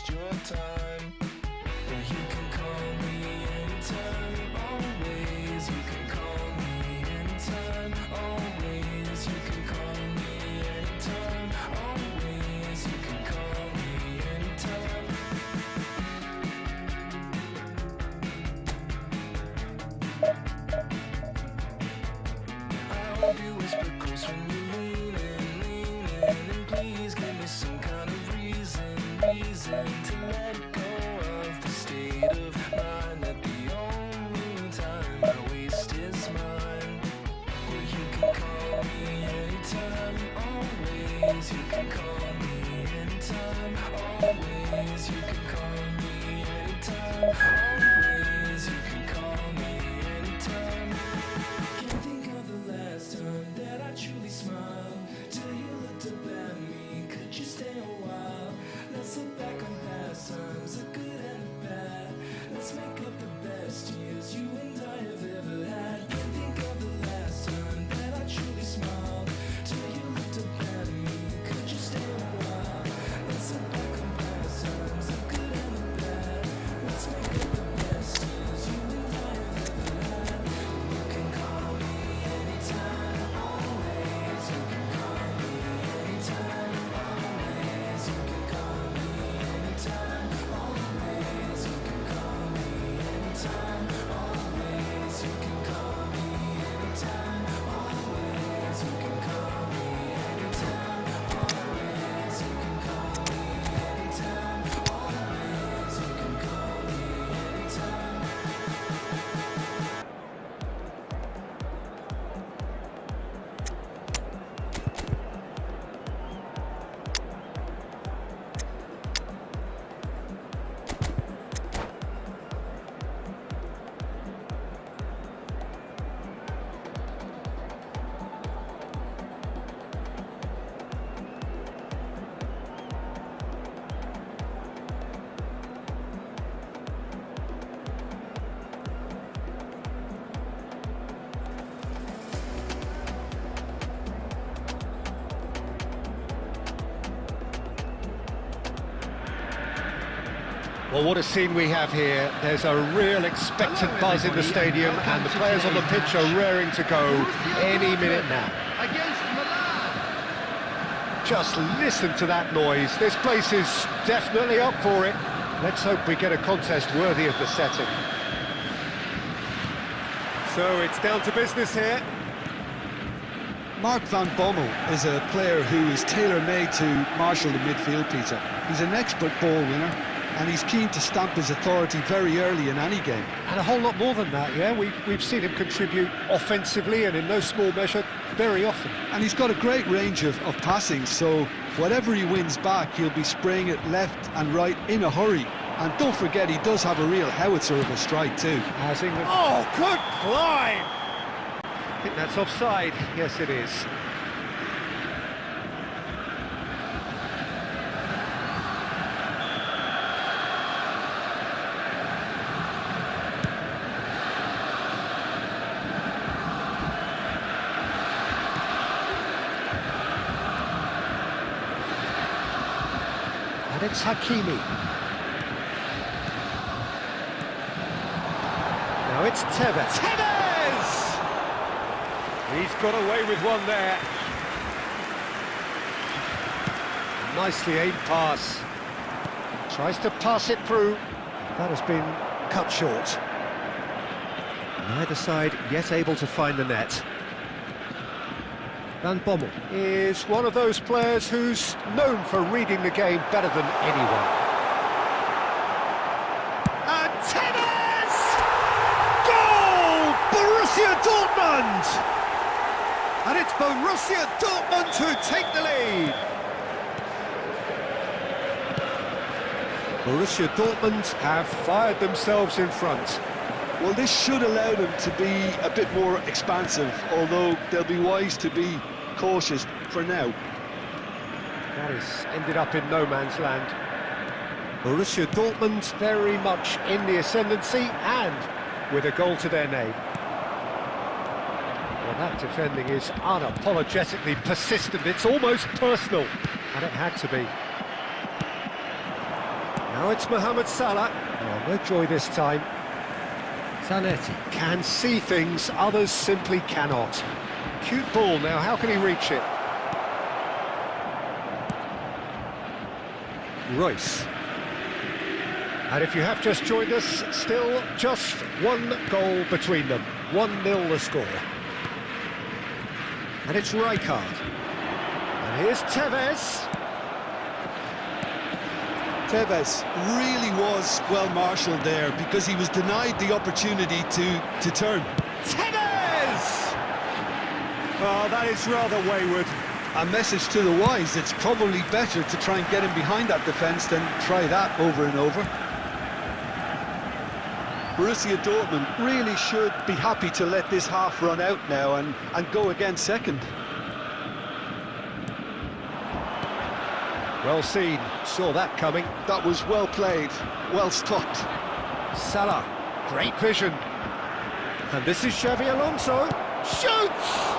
waste your time. But you can call me anytime, always. You can call me anytime, always. You can call me anytime, always. You can call me anytime. I hope you whisper close when you lean in, and please give me some kind of reason to let go of the state of mind that the only time I waste is mine. Well, you can call me anytime, always. You can call me anytime, always. You can call me anytime, always. You can call me anytime. Can't think of the last time that I truly smiled till you looked up at me. Could you stay a while? Let's look back on past times, the good and the bad. Let's make up the best years you and I have ever had. Can't think of the last time that I truly smiled till you looked up at me. Could you stay a while? Let's look back on past times, the good and the bad. Let's make up the best years you and I have ever had. You can call me anytime, always. You can call me anytime, always. You can call me anytime, always. You can call me anytime, always. You can call me anytime, always. You can call me anytime, always. You can call me anytime, always. You can call me anytime. Well, what a scene we have here. There's a real expectant buzz in the stadium, and the players on the pitch are raring to go any minute now. Against Milan. Just listen to that noise. This place is definitely up for it. Let's hope we get a contest worthy of the setting. So it's down to business here. Mark van Bommel is a player who is tailor-made to marshal the midfield, Peter. He's an expert ball winner, and he's keen to stamp his authority very early in any game. And a whole lot more than that, yeah? We've seen him contribute offensively and in no small measure very often. And he's got a great range of passing, so whatever he wins back, he'll be spraying it left and right in a hurry. And don't forget, he does have a real howitzer of a strike too. As England... Oh, good climb! I think that's offside. Yes, it is. And it's Hakimi. Now it's Tevez. Tevez! He's got away with one there. Nicely aimed pass. Tries to pass it through. That has been cut short. Neither side yet able to find the net. Van Bommel is one of those players who's known for reading the game better than anyone. And Tevez! Goal! Borussia Dortmund! And it's Borussia Dortmund who take the lead. Borussia Dortmund have fired themselves in front. Well, this should allow them to be a bit more expansive, although they'll be wise to be cautious for now. That has ended up in no man's land. Borussia Dortmund very much in the ascendancy and with a goal to their name. Well, that defending is unapologetically persistent. It's almost personal, and it had to be. Now it's Mohamed Salah. Oh, no joy this time. Zanetti can see things others simply cannot. Cute ball now, how can he reach it? Royce. And if you have just joined us, still just one goal between them. 1-0 the score. And it's Rijkaard. And here's Tevez. Tevez really was well marshalled there because he was denied the opportunity to turn. Tevez! Oh, that is rather wayward. A message to the wise, it's probably better to try and get him behind that defence than try that over and over. Borussia Dortmund really should be happy to let this half run out now and go again second. Well seen, saw that coming. That was well played, well stopped. Salah, great vision. And this is Xavi Alonso. Shoots!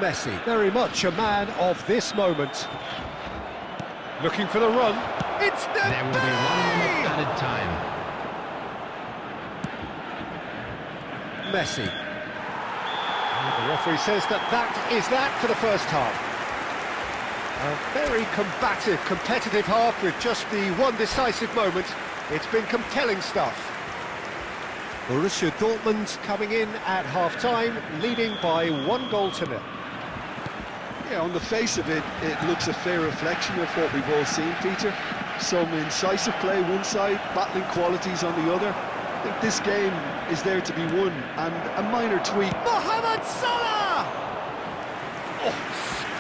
Messi, very much a man of this moment. Looking for the run. It's the There will be 1 minute added time. Messi. And the referee says that is that for the first half. A very combative, competitive half with just the one decisive moment. It's been compelling stuff. Borussia Dortmund coming in at half-time, leading by 1-0. Yeah, on the face of it, it looks a fair reflection of what we've all seen, Peter. Some incisive play one side, battling qualities on the other. I think this game is there to be won, and a minor tweak. Mohamed Salah! Oh,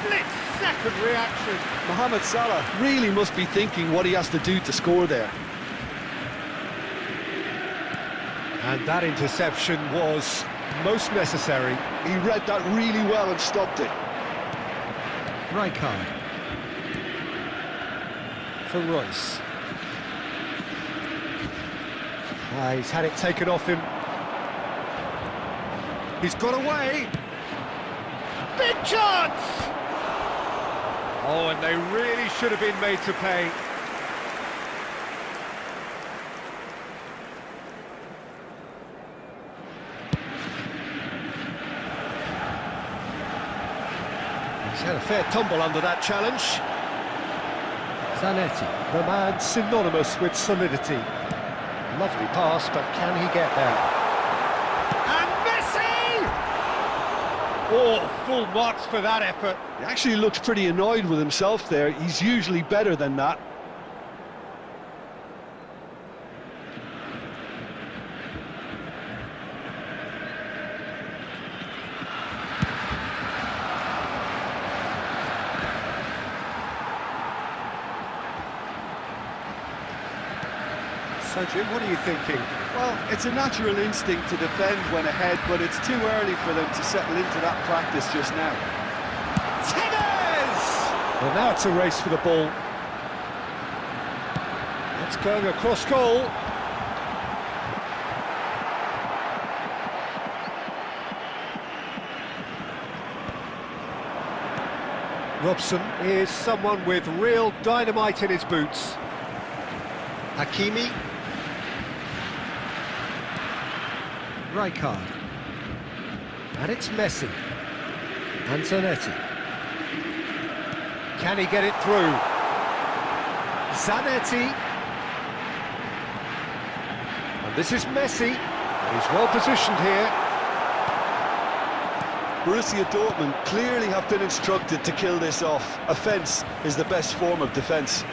split-second reaction. Mohamed Salah really must be thinking what he has to do to score there. And that interception was most necessary. He read that really well and stopped it. Rijkaard. For Royce. He's had it taken off him. He's got away. Big chance! Oh, and they really should have been made to pay. He's had a fair tumble under that challenge. Zanetti, the man synonymous with solidity. Lovely pass, but can he get there? And Messi! Oh, full marks for that effort. He actually looks pretty annoyed with himself there. He's usually better than that. So, Jim, what are you thinking? Well, it's a natural instinct to defend when ahead, but it's too early for them to settle into that practice just now. Tevez! Well, now it's a race for the ball. It's going across goal. Robson is someone with real dynamite in his boots. Hakimi. Rijkaard. And it's Messi. And Zanetti. Can he get it through? Zanetti. And this is Messi. He's well positioned here. Borussia Dortmund clearly have been instructed to kill this off. Offence is the best form of defence.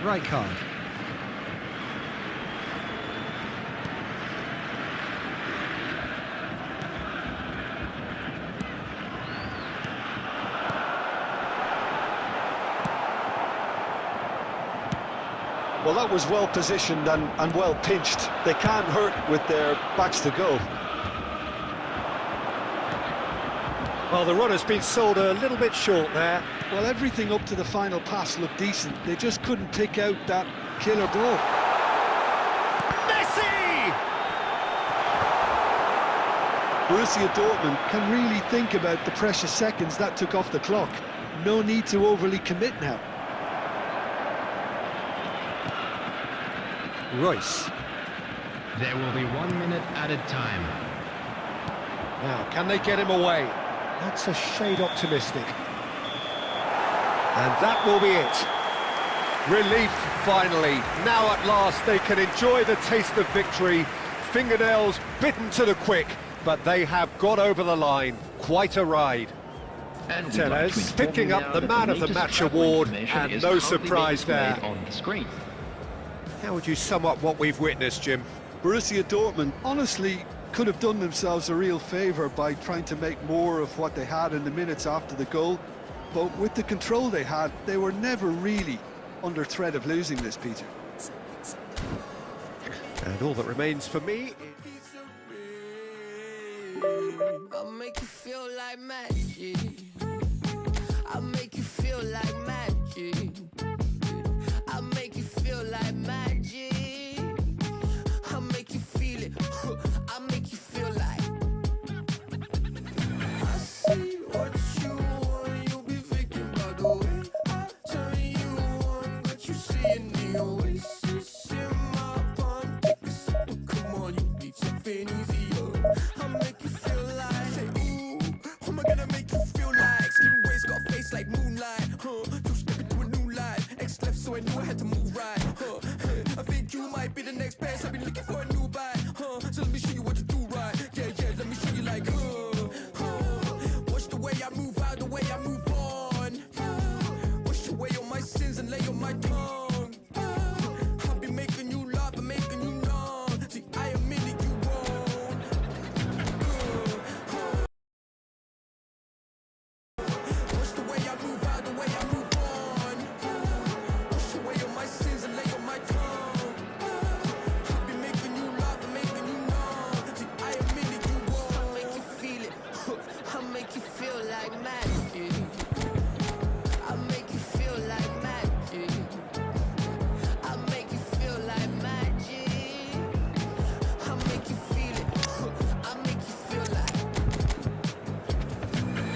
Rijkaard. Well, that was well positioned and well pinched. They can't hurt with their backs to goal. Well, the run has been sold a little bit short there. Well, everything up to the final pass looked decent. They just couldn't pick out that killer ball. Messi! Borussia Dortmund can really think about the precious seconds that took off the clock. No need to overly commit now. Royce. There will be 1 minute added time. Now, can they get him away? That's a shade optimistic. And that will be it. Relief, finally. Now at last they can enjoy the taste of victory. Fingernails bitten to the quick, but they have got over the line. Quite a ride. And Tellez picking up the Man of the Match award, and no surprise there. On the screen. How would you sum up what we've witnessed, Jim? Borussia Dortmund honestly could have done themselves a real favour by trying to make more of what they had in the minutes after the goal. But with the control they had, they were never really under threat of losing this, Peter. And all that remains for me I'll make you feel like magic. I'll make you feel like magic. I'll make you feel like magic. I'll make you feel it. I'll make you feel like. I see what you want. You'll be thinking about the way I turn you on. But you see it in the oasis in my palm. Take a sip, come on, you need something easier. I'll make you feel like. Say, ooh, who am I gonna make you feel like? Skin waist got a face like moonlight, huh? You step into a new life. Ex left, so I knew I had to move right, huh? I think you might be the next best. I've been looking for a new bite, huh? So let me show you what to do right. Yeah, yeah, let me show you like, watch the way I move out, the way I move on. Wash away all my sins and lay on my tongue. I'll be making you laugh and making you numb. See, I am in it, you won't. Watch the way I move out, the way I move on. Wash away all my sins and lay on my tongue. I'll be making you laugh and making you numb. See, I am in it, you won't. I'll make you feel it. I'll make you feel like magic. I'll make you feel like magic. I'll make you feel like magic. I'll make you feel it. I'll make you feel like.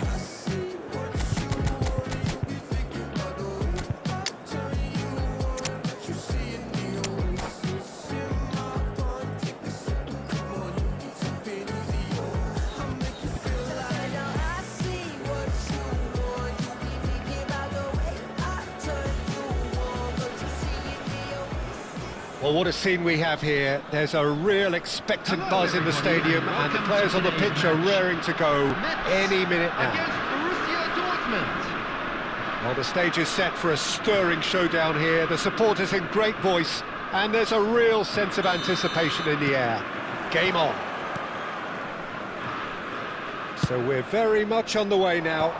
I see what you want. You'll be thinking about the way I turn you on. But you see it in the oasis in my palm. Take a sip, come on, you need something easier. I'll make you feel like. I see what you want. You'll be thinking about the way I turn you on. But you see it in the oasis. Well, what a scene we have here. There's a real expectant buzz in the stadium, and the players on the pitch are raring to go any minute now. Against Borussia Dortmund. Well, the stage is set for a stirring showdown here. The supporters in great voice, and there's a real sense of anticipation in the air. Game on. So we're very much on the way now.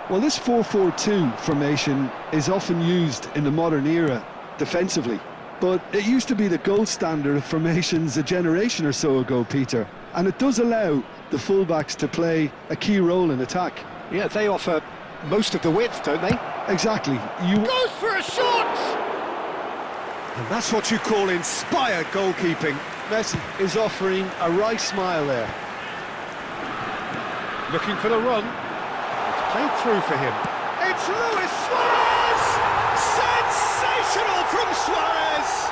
Well, this 4-4-2 formation is often used in the modern era defensively, but it used to be the gold standard of formations a generation or so ago, Peter, and it does allow the fullbacks to play a key role in attack. Yeah, they offer most of the width, don't they? Exactly. Goes for a shot! And that's what you call inspired goalkeeping. Messi is offering a right smile there. Looking for the run. It's played through for him. It's Luis Suarez! Sensational from Suarez!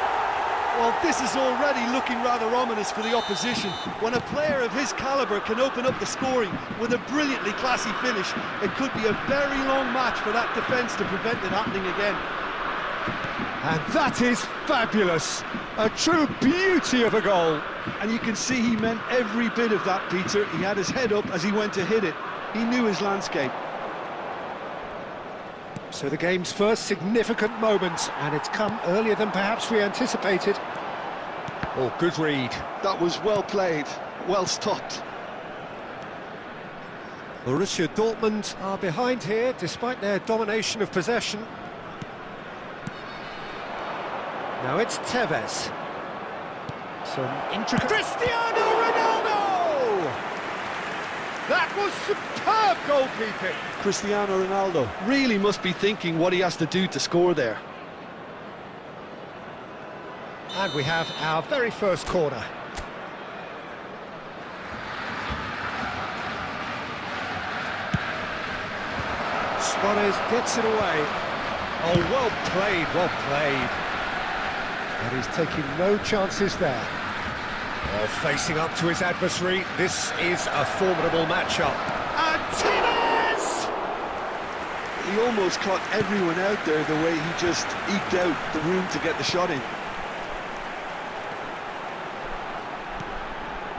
Well, this is already looking rather ominous for the opposition. When a player of his calibre can open up the scoring with a brilliantly classy finish, it could be a very long match for that defence to prevent it happening again. And that is fabulous. A true beauty of a goal. And you can see he meant every bit of that, Peter. He had his head up as he went to hit it. He knew his landscape. So the game's first significant moment, and it's come earlier than perhaps we anticipated. Oh, good read. That was well played, well stopped. Borussia Dortmund are behind here, despite their domination of possession. Now it's Tevez. Some intricate... Cristiano Ronaldo! That was superb goalkeeping. Cristiano Ronaldo really must be thinking what he has to do to score there. And we have our very first corner. Suarez gets it away. Oh, well played, well played. But he's taking no chances there. Oh, facing up to his adversary, this is a formidable matchup. And Tevez! He almost caught everyone out there the way he just eked out the room to get the shot in.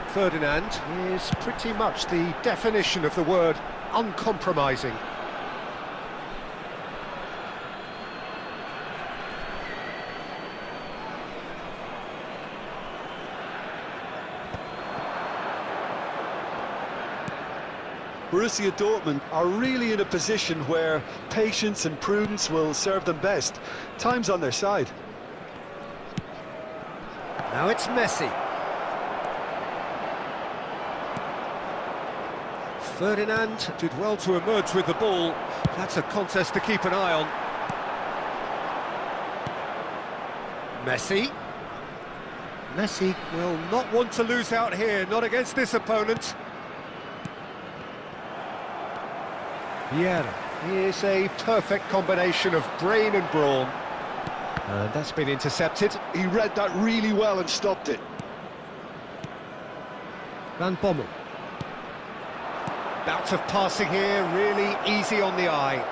Ferdinand is pretty much the definition of the word uncompromising. Borussia Dortmund are really in a position where patience and prudence will serve them best. Time's on their side. Now it's Messi. Ferdinand did well to emerge with the ball. That's a contest to keep an eye on. Messi. Messi will not want to lose out here, not against this opponent. Vieira is a perfect combination of brain and brawn. And that's been intercepted. He read that really well and stopped it. Van Bommel. Bout of passing here, really easy on the eye.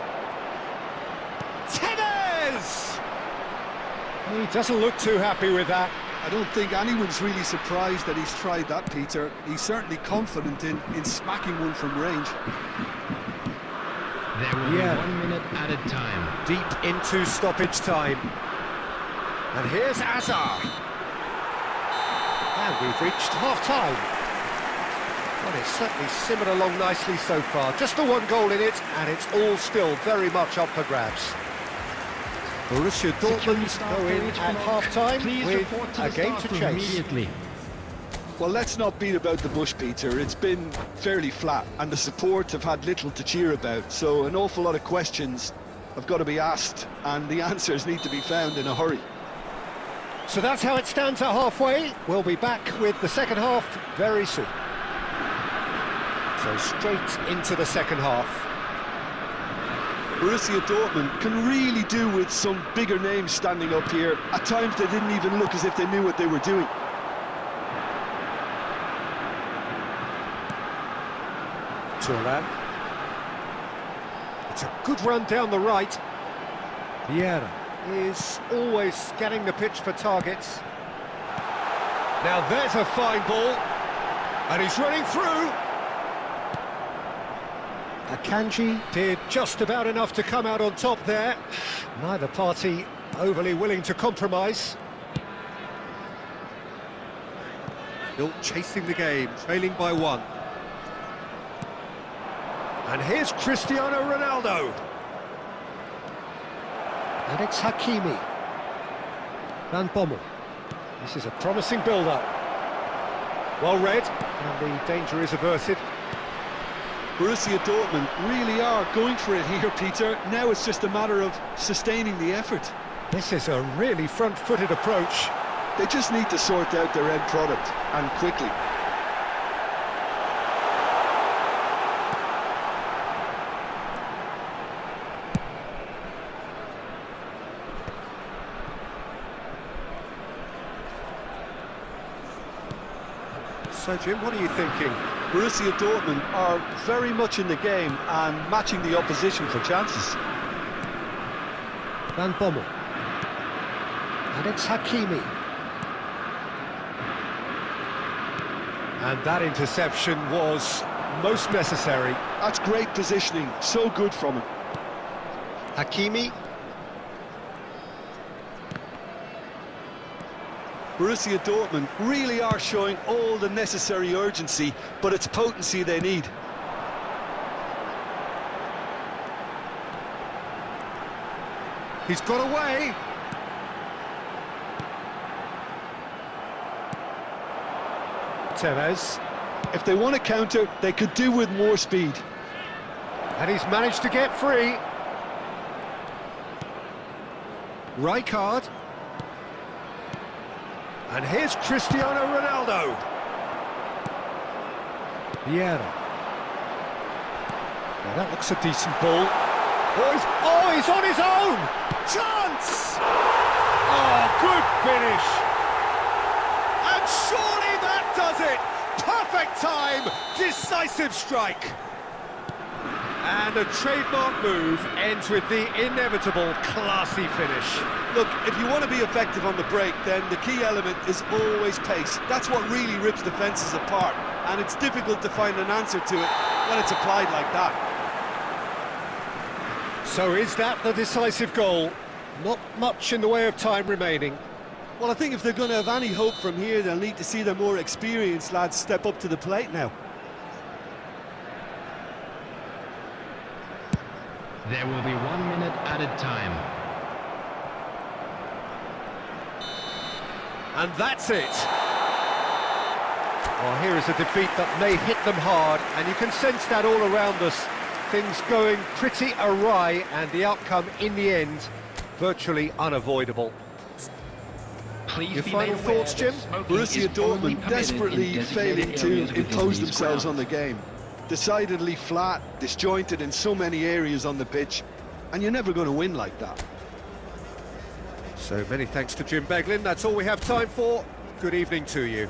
Tevez! He doesn't look too happy with that. I don't think anyone's really surprised that he's tried that, Peter. He's certainly confident in smacking one from range. There will be 1 minute added time. Deep into stoppage time. And here's Azar. And we've reached half-time. Well, it's certainly simmered along nicely so far. Just the one goal in it, and it's all still very much up for grabs. Borussia Dortmund go in at half-time with a game to chase. Immediately. Well, let's not beat about the bush, Peter. It's been fairly flat, and the support have had little to cheer about. So an awful lot of questions have got to be asked, and the answers need to be found in a hurry. So that's how it stands at halfway. We'll be back with the second half very soon. So straight into the second half. Borussia Dortmund can really do with some bigger names standing up here. At times they didn't even look as if they knew what they were doing. Turan. It's a good run down the right. Vieira is always scanning the pitch for targets. Now there's a fine ball. And he's running through. Akanji did just about enough to come out on top there. Neither party overly willing to compromise. Still chasing the game, trailing by 1. And here's Cristiano Ronaldo. And it's Hakimi. Van Bommel. This is a promising build-up. Well read, and the danger is averted. Borussia Dortmund really are going for it here, Peter. Now it's just a matter of sustaining the effort. This is a really front-footed approach. They just need to sort out their end product, and quickly. So, Jim, what are you thinking? Borussia Dortmund are very much in the game and matching the opposition for chances. Van Bommel. And it's Hakimi. And that interception was most necessary. That's great positioning, so good from him. Hakimi. Borussia Dortmund really are showing all the necessary urgency, but it's potency they need. He's got away. Tevez. If they want to counter, they could do with more speed. And he's managed to get free. Rijkaard. And here's Cristiano Ronaldo. Vieira. Now that looks a decent ball. He's on his own! Chance! Oh, good finish! And surely that does it! Perfect time! Decisive strike! And a trademark move ends with the inevitable classy finish. Look, if you want to be effective on the break, then the key element is always pace. That's what really rips defences apart, and it's difficult to find an answer to it when it's applied like that. So is that the decisive goal? Not much in the way of time remaining. Well, I think if they're going to have any hope from here, they'll need to see their more experienced lads step up to the plate now. There will be 1 minute added time. And that's it. Well, here is a defeat that may hit them hard, and you can sense that all around us. Things going pretty awry, and the outcome in the end virtually unavoidable. Please Your be final made aware thoughts, Jim? that smoking Borussia is only Dortmund permitted desperately in failing designated to areas within impose these themselves on grounds. the game. Decidedly flat, disjointed in so many areas on the pitch, and you're never going to win like that. So many thanks to Jim Beglin. That's all we have time for. Good evening to you.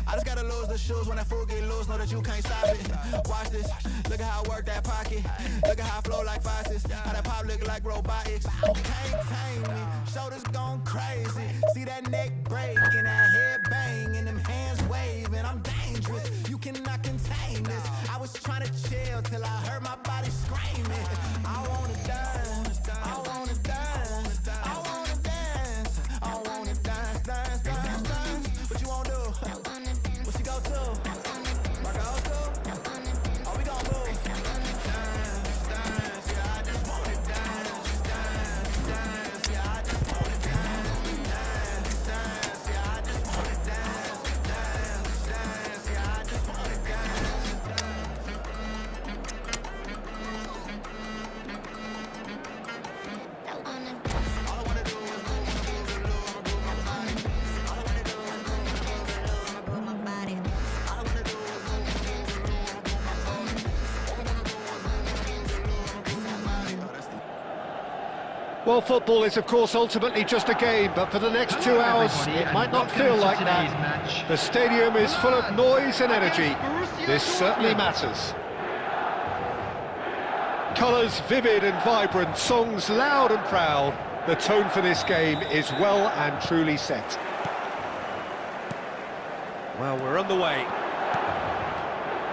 I just gotta lose the shoes when that fool get loose. Know that you can't stop it. Watch this. Look at how I work that pocket. Look at how I flow like faucets. How that pop look like robotics. Can't tame me. Shoulders gone crazy. See that neck break and that head bang and them hands waving. I'm dangerous. You cannot contain this. I was trying to chill till I heard my body screaming. I wanna dance. I wanna dance. I wanna dance. I wanna dance, dance, dance, dance. What you wanna do? What she go to? Rock out to? Oh, we gon' move. Dance, dance, yeah, I just wanna dance, dance, dance, yeah, I just wanna dance, dance, dance, yeah, I just wanna dance, dance, dance, yeah, I just wanna All I wanna do is move my body. All I wanna do is move my body. All I wanna do is move my body. Well, football is, of course, ultimately just a game, but for the next 2 hours, it might not feel like that. The stadium is full of noise and energy. This certainly matters. Colours vivid and vibrant, songs loud and proud. The tone for this game is well and truly set. Well, we're on the way.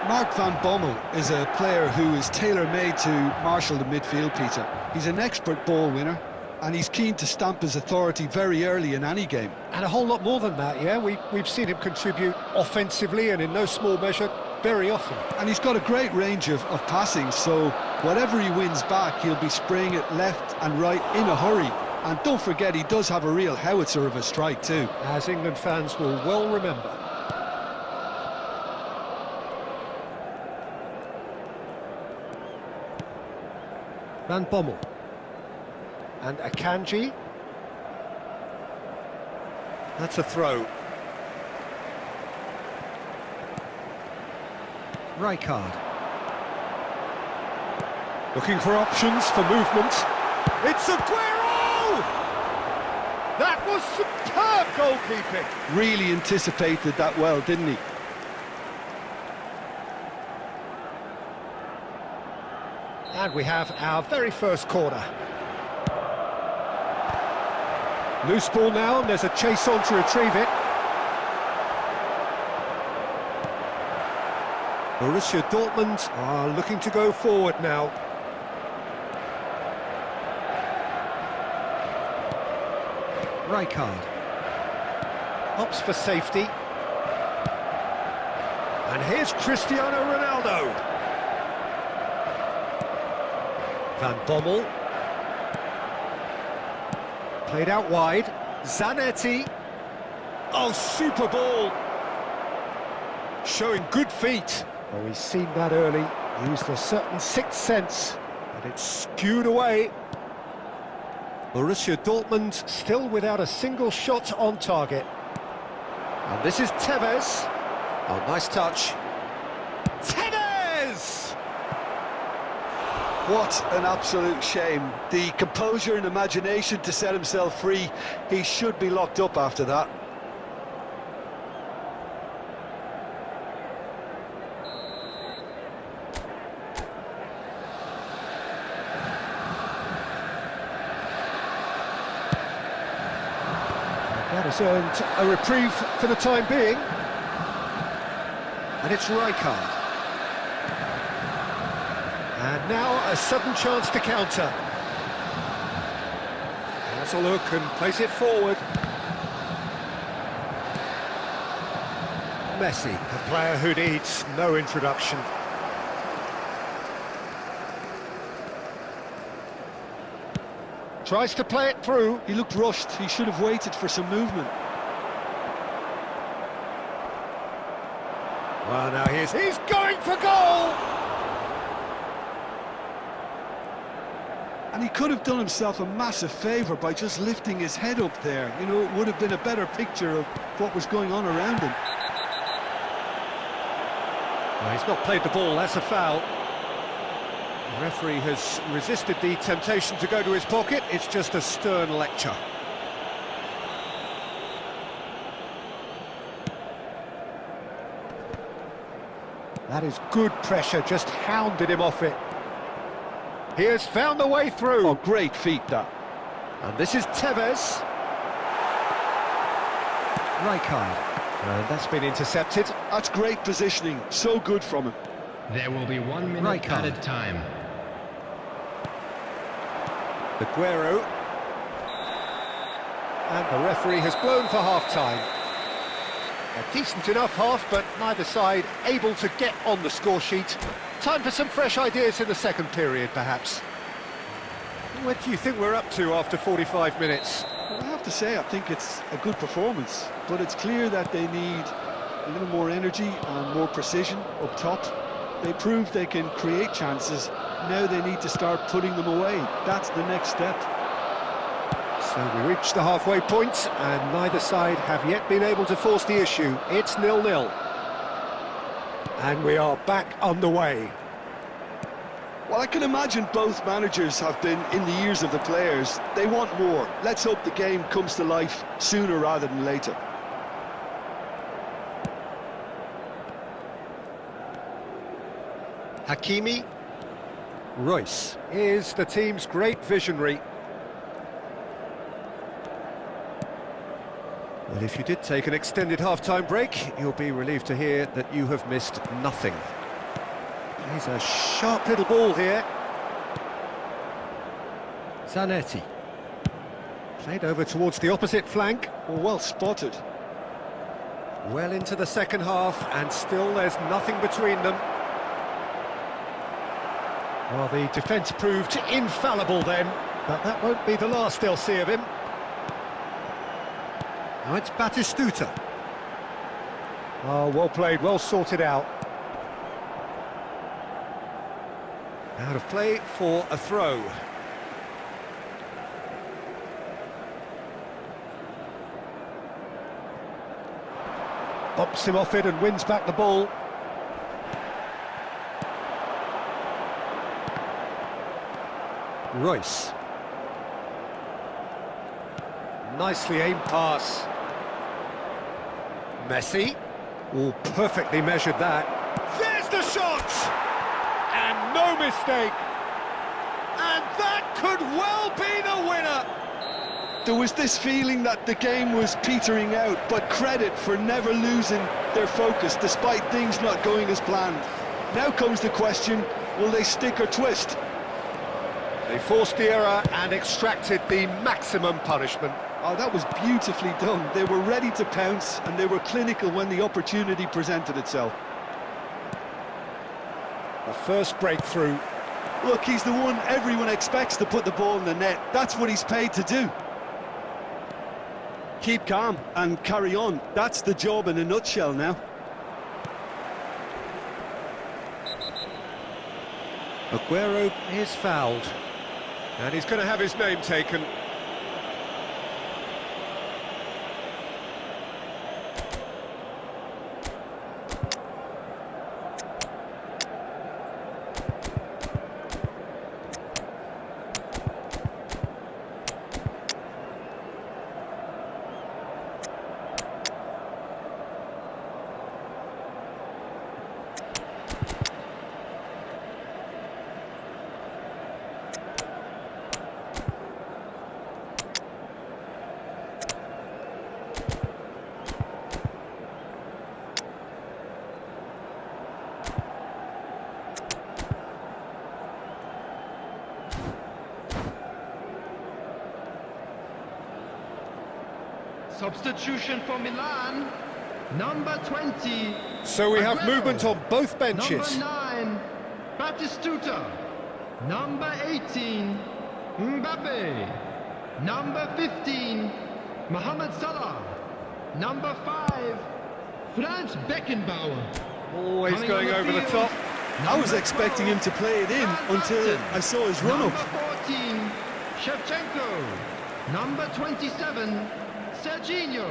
Mark van Bommel is a player who is tailor-made to marshal the midfield, Peter. He's an expert ball winner, and he's keen to stamp his authority very early in any game. And a whole lot more than that, yeah? We've seen him contribute offensively and in no small measure very often. And he's got a great range of passing, so whatever he wins back, he'll be spraying it left and right in a hurry. And don't forget, he does have a real howitzer of a strike too. As England fans will well remember. Van Bommel. And Akanji. That's a throw. Rijkaard. Looking for options for movement. It's Aguero! That was superb goalkeeping. Really anticipated that well, didn't he? And we have our very first corner. Loose ball now, and there's a chase on to retrieve it. Borussia Dortmund are looking to go forward now. Rijkaard opts for safety. And here's Cristiano Ronaldo. Van Bommel. Played out wide. Zanetti. Oh, super ball. Showing good feet. Oh, he's seen that early. Used a certain sixth sense. And it's skewed away. Borussia Dortmund still without a single shot on target. And this is Tevez. Oh, nice touch. Tevez! What an absolute shame. The composure and imagination to set himself free. He should be locked up after that. That has earned a reprieve for the time being. And it's Rijkaard. And now a sudden chance to counter. Has a look and plays it forward. Messi, a player who needs no introduction. Tries to play it through. He looked rushed. He should have waited for some movement. Well, now he's going for goal! And he could have done himself a massive favour by just lifting his head up there. You know, it would have been a better picture of what was going on around him. Well, he's not played the ball, that's a foul. The referee has resisted the temptation to go to his pocket. It's just a stern lecture. That is good pressure, just hounded him off it. He has found the way through. Oh, great feat, that. And this is Tevez. Rijkaard. And that's been intercepted. That's great positioning. So good from him. There will be 1 minute Rijkaard. added time. Aguero. And the referee has blown for half-time. A decent enough half, but neither side able to get on the score sheet. Time for some fresh ideas in the second period, perhaps. What do you think we're up to after 45 minutes? Well, I have to say, I think it's a good performance, but it's clear that they need a little more energy and more precision up top. They proved they can create chances. Now they need to start putting them away. That's the next step. So we reach the halfway point, and neither side have yet been able to force the issue. It's 0-0. And we are back underway. Well, I can imagine both managers have been in the ears of the players. They want more. Let's hope the game comes to life sooner rather than later. Hakimi. Royce is the team's great visionary. Well, if you did take an extended half-time break, you'll be relieved to hear that you have missed nothing. Here's a sharp little ball here. Zanetti. Played over towards the opposite flank. Well spotted. Well into the second half, and still there's nothing between them. Well, the defence proved infallible then, but that won't be the last they'll see of him. Now it's Batistuta. Oh, well played, well sorted out. Out of play for a throw. Bops him off it and wins back the ball. Royce. Nicely aimed pass. Messi. Oh, perfectly measured that. There's the shot! And no mistake. And that could well be the winner. There was this feeling that the game was petering out, but credit for never losing their focus despite things not going as planned. Now comes the question, will they stick or twist? They forced the error and extracted the maximum punishment. Oh, that was beautifully done. They were ready to pounce and they were clinical when the opportunity presented itself. The first breakthrough. Look, he's the one everyone expects to put the ball in the net. That's what he's paid to do. Keep calm and carry on. That's the job in a nutshell now. Aguero is fouled. And he's going to have his name taken. Substitution for Milan, number 20. So we have Aguero. movement on both benches. Number 9, Batistuta. Number 18, Mbappe. Number 15, Mohamed Salah. Number 5, Franz Beckenbauer. Always Coming going on the over the field. top. I was expecting him to play it in until I saw his run-up. Number 14, Shevchenko. Number 27, Serginho.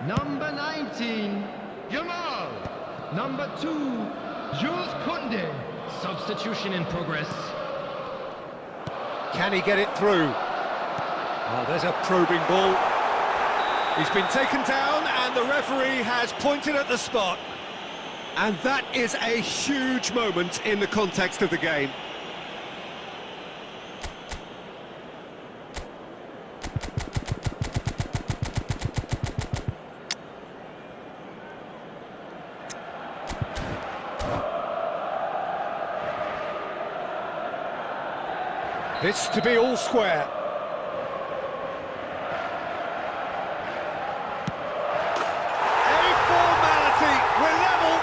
Number 19, Jamal. Number 2, Jules Koundé. Substitution in progress. Can he get it through? Oh, there's a probing ball. He's been taken down and the referee has pointed at the spot. And that is a huge moment in the context of the game. This to be all square. A formality, we're level.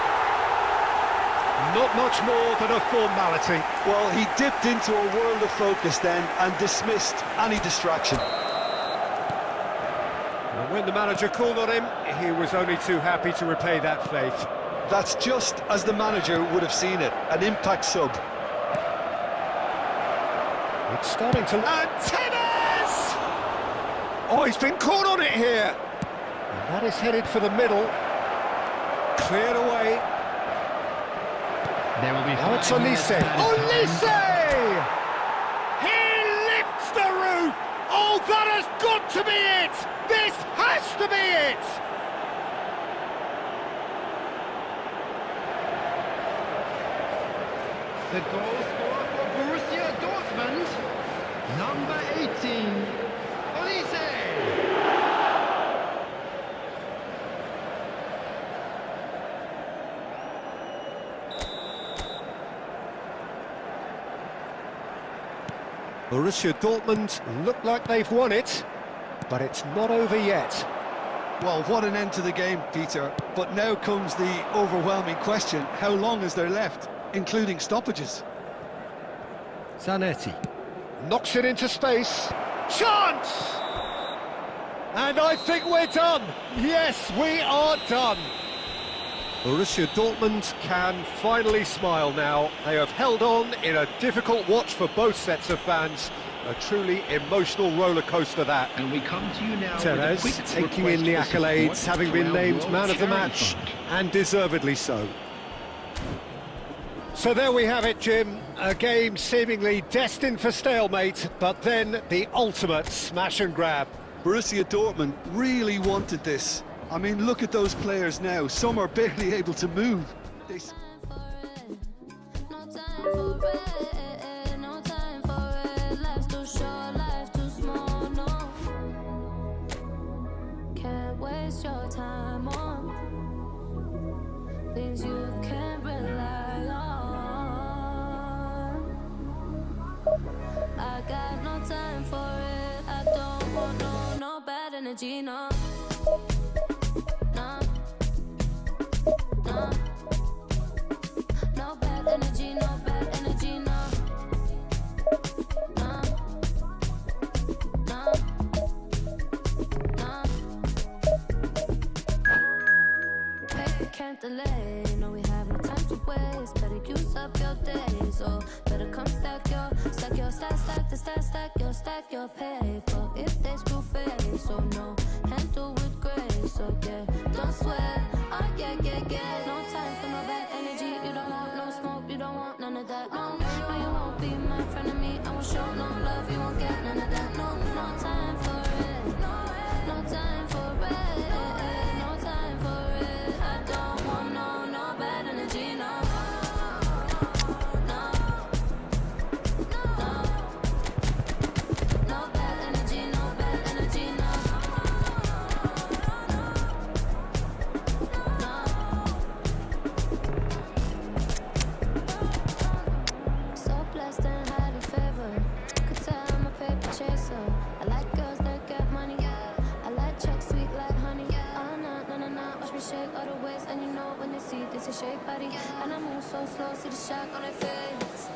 Not much more than a formality. Well, he dipped into a world of focus then and dismissed any distraction. And when the manager called on him, he was only too happy to repay that faith. That's just as the manager would have seen it, an impact sub. It's starting to... And Tevez! Oh, he's been caught on it here. And that is headed for the middle. Cleared away. There will be Now it's 5 minutes Olise. added time. Olise! He lifts the roof! Oh, that has got to be it! This has to be it! The goal scorer for Borussia Dortmund, number 18, Olise. Borussia Dortmund look like they've won it, but it's not over yet. Well, what an end to the game, Peter. But now comes the overwhelming question, how long is there left, including stoppages? Zanetti knocks it into space. Chance! And I think we're done. Yes, we are done. Borussia Dortmund can finally smile now. They have held on in a difficult watch for both sets of fans. A truly emotional roller coaster that. And we come to you now Tevez with a quick taking in the request for accolades, support having to been our named World man of the Charity match, Fund. and deservedly so. So there we have it, Jim. A game seemingly destined for stalemate, but then the ultimate smash and grab. Borussia Dortmund really wanted this. I mean, look at those players now. Some are barely able to move. They... No time for it, no time for it. Life's too short, life too small, no. Can't waste your time on things you can't rely on. I got no time for it, I don't want no better energy, no. No. No. No bad energy, no bad energy, no. No. No. No. Baby, can't delay. No, we have no time to waste. Better use up your days, or better come stack your stack your paper. If they screw face, so no, handle with grace, so yeah, don't sweat. Oh yeah, yeah, yeah. No time for no bad energy. You don't want no smoke, you don't want none of that. No, no, you won't be my friend of me. I won't show no love, you won't get none of that. No, no time for it. No time for it. No time for it. I don't want no bad energy. No. Shake body, and I move so slow, see the shock on their face.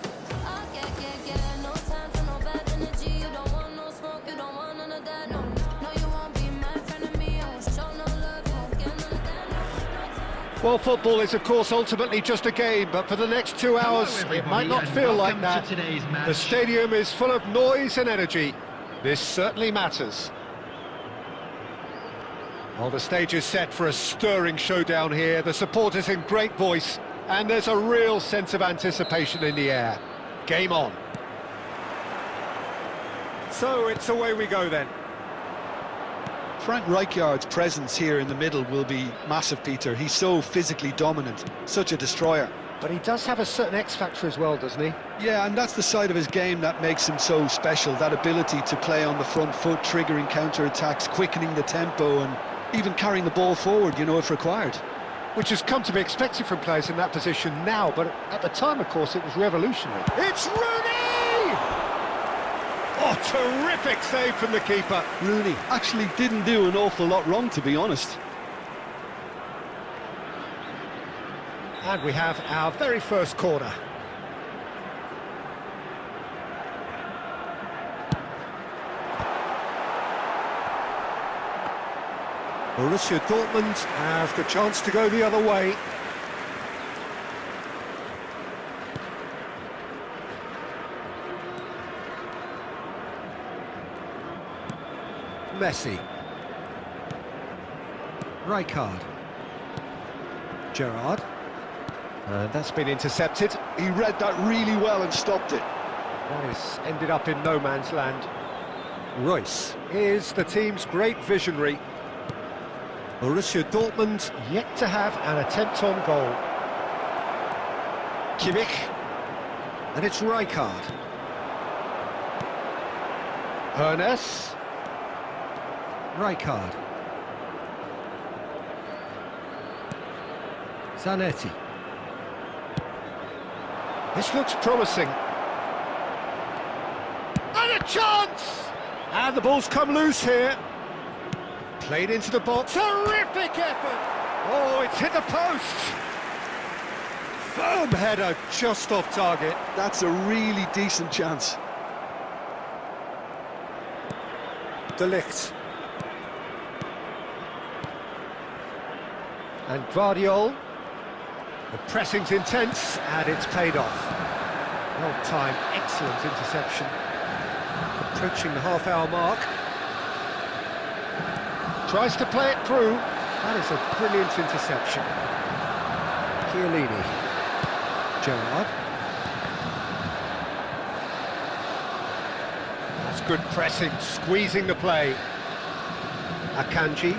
Oh yeah, yeah, yeah, no time for no bad energy. You don't want no smoke, you don't want none of that. No, no, you won't be my friend of me. I won't show no love, you won't get none of that. No. Well, football is, of course, ultimately just a game, but for the next 2 hours, it might not feel like that. The stadium is full of noise and energy. This certainly matters. Well, the stage is set for a stirring showdown here. The supporters in great voice, and there's a real sense of anticipation in the air. Game on. So it's away we go then. Frank Rijkaard's presence here in the middle will be massive, Peter. He's so physically dominant, such a destroyer. But he does have a certain X-factor as well, doesn't he? Yeah, and that's the side of his game that makes him so special, that ability to play on the front foot, triggering counter-attacks, quickening the tempo, and even carrying the ball forward, you know, if required. Which has come to be expected from players in that position now, but at the time, of course, it was revolutionary. It's Rooney! Oh, terrific save from the keeper. Rooney actually didn't do an awful lot wrong, to be honest. And we have our very first corner. Borussia Dortmund have the chance to go the other way. Messi. Rijkaard. Gerrard. And that's been intercepted. He read that really well and stopped it. This ended up in no man's land. Royce is the team's great visionary. Borussia Dortmund yet to have an attempt on goal. Kimmich, and it's Rijkaard. Ernest. Rijkaard. Zanetti. This looks promising. And a chance! And the ball's come loose here. Played into the box. Terrific effort! Oh, it's hit the post! Firm header just off target. That's a really decent chance. De Ligt. And Guardiol. The pressing's intense, and it's paid off. Well timed, excellent interception. Approaching the half-hour mark. Tries to play it through. That is a brilliant interception. Chiellini. Gerrard. That's good pressing, squeezing the play. Akanji.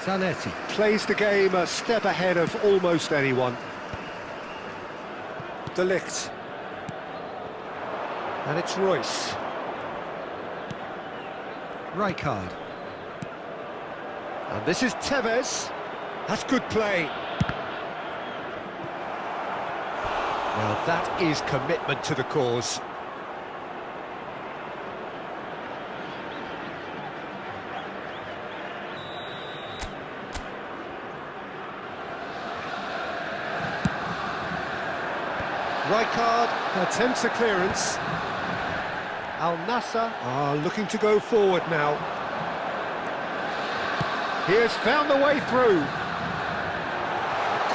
Zanetti plays the game a step ahead of almost anyone. De Ligt. And it's Royce. Rijkaard. And this is Tevez. That's good play. Well, that is commitment to the cause. Rijkaard attempts a clearance. Al Nassr are looking to go forward now. He has found the way through.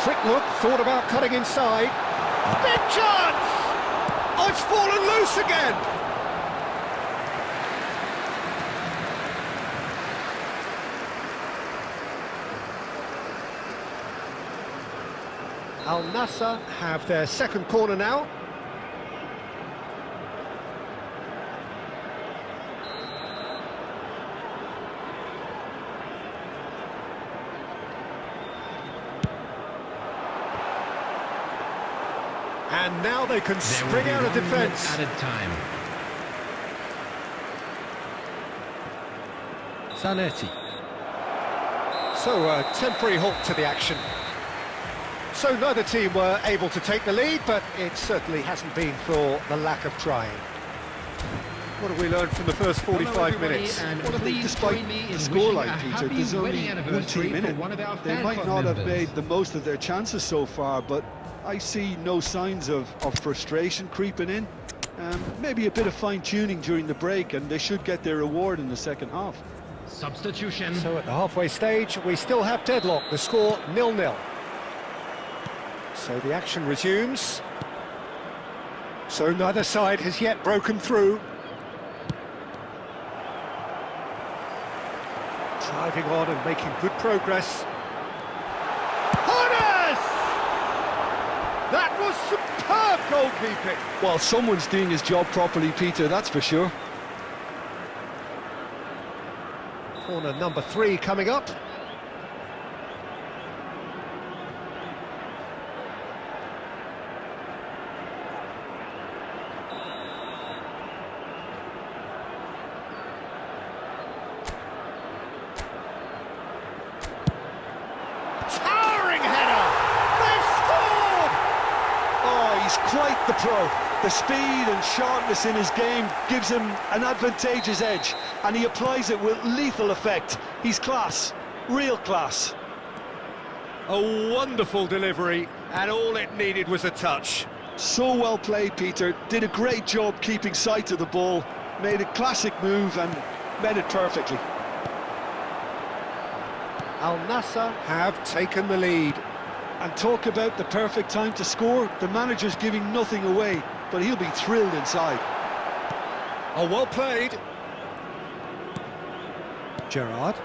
Quick look, thought about cutting inside. Big chance! Oh, it's fallen loose again! Al Nassr have their second corner now. And now they can spring out of defence. Added time. Zanetti. So a temporary halt to the action. So neither team were able to take the lead, but it certainly hasn't been for the lack of trying. What have we learned from the first 45 minutes? And Well, I think please despite join me the in scoreline, wishing a Peter, happy there's only wedding one anniversary team in for it. one of our They fan might club not have members. made the most of their chances so far, but I see no signs of frustration creeping in. Maybe a bit of fine-tuning during the break, and they should get their reward in the second half. Substitution. So at the halfway stage, we still have deadlock, the score 0-0. So the action resumes. So neither side has yet broken through. Driving on and making good progress. Horners! That was superb goalkeeping. Well, someone's doing his job properly, Peter, that's for sure. Corner number 3 coming up. Towering header! They've scored! Oh, he's quite the pro. The speed and sharpness in his game gives him an advantageous edge, and he applies it with lethal effect. He's class, real class. A wonderful delivery, and all it needed was a touch. So well played, Peter. Did a great job keeping sight of the ball, made a classic move and met it perfectly. Al Nassr have taken the lead. And talk about the perfect time to score. The manager's giving nothing away, but he'll be thrilled inside. Oh, well played. Gerrard.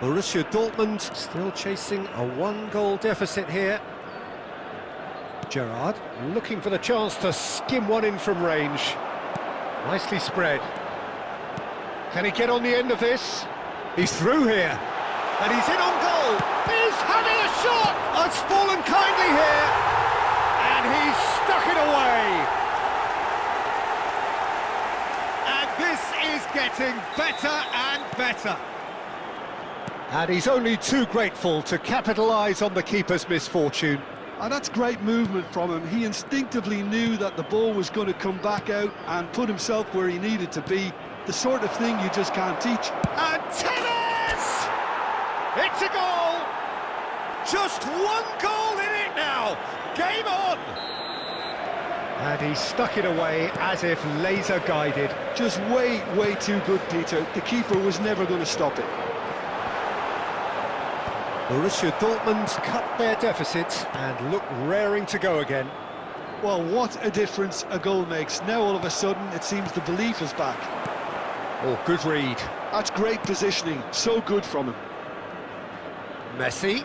Borussia Dortmund still chasing a 1-goal deficit here. Gerrard looking for the chance to skim one in from range. Nicely spread. Can he get on the end of this? He's through here. And he's in on goal. He's having a shot. Oh, it's fallen kindly here. And he's stuck it away. And this is getting better and better. And he's only too grateful to capitalise on the keeper's misfortune. And that's great movement from him. He instinctively knew that the ball was going to come back out and put himself where he needed to be. The sort of thing you just can't teach. And tennis! It's a goal! Just 1 goal in it now! Game on! And he stuck it away as if laser guided. Just way too good, Peter. The keeper was never going to stop it. Borussia Dortmund cut their deficit and look raring to go again. Well, what a difference a goal makes. Now all of a sudden it seems the belief is back. Oh, good read. That's great positioning. So good from him. Messi.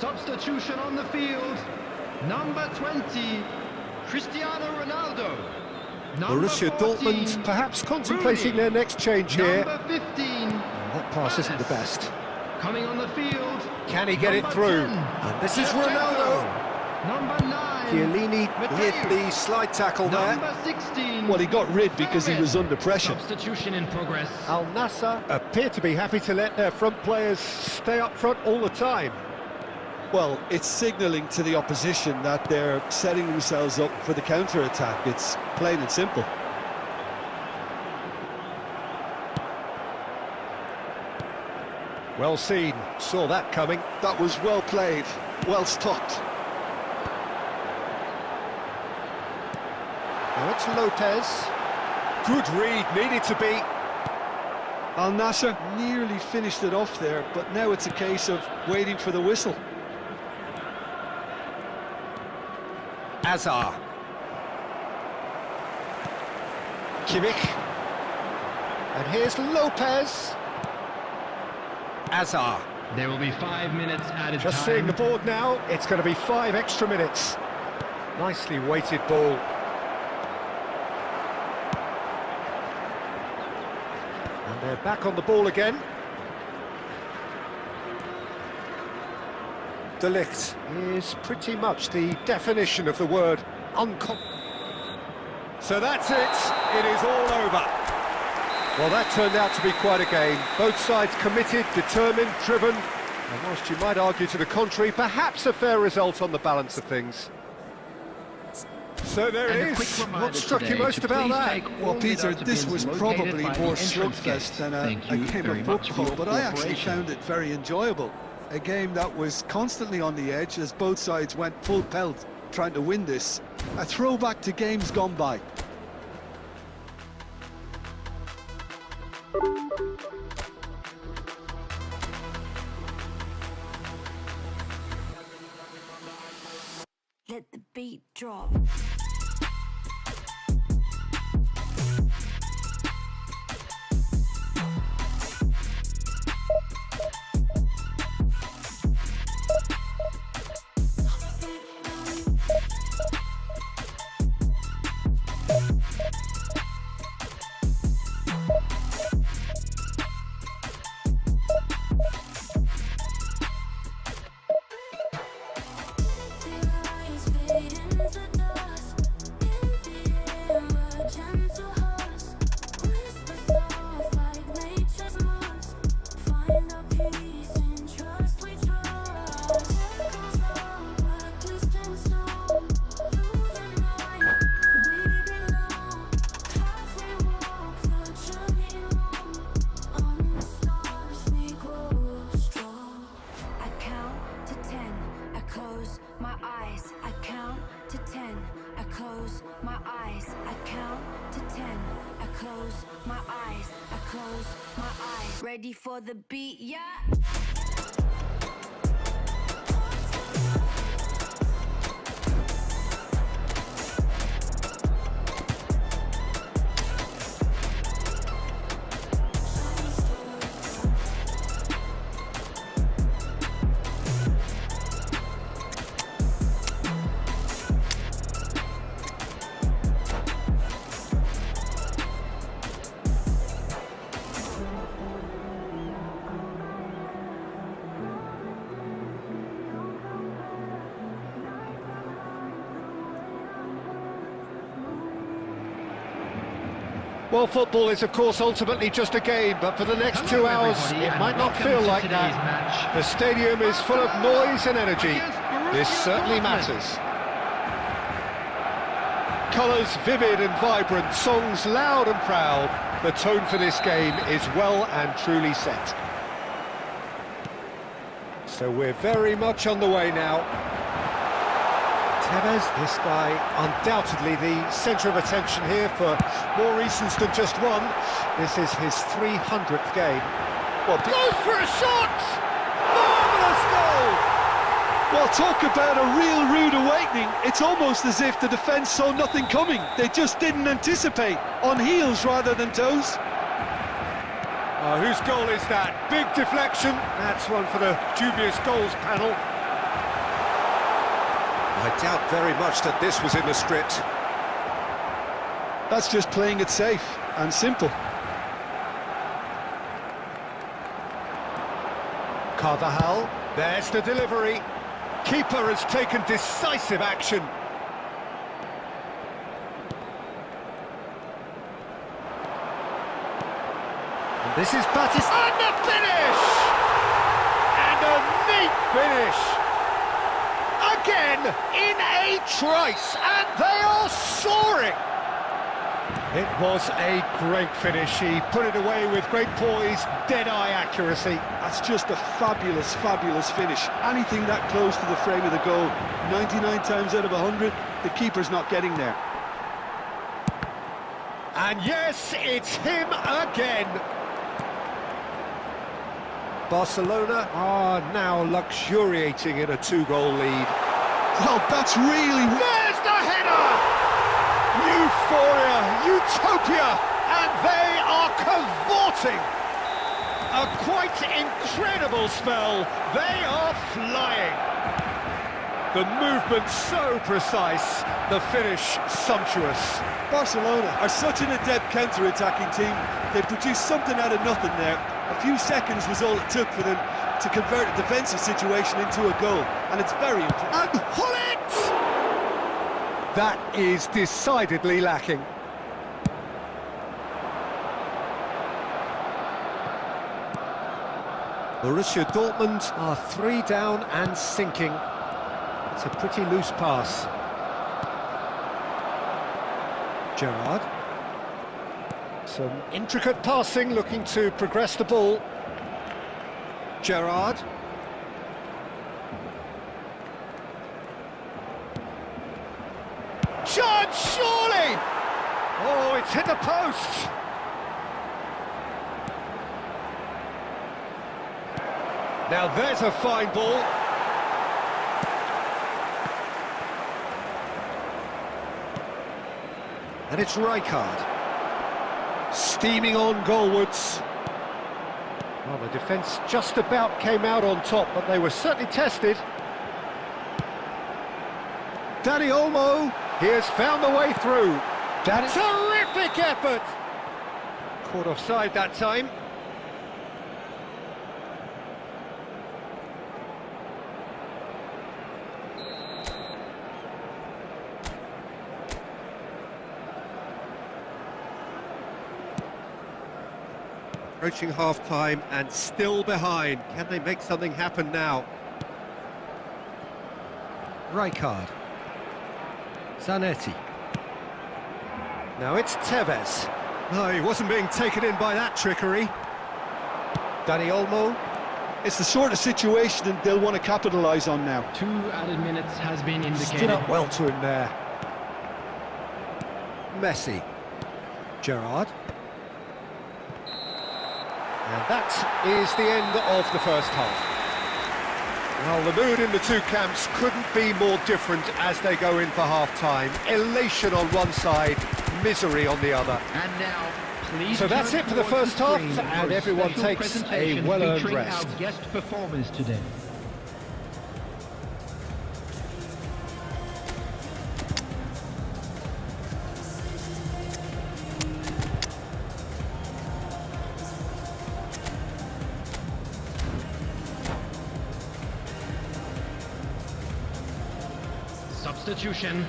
Substitution on the field. Number 20, Cristiano Ronaldo. Number Borussia 14, Dortmund perhaps contemplating Rooney. their next change here. Number 15, That pass isn't the best. coming on the field. Can he get it Number through? 10, And this is Shevchenko. Ronaldo. Number 9, Chiellini with Mateo. the slide tackle there. Number 16. Well, he got rid because he was under pressure. Substitution in progress. Al Nassr appear to be happy to let their front players stay up front all the time. Well, it's signalling to the opposition that they're setting themselves up for the counter-attack. It's plain and simple. Well seen, saw that coming. That was well played, well stopped. Now it's Lopez. Good read, needed to be. Al Nassr nearly finished it off there, but now it's a case of waiting for the whistle. Azar. Kimmich. And here's Lopez. Azar. There will be 5 minutes added Just time. seeing the board now, it's going to be 5 extra minutes. Nicely weighted ball. And they're back on the ball again. De Ligt is pretty much the definition of the word So that's it is all over. Well, that turned out to be quite a game. Both sides committed, determined, driven, and whilst you might argue to the contrary, perhaps a fair result on the balance of things. So there And it a quick is. reminder What struck you today most to about please that? take Well, all Peter, without this bins was located probably by the more entrance gate. slugfest than a Thank you game very of much for football, your but I actually cooperation. found it very enjoyable. A game that was constantly on the edge as both sides went full pelt trying to win this. A throwback to games gone by. Let the beat drop. Ready for the beat, yeah? Well, football is, of course, ultimately just a game, but for the next 2 hours, it might not feel like that. The stadium is full of noise and energy. This certainly matters. Colours vivid and vibrant, songs loud and proud. The tone for this game is well and truly set. So we're very much on the way now. Tevez, this guy, undoubtedly the centre of attention here for more reasons than just one. This is his 300th game. Well, goes for a shot! Marvellous goal! Well, talk about a real rude awakening. It's almost as if the defence saw nothing coming. They just didn't anticipate. On heels rather than toes. Whose goal is that? Big deflection. That's one for the dubious goals panel. I doubt very much that this was in the script. That's just playing it safe and simple. Carvajal, there's the delivery. Keeper has taken decisive action. And this is Batis, and the finish! And a neat finish! Again, in a trice, and they are soaring! It was a great finish. He put it away with great poise, dead-eye accuracy. That's just a fabulous, fabulous finish. Anything that close to the frame of the goal, 99 times out of 100, the keeper's not getting there. And yes, it's him again. Barcelona are now luxuriating in a 2-goal lead. Well, that's really... There's the header! Euphoria, utopia, and they are cavorting. A quite incredible spell. They are flying. The movement so precise, the finish sumptuous. Barcelona are such an adept counter-attacking team. They produced something out of nothing there. A few seconds was all it took for them to convert a defensive situation into a goal, and it's very impressive. And Hullet! That is decidedly lacking. Borussia Dortmund are 3 down and sinking. It's a pretty loose pass. Gerrard. Some intricate passing, looking to progress the ball. Gerrard. Chance, surely! Oh, it's hit the post! Now there's a fine ball. And it's Rijkaard. Steaming on goalwards. Well, the defence just about came out on top, but they were certainly tested. Dani Olmo, he has found the way through. Terrific effort! Caught offside that time. Approaching half-time and still behind. Can they make something happen now? Rijkaard. Zanetti. Now it's Tevez. No, he wasn't being taken in by that trickery. Dani Olmo. It's the sort of situation they'll want to capitalise on now. 2 added minutes has been indicated. Stood up well to him there. Messi. Gerrard. And that is the end of the first half. Well, the mood in the two camps couldn't be more different as they go in for half-time. Elation on one side, misery on the other. And now, please. So that's it for the first half, and everyone takes a well-earned rest. Our guest performers today. Substitution.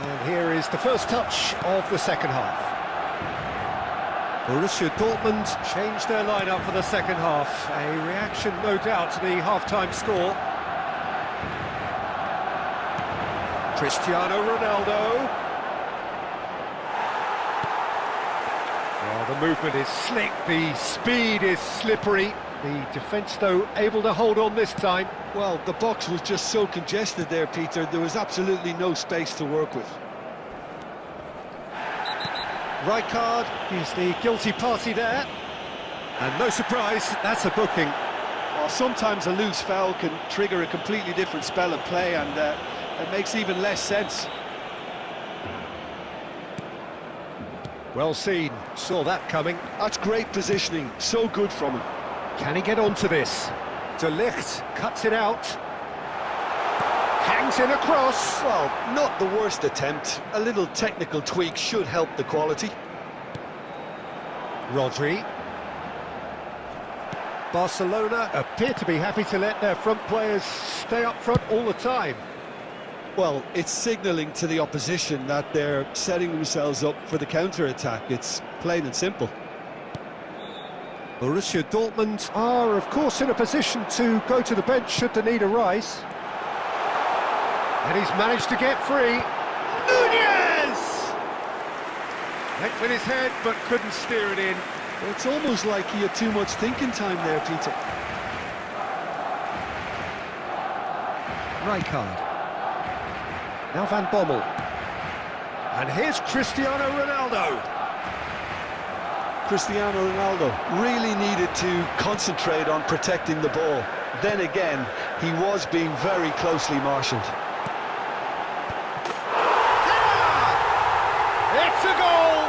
And here is the first touch of the second half. Borussia Dortmund changed their lineup for the second half. A reaction, no doubt, to the half-time score. Cristiano Ronaldo. Well, the movement is slick, the speed is slippery. The defence, though, able to hold on this time. Well, the box was just so congested there, Peter. There was absolutely no space to work with. Rijkaard is the guilty party there. And no surprise, that's a booking. Well, sometimes a loose foul can trigger a completely different spell of play, and it makes even less sense. Well seen, saw that coming. That's great positioning, so good from him. Can he get onto this? De Ligt cuts it out. Hangs in across. Well, not the worst attempt. A little technical tweak should help the quality. Rodri. Barcelona appear to be happy to let their front players stay up front all the time. Well, it's signalling to the opposition that they're setting themselves up for the counter-attack. It's plain and simple. Borussia Dortmund are, of course, in a position to go to the bench should the need arise. And he's managed to get free. Nunez! Went with his head, but couldn't steer it in. Well, it's almost like he had too much thinking time there, Peter. Rijkaard. Now Van Bommel. And here's Cristiano Ronaldo. Cristiano Ronaldo really needed to concentrate on protecting the ball. Then again, he was being very closely marshalled. It's a goal!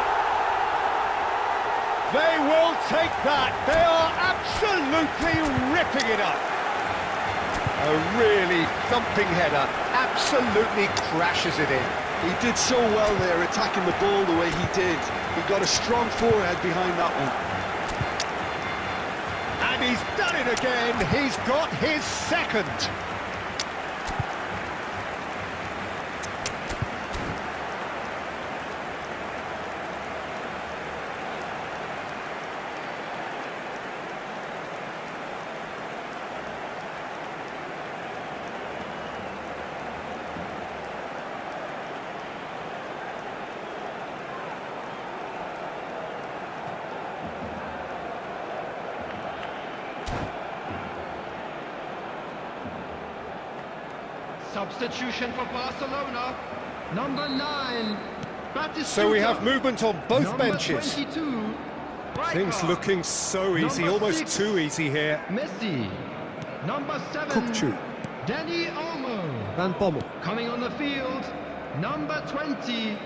They will take that. They are absolutely ripping it up. A really thumping header, absolutely crashes it in. He did so well there, attacking the ball the way he did. He got a strong forehead behind that one. And he's done it again. He's got his second. Substitution for Barcelona. Number 9. Batistuta. So we have movement on both Number benches. 22. Things Rijkaard. looking so easy, Number almost 6. too easy here. Messi. Number 7. Kukçu. Danny Olmo. Van Bommel. Coming on the field. Number 20.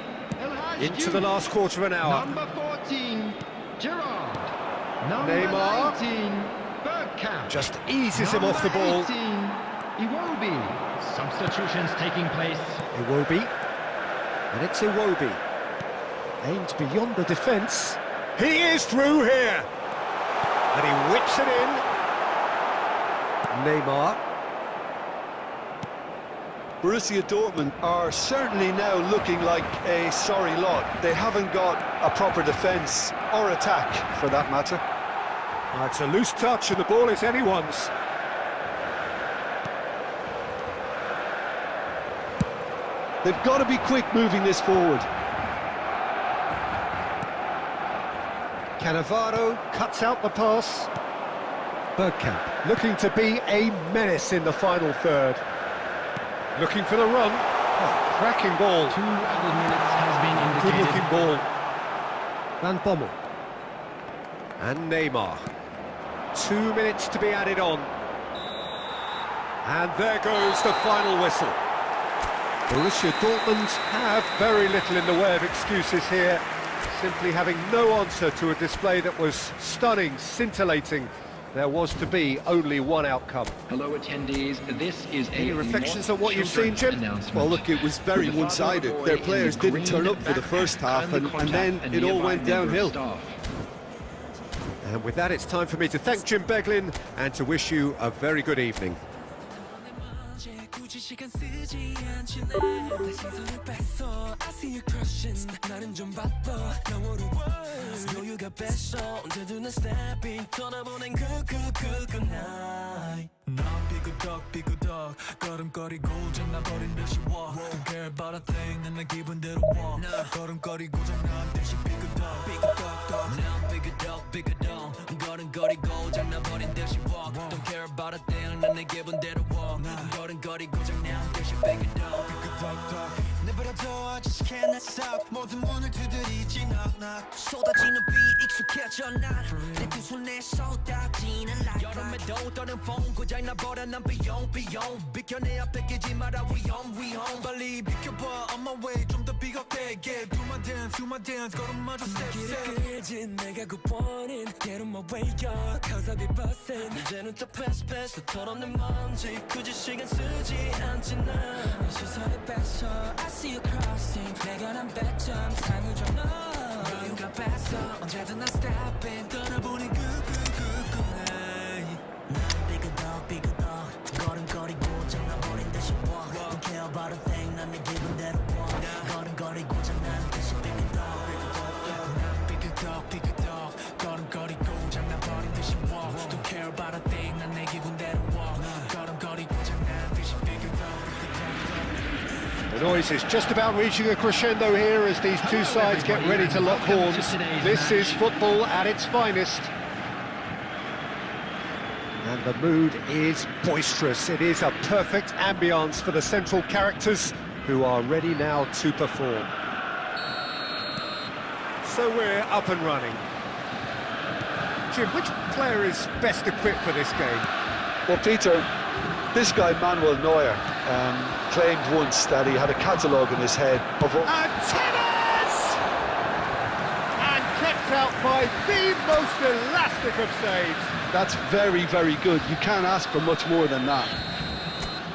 El Hadji Into the last quarter of an hour. Number 14. Gerrard. Number Neymar. 19. Bergkamp. Just eases him off the ball. 18. Iwobi. Substitutions taking place. Iwobi. And it's Iwobi. Aimed beyond the defence. He is through here. And he whips it in. Neymar. Borussia Dortmund are certainly now looking like a sorry lot. They haven't got a proper defence or attack, for that matter. It's a loose touch and the ball is anyone's. They've got to be quick moving this forward. Cannavaro cuts out the pass. Bergkamp looking to be a menace in the final third. Looking for the run. Oh, cracking ball. 2 added minutes has been Good indicated. looking ball. Van Bommel. And Neymar. 2 minutes to be added on. And there goes the final whistle. Borussia Dortmund have very little in the way of excuses here, simply having no answer to a display that was stunning, scintillating. There was to be only one outcome. Hello attendees, this is Any reflections on what you've seen, Jim? Well, look, it was very one-sided. Their players didn't turn up for the first half, and then it all went downhill. And with that, it's time for me to thank Jim Beglin and to wish you a very good evening. 굳이 시간 쓰지 않지 난 내 시선을 뺐어 I see you crushing 나는 좀 바빠 영어로 was 여유가 뺐어 언제든 난 stepping 떠나보낸 good night 넌 삐그덕 걸음거리고 장난버린 듯이 walk Don't care about a thing 난 내 기분대로 walk 걸음거리고 장난 듯이 삐그덕 난 삐그덕 걸음거리고 장난버린 듯이 walk Don't care about a thing 난 내 기분대로 walk 걸음거리고 장난 듯이 삐그덕 내버려둬 I just can't stop 모든 문을 두드리지 knock knock 쏟아지는 비 익숙해져 난내 두 손에 쏟아지는 light 여름에도 떠는 风 고장 나버려 난 비용 비켜내야 뺏기지 마라 위험 빨리 비켜봐 on my way 좀 더 비겁되게 Do my dance 걸음마저 step 길을 끌진 내가 굿보는 Get on my way up cause I be bustin' 이제는 또 pass 또 털어낸 먼지 굳이 시간 쓰지 않지 난 시선에 뺏어 I see you crossing 내가 난 100점 상을 줘 너가 뺐어 언제든 난 stepping 떠나보니 굿굿굿굿 난 삐그덕 걸음거리고 장난버린 듯이 walk Don't care about a thing 난 내 기분대로 walk 걸음거리고 장난 듯이 삐그덕 난 삐그덕 걸음거리고 장난버린 듯이 walk Don't care about a thing 난 내 기분대로 walk 걸음거리고 장난 듯이 삐그덕 The noise is just about reaching a crescendo here as these two sides get ready to lock horns. This is football at its finest. And the mood is boisterous. It is a perfect ambience for the central characters who are ready now to perform. So we're up and running. Jim, which player is best equipped for this game? Well, Peter, this guy Manuel Neuer claimed once that he had a catalogue in his head of all... And tennis! And kept out by the most elastic of saves. That's very, very good. You can't ask for much more than that.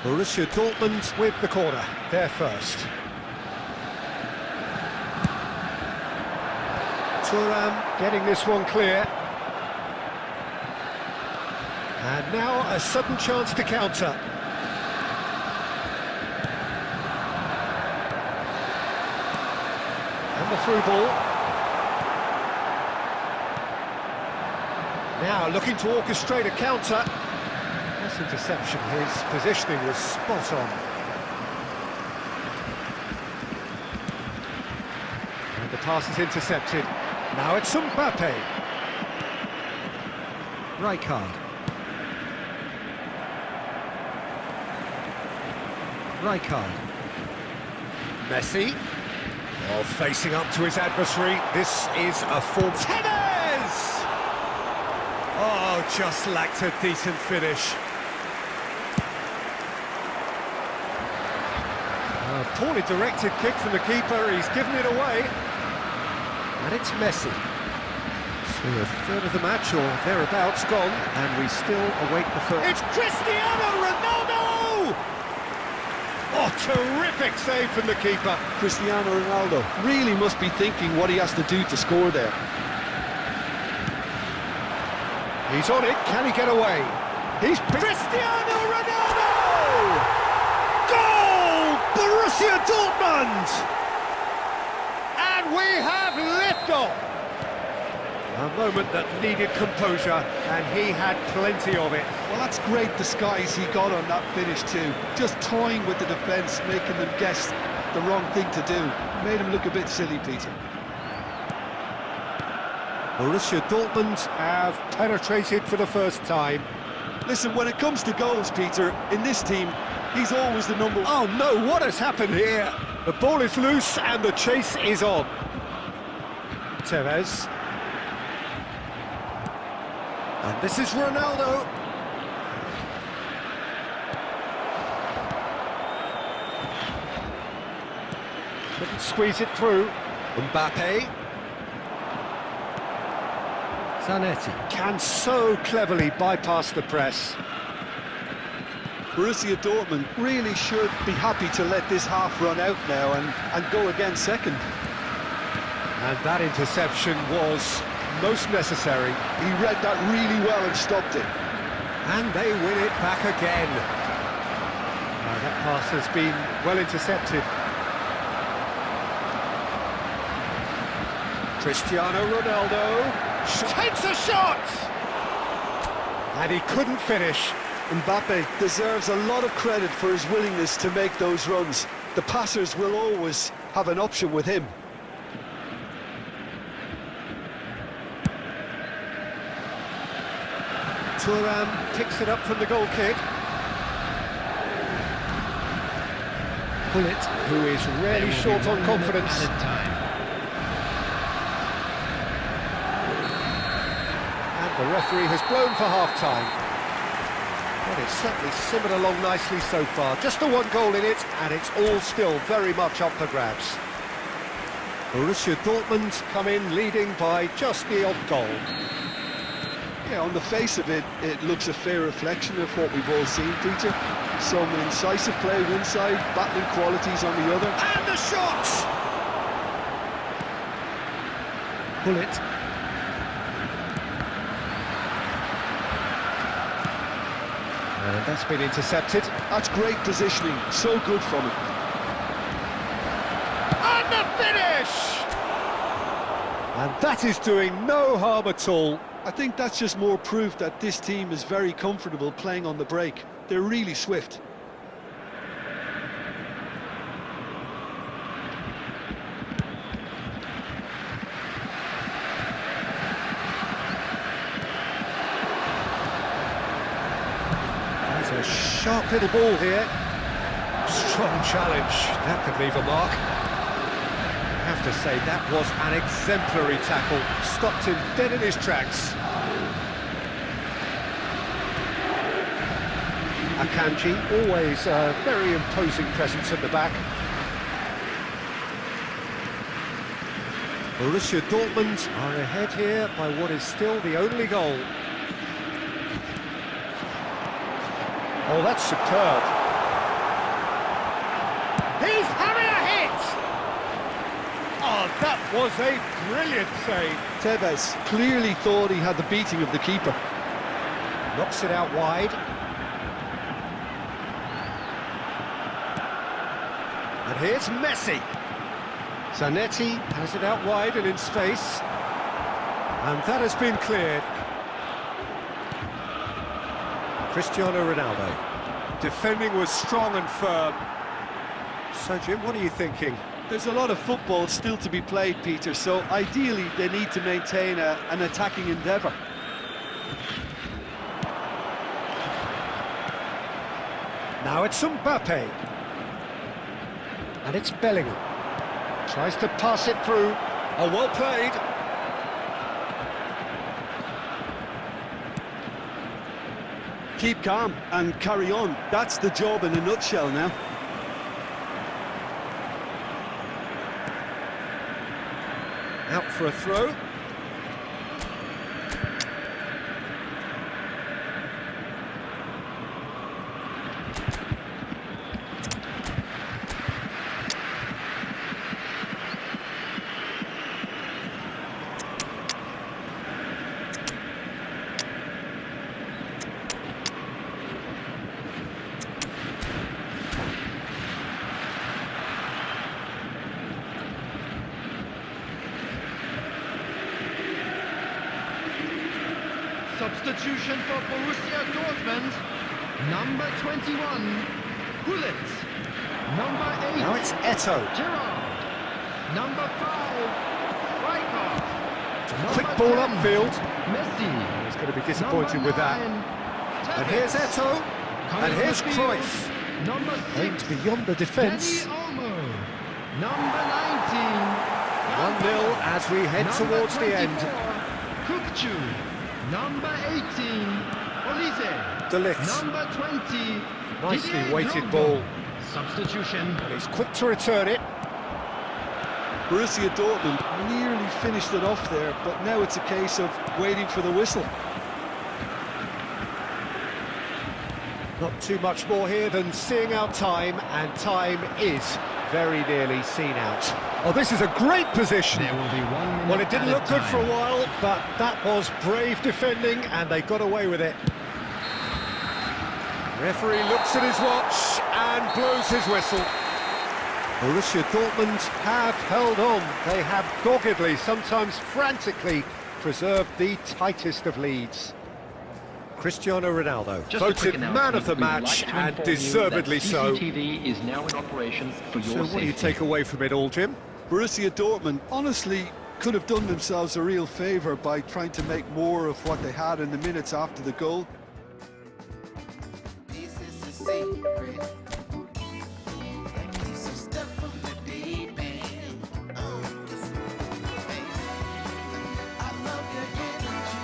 Borussia Dortmund with the corner. They're first. Thuram getting this one clear. And now a sudden chance to counter. And the through ball. Now looking to orchestrate a counter. That's interception. His positioning was spot on. And the pass is intercepted. Now it's Mbappe. Rijkaard. Rijkaard. Messi. Oh, facing up to his adversary. This is a form. Tennis! Oh, just lacked a decent finish. A poorly directed kick from the keeper. He's given it away. And it's Messi. So a third of the match or thereabouts gone, and we still await the third. It's Cristiano Ronaldo! Oh, terrific save from the keeper. Cristiano Ronaldo really must be thinking what he has to do to score there. He's on it, can he get away? He's Cristiano Ronaldo! Goal! Borussia Dortmund! And we have liftoff! A moment that needed composure, and he had plenty of it. Well, that's great disguise he got on that finish too. Just toying with the defence, making them guess the wrong thing to do. Made him look a bit silly, Peter. Borussia Dortmund have penetrated for the first time. Listen, when it comes to goals, Peter, in this team, he's always the number one. Oh no, what has happened here? The ball is loose and the chase is on. Tevez. And this is Ronaldo. Couldn't squeeze it through. Mbappe. Zanetti can so cleverly bypass the press. Borussia Dortmund really should be happy to let this half run out now and go again second. And that interception was most necessary. He read that really well and stopped it. And they win it back again. That pass has been well intercepted. Cristiano Ronaldo takes a shot! And he couldn't finish. Mbappe deserves a lot of credit for his willingness to make those runs. The passers will always have an option with him. Thuram picks it up from the goal kick. Bullet, who is rarely short on confidence. The referee has blown for half-time. Well, it's certainly simmered along nicely so far. Just the one goal in it, and it's all still very much up for grabs. Borussia Dortmund come in leading by just the odd goal. Yeah, on the face of it, it looks a fair reflection of what we've all seen, Peter. Some incisive play one side, battling qualities on the other. And the shot! Bullet. And that's been intercepted. That's great positioning, so good from him. And the finish! And that is doing no harm at all. I think that's just more proof that this team is very comfortable playing on the break. They're really swift. There's a sharp little ball here. Strong challenge. That could leave a mark. I have to say, that was an exemplary tackle. Stopped him dead in his tracks. Akanji, always a very imposing presence at the back. Borussia Dortmund are ahead here by what is still the only goal. Oh, that's superb. He's having a hit! Oh, that was a brilliant save. Tevez clearly thought he had the beating of the keeper. Knocks it out wide. And here's Messi. Zanetti has it out wide and in space. And that has been cleared. Cristiano Ronaldo. Defending was strong and firm. So, Jim, what are you thinking? There's a lot of football still to be played, Peter, so ideally they need to maintain an attacking endeavour. Now it's Mbappe. And it's Bellingham. Tries to pass it through. Oh, well played. Keep calm and carry on. That's the job in a nutshell now. Out for a throw. Substitution for Borussia Dortmund. Number 21, Gullit. Number 8, Now it's Eto'o. Gerrard. Number 5, Rijkaard. Quick Number ball 10, upfield. Messi. He's going to be disappointed with that. Tevez. And here's Eto'o. Coming And here's to the field, Cruyff. Number 6, Aimed beyond the defence. Dani Olmo. Number 19, 1-0 as we head Number towards the end. 24, Kukçu. Number 18, Olise. De Ligt. Number 20, Nicely Didier weighted Drogba. ball. Substitution. And he's quick to return it. Borussia Dortmund nearly finished it off there, but now it's a case of waiting for the whistle. Not too much more here than seeing out time, and time is very nearly seen out. Oh, this is a great position. There will be 1 minute. Well, it didn't at a look good for a time. while, but that was brave defending, and they got away with it. Referee looks at his watch and blows his whistle. Borussia Dortmund have held on. They have doggedly, sometimes frantically, preserved the tightest of leads. Cristiano Ronaldo, Just a quick voted announcement. man of the We would like match, to and inform you deservedly that so. CCTV is now in operation for your So what do you safety. take away from it all, Jim? Borussia Dortmund honestly could have done themselves a real favour by trying to make more of what they had in the minutes after the goal. This is a secret. That keeps us stuck from the deep end. Baby, I love your energy.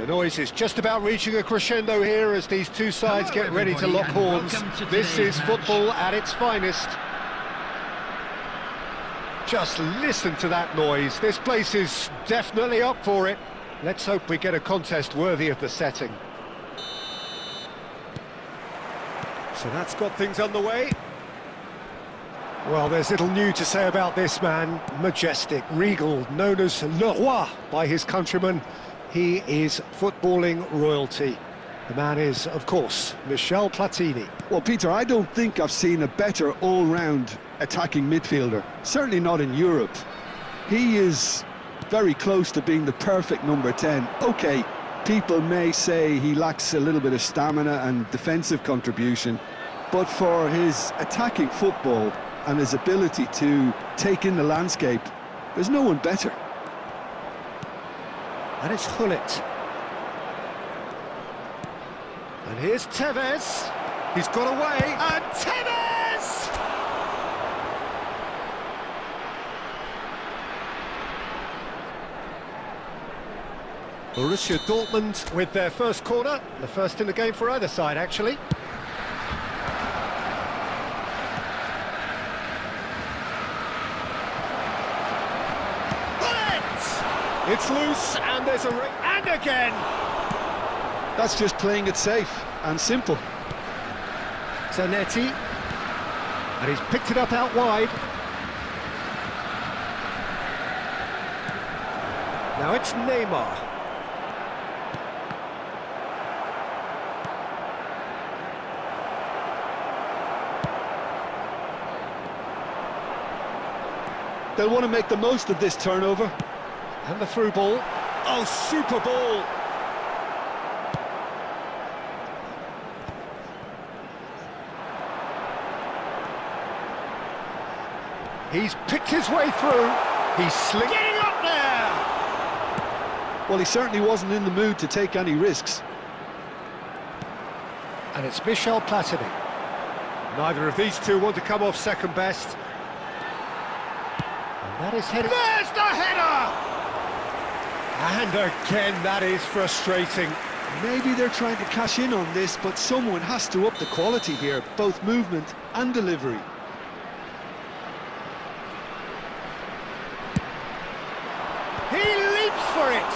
The noise is just about reaching a crescendo here as these two sides Hello, get ready to everybody, lock and horns. welcome to This today's is match. football at its finest. Just listen to that noise. This place is definitely up for it. Let's hope we get a contest worthy of the setting. So that's got things underway. Well, there's little new to say about this man. Majestic, regal, known as Le Roi by his countrymen. He is footballing royalty. The man is, of course, Michel Platini. Well, Peter, I don't think I've seen a better all-round attacking midfielder. Certainly not in Europe. He is very close to being the perfect number 10. OK, people may say he lacks a little bit of stamina and defensive contribution, but for his attacking football and his ability to take in the landscape, there's no one better. And it's Hullet. And here's Tevez. He's got away, and Tevez! Borussia Dortmund with their first corner, the first in the game for either side, actually. Hullet! It's loose, and there's a ring, and again! That's just playing it safe and simple. Zanetti, and he's picked it up out wide. Now it's Neymar. They'll want to make the most of this turnover. And the through ball. Oh, super ball! He's picked his way through. He's getting up there! Well, he certainly wasn't in the mood to take any risks. And it's Michel Platini. Neither of these two want to come off second best. And that is headed. There's the header! And again, that is frustrating. Maybe they're trying to cash in on this, but someone has to up the quality here, both movement and delivery. He leaps for it!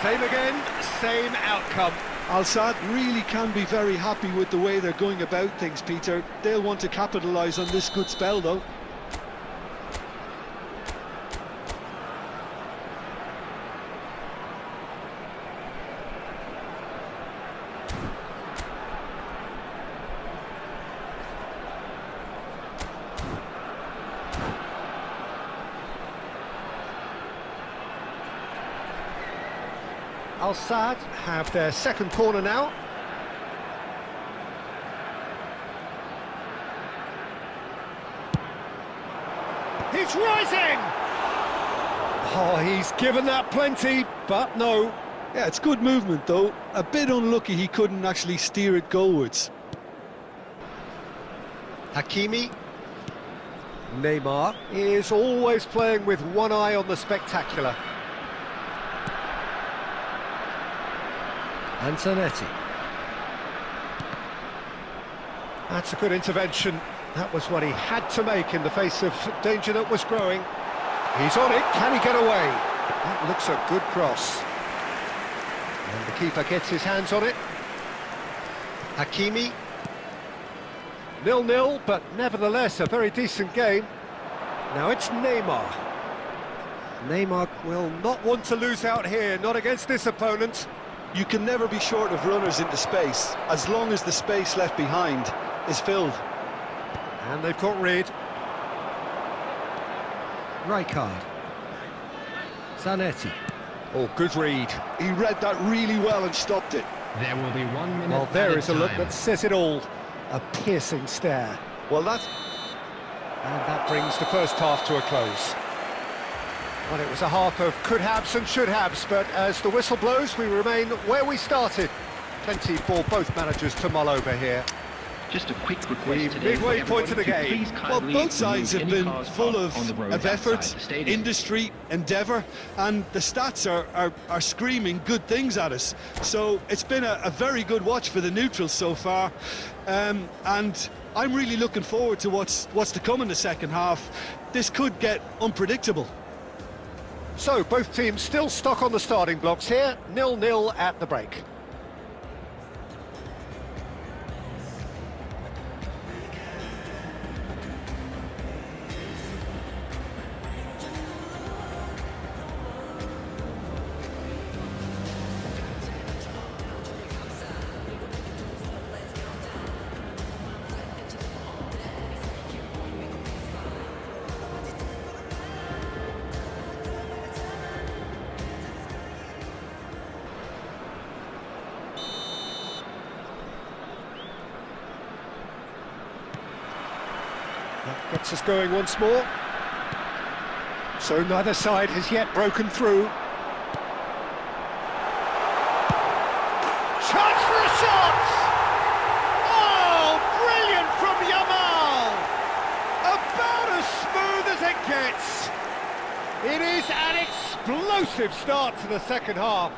Same again, same outcome. Al-Sadd really can be very happy with the way they're going about things, Peter. They'll want to capitalise on this good spell, though. Al-Sadd have their second corner now. He's rising! Oh, he's given that plenty, but no. Yeah, it's good movement, though. A bit unlucky he couldn't actually steer it goalwards. Hakimi. Neymar is always playing with one eye on the spectacular. And Zanetti. That's a good intervention. That was what he had to make in the face of danger that was growing. He's on it. Can he get away? That looks a good cross. And the keeper gets his hands on it. Hakimi. 0-0, but nevertheless a very decent game. Now it's Neymar. Neymar will not want to lose out here, not against this opponent. You can never be short of runners into space, as long as the space left behind is filled. And they've got rid. Rijkaard. Zanetti. Oh, good read. He read that really well and stopped it. There will be 1 minute. Well, there is a look time. that says it all. A piercing stare. Well, that's... And that brings the first half to a close. Well, it was a half of could-haves and should-haves, but as the whistle blows, we remain where we started. Plenty for both managers to mull over here. Just a quick request The today. midway for point of the everyone to game. please Well, kindly both sides have remove any been cars full parked on the road of outside effort, the stadium. industry, endeavour, and the stats are screaming good things at us. So it's been a very good watch for the neutrals so far, and I'm really looking forward to what's to come in the second half. This could get unpredictable. So, both teams still stuck on the starting blocks here, 0-0 at the break. That gets us going once more. So neither side has yet broken through. Chance for a shot! Oh, brilliant from Yamal! About as smooth as it gets. It is an explosive start to the second half.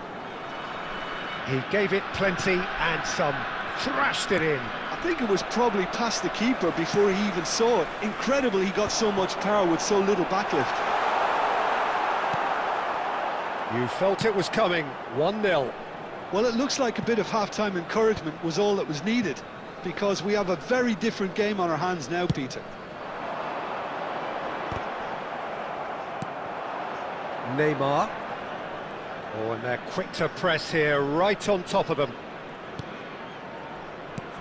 He gave it plenty and some, thrashed it in. I think it was probably past the keeper before he even saw it. Incredible he got so much power with so little backlift. You felt it was coming, 1-0. Well, it looks like a bit of half-time encouragement was all that was needed, because we have a very different game on our hands now, Peter. Neymar. Oh, and they're quick to press here, right on top of them.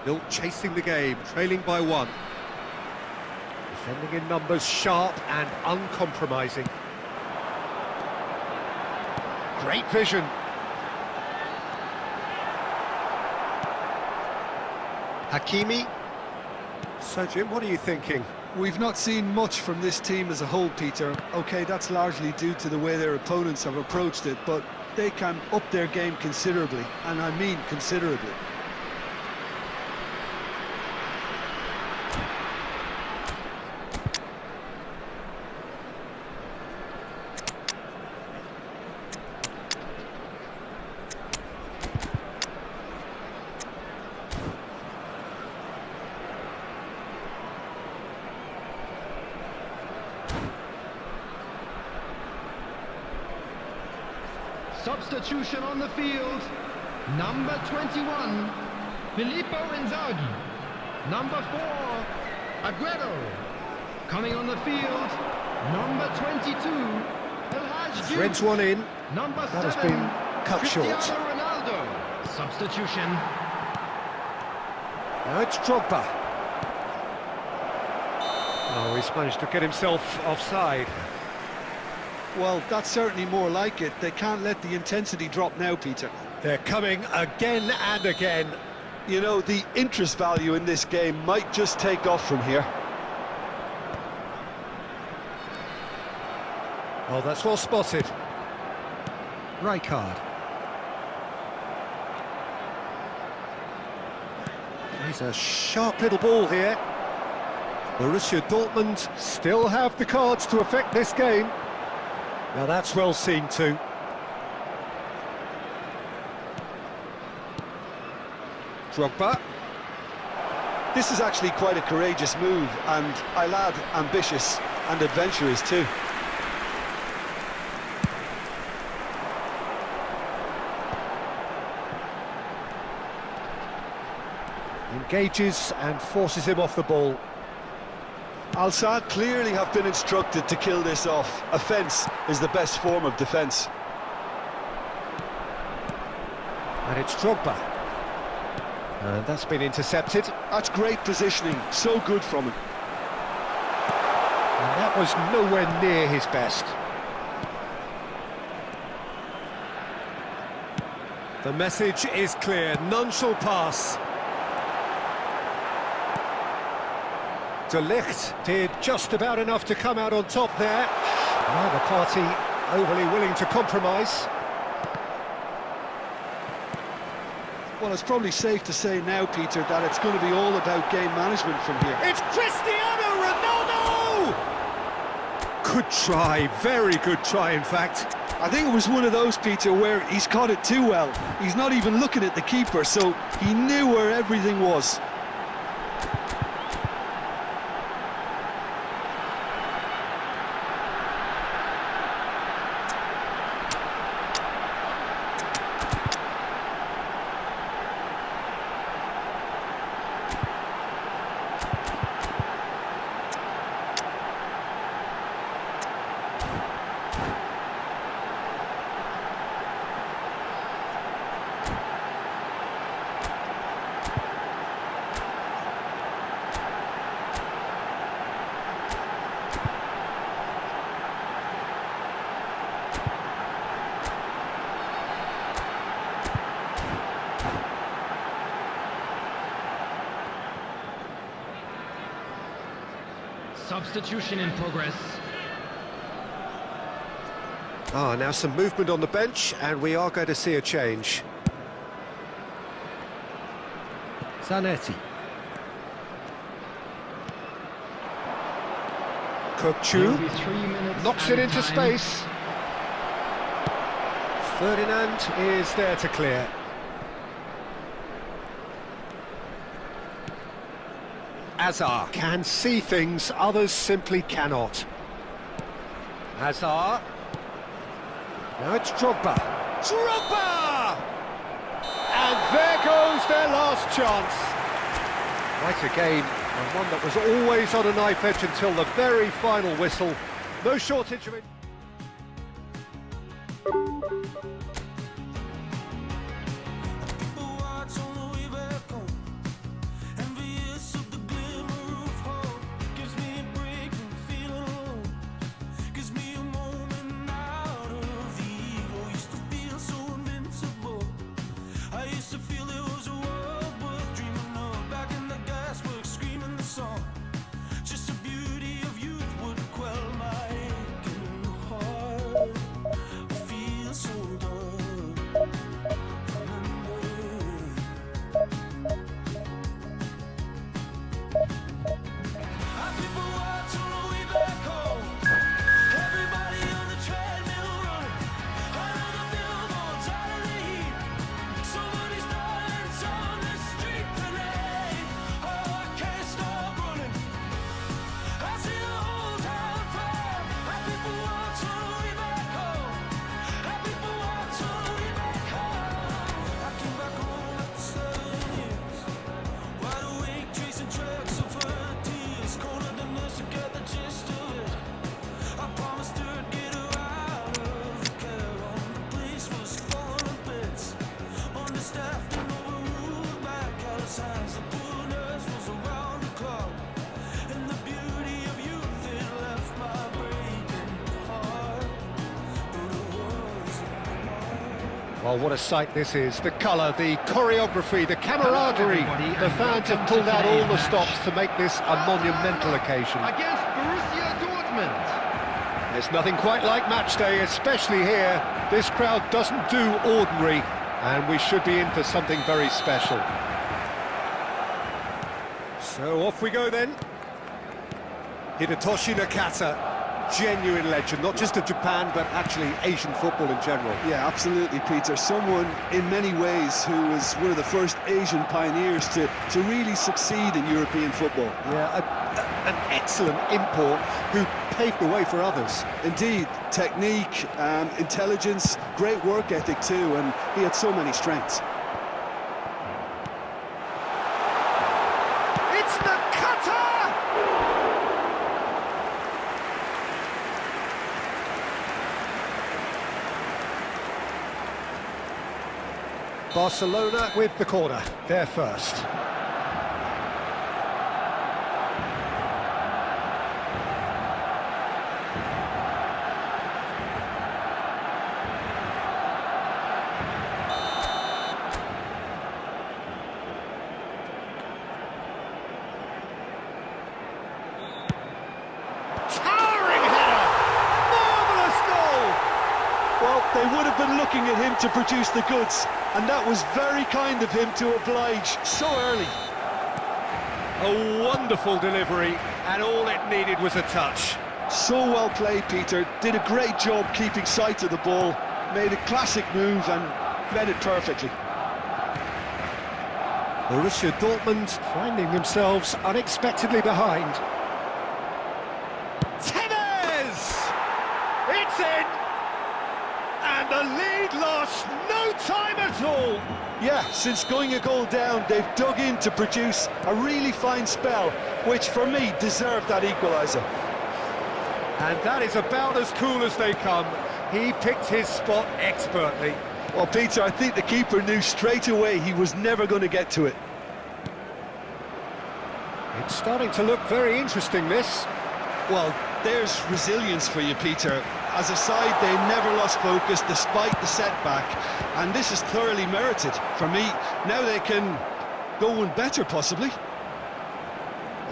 Still chasing the game, trailing by 1. Defending in numbers, sharp and uncompromising. Great vision. Hakimi. So, Jim, what are you thinking? We've not seen much from this team as a whole, Peter. OK, that's largely due to the way their opponents have approached it, but they can up their game considerably, and I mean considerably. Substitution on the field. Number 21, Filippo Inzaghi. Number 4, Aguero. Coming on the field, number 22, El Hadj Diouf. Threads one in. Number That has 7, been cut short. Cristiano Ronaldo. Substitution. Now it's Drogba. Oh, he's managed to get himself offside. Well, that's certainly more like it. They can't let the intensity drop now, Peter. They're coming again and again. You know, the interest value in this game might just take off from here. Oh, that's well spotted. Rijkaard. He's a sharp little ball here. Borussia Dortmund still have the cards to affect this game. Now that's well seen too. Drogba. This is actually quite a courageous move, and I'll add ambitious and adventurous too. Engages and forces him off the ball. Al-Sadd clearly have been instructed to kill this off. Offence is the best form of defence. And it's Drogba. And that's been intercepted. That's great positioning, so good from him. And that was nowhere near his best. The message is clear, none shall pass. De Ligt did just about enough to come out on top there. Neither party overly willing to compromise. Well, it's probably safe to say now, Peter, that it's going to be all about game management from here. It's Cristiano Ronaldo! Good try, very good try, in fact. I think it was one of those, Peter, where he's caught it too well. He's not even looking at the keeper, so he knew where everything was. Substitution in progress. Now some movement on the bench, and we are going to see a change. Zanetti. It'll be 3 Kukçu minutes knocks it and into time. space. Ferdinand is there to clear. Hazard can see things others simply cannot. Hazard. Now it's Drogba. Drogba! And there goes their last chance. Quite a game, and one that was always on a knife edge until the very final whistle. No shortage of it. Well, what a sight this is. The colour, the choreography, the camaraderie. The fans have pulled out all the stops to make this a monumental occasion. Against Borussia Dortmund. There's nothing quite like match day, especially here. This crowd doesn't do ordinary, and we should be in for something very special. So off we go then. Hidetoshi Nakata, genuine legend, not just of Japan, but actually Asian football in general. Yeah, absolutely, Peter. Someone, in many ways, who was one of the first Asian pioneers to really succeed in European football. Yeah, an excellent import who paved the way for others. Indeed, technique, intelligence, great work ethic too, and he had so many strengths. It's Nakata! Barcelona with the corner, they're first. Well, they would have been looking at him to produce the goods, and that was very kind of him to oblige so early. A wonderful delivery, and all it needed was a touch. So well played, Peter. Did a great job keeping sight of the ball, made a classic move and read it perfectly. Borussia Dortmund finding themselves unexpectedly behind. Tevez! It's in! And the lead lost no time at all! Yeah, since going a goal down, they've dug in to produce a really fine spell, which for me deserved that equaliser. And that is about as cool as they come. He picked his spot expertly. Well, Peter, I think the keeper knew straight away he was never going to get to it. It's starting to look very interesting, this. Well, there's resilience for you, Peter. As a side, they never lost focus despite the setback, and this is thoroughly merited. For me, now they can go one better, possibly.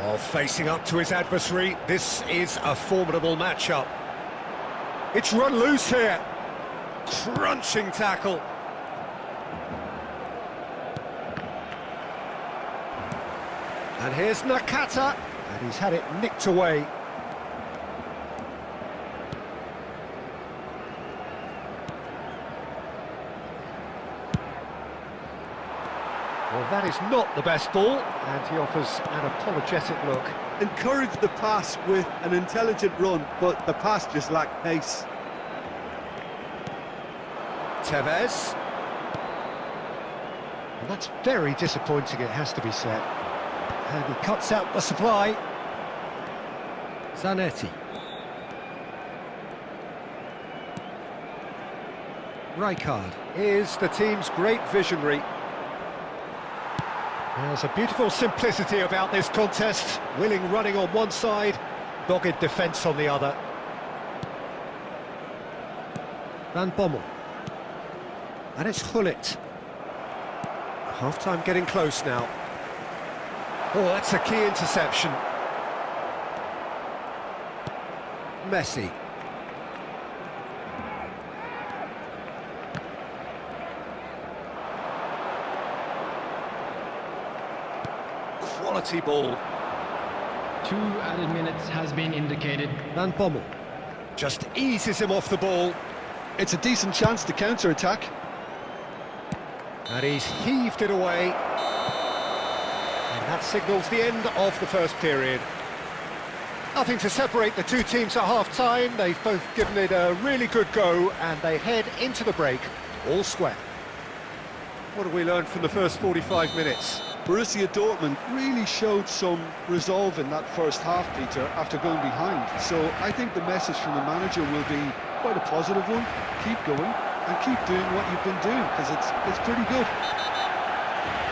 Oh, facing up to his adversary, this is a formidable matchup. It's run loose here. Crunching tackle. And here's Nakata, and he's had it nicked away. Well, that is not the best ball, and he offers an apologetic look. Encouraged the pass with an intelligent run, but the pass just lacked pace. Tevez. And that's very disappointing, it has to be said. And he cuts out the supply. Zanetti. Rijkaard is the team's great visionary. There's a beautiful simplicity about this contest. Willing running on one side, dogged defence on the other. Van Bommel. And it's Gullit. Half-time getting close now. Oh, that's a key interception. Messi. Quality ball. 2 added minutes has been indicated. Van Bommel just eases him off the ball. It's a decent chance to counter-attack. And he's heaved it away. And that signals the end of the first period. Nothing to separate the two teams at half-time. They've both given it a really good go, and they head into the break all square. What have we learned from the first 45 minutes? Borussia Dortmund really showed some resolve in that first half, Peter, after going behind. So I think the message from the manager will be quite a positive one. Keep going and keep doing what you've been doing, because it's pretty good.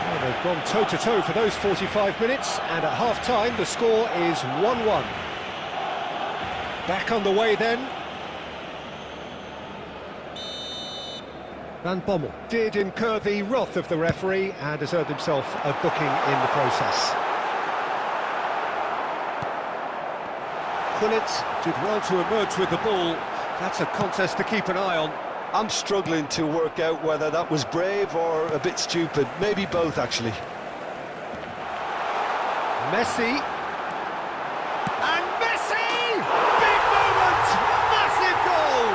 Well, they've gone toe-to-toe for those 45 minutes, and at half-time the score is 1-1. Back on the way then. Van Bommel did incur the wrath of the referee and has earned himself a booking in the process. Gullit did well to emerge with the ball. That's a contest to keep an eye on. I'm struggling to work out whether that was brave or a bit stupid. Maybe both, actually. Messi. And Messi! Big moment! Massive goal!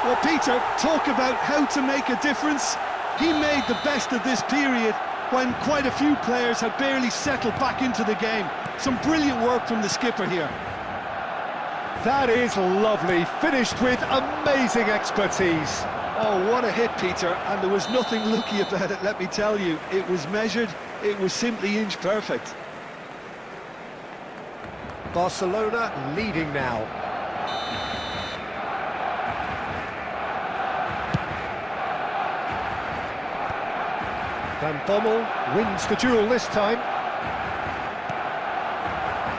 Well, Peter, talk about how to make a difference. He made the best of this period when quite a few players had barely settled back into the game. Some brilliant work from the skipper here. That is lovely, finished with amazing expertise. Oh, what a hit, Peter, and there was nothing lucky about it, let me tell you. It was measured, it was simply inch perfect. Barcelona leading now. Van Bommel wins the duel this time.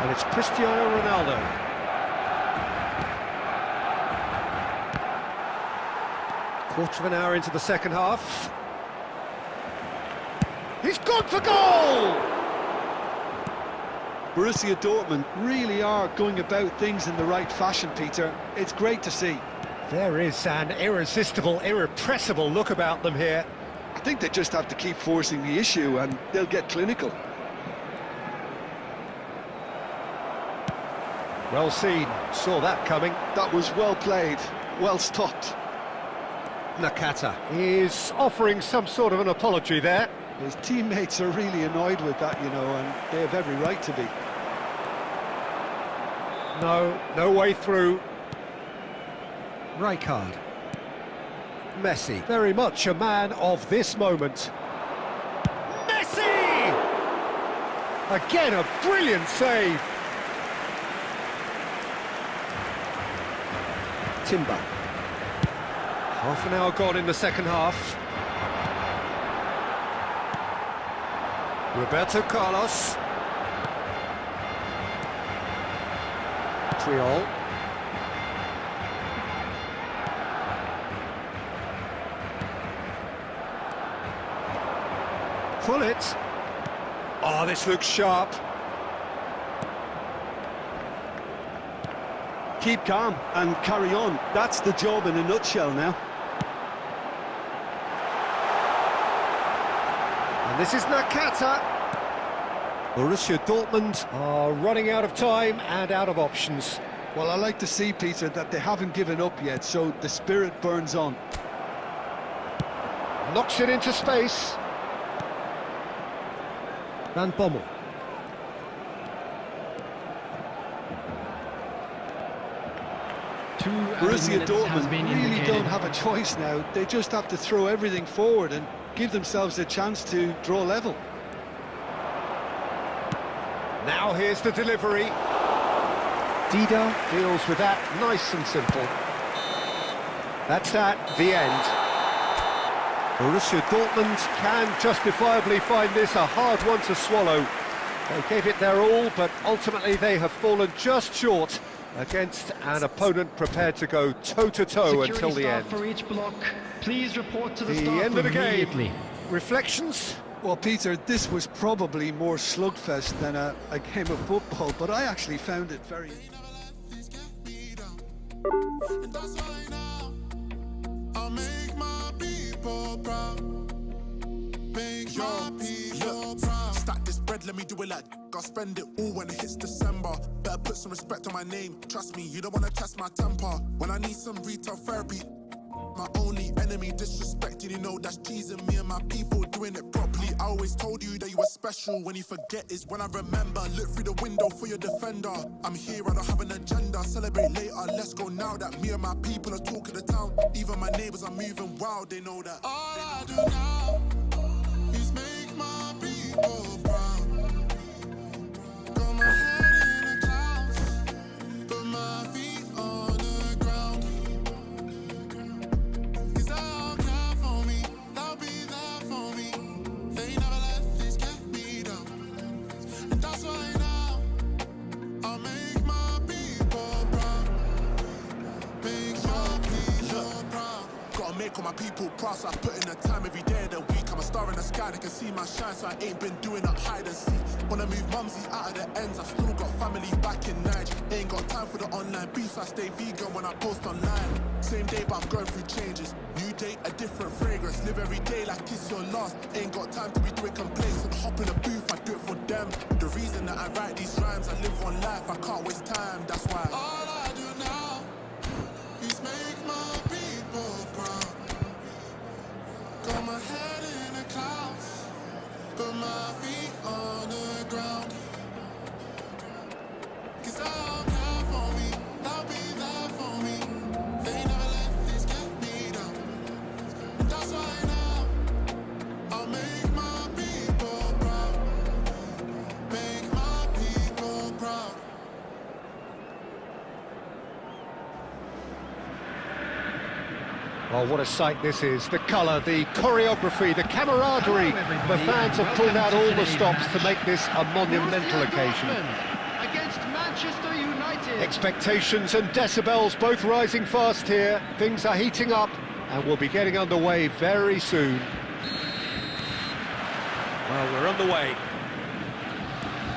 And it's Cristiano Ronaldo. Quarter of an hour into the second half. He's gone for goal! Borussia Dortmund really are going about things in the right fashion, Peter. It's great to see. There is an irresistible, irrepressible look about them here. I think they just have to keep forcing the issue and they'll get clinical. Well seen, saw that coming. That was well played, well stopped. Nakata is offering some sort of an apology there. His teammates are really annoyed with that, you know, and they have every right to be. No way through. Rijkaard. Messi, very much a man of this moment. Messi! Again, a brilliant save. Timber. Half an hour gone in the second half. Roberto Carlos. Triol. Pull it. Oh, this looks sharp. Keep calm and carry on. That's the job in a nutshell now. And this is Nakata. Borussia Dortmund are running out of time and out of options. Well, I like to see, Peter, that they haven't given up yet, so the spirit burns on. Knocks it into space. Van Bommel. Borussia Dortmund really don't have a choice now. They just have to throw everything forward and give themselves a chance to draw level. Now here's the delivery. Dida deals with that nice and simple. That's at the end. Borussia Dortmund can justifiably find this a hard one to swallow. They gave it their all, but ultimately they have fallen just short against an opponent prepared to go toe-to-toe until the end. For each block, please report to the The staff end of the game. immediately. Reflections? Well, Peter, this was probably more slugfest than a game of football, but I actually found it very... And that's why now I'll make my people proud. Make my people proud. Stack this bread, let me do it like I'll spend it all when it hits December. Better put some respect on my name. Trust me, you don't wanna test my temper. When I need some retail therapy, my only enemy disrespecting, you know that's cheesing me and my people doing it properly. I always told you that you were special. When you forget is when I remember. Look through the window for your defender. I'm here, I don't have an agenda. Celebrate later, let's go now that me and my people are talking the town. Even my neighbors are moving wild, they know that. All I do now is make my people proud. Got my head in the clouds, but my feet on the ground. Cause they'll care for me, they'll be there for me. They never let this get me down. And that's why now I'll make my people proud. Make my people proud. Gotta make all my people proud, so I put in the time every day of the week. I'm a star in the sky, they can see my shine, so I ain't been doing up hide and seek. Wanna move mumsy out of the ends, I've still got family back in Niger. Ain't got time for the online beef, so I stay vegan when I post online. Same day, but I'm going through changes. New day, a different fragrance. Live every day like it's your last. Ain't got time to be doing complacent. Hop in a booth, I do it for them. The reason that I write these rhymes, I live one life, I can't waste time, that's why. All I do now is make my people proud. Got my head in the clouds, but my feet on the ground. Cause they'll care for me, they'll be there for me. They never let this get me down. And that's why now I'll make my people proud. Make my people proud. Oh, what a sight this is. The colour, the choreography, the camaraderie. The fans have pulled out all the stops to make this a monumental occasion. Against Manchester United. Expectations and decibels both rising fast here. Things are heating up and we'll be getting underway very soon. Well, we're underway.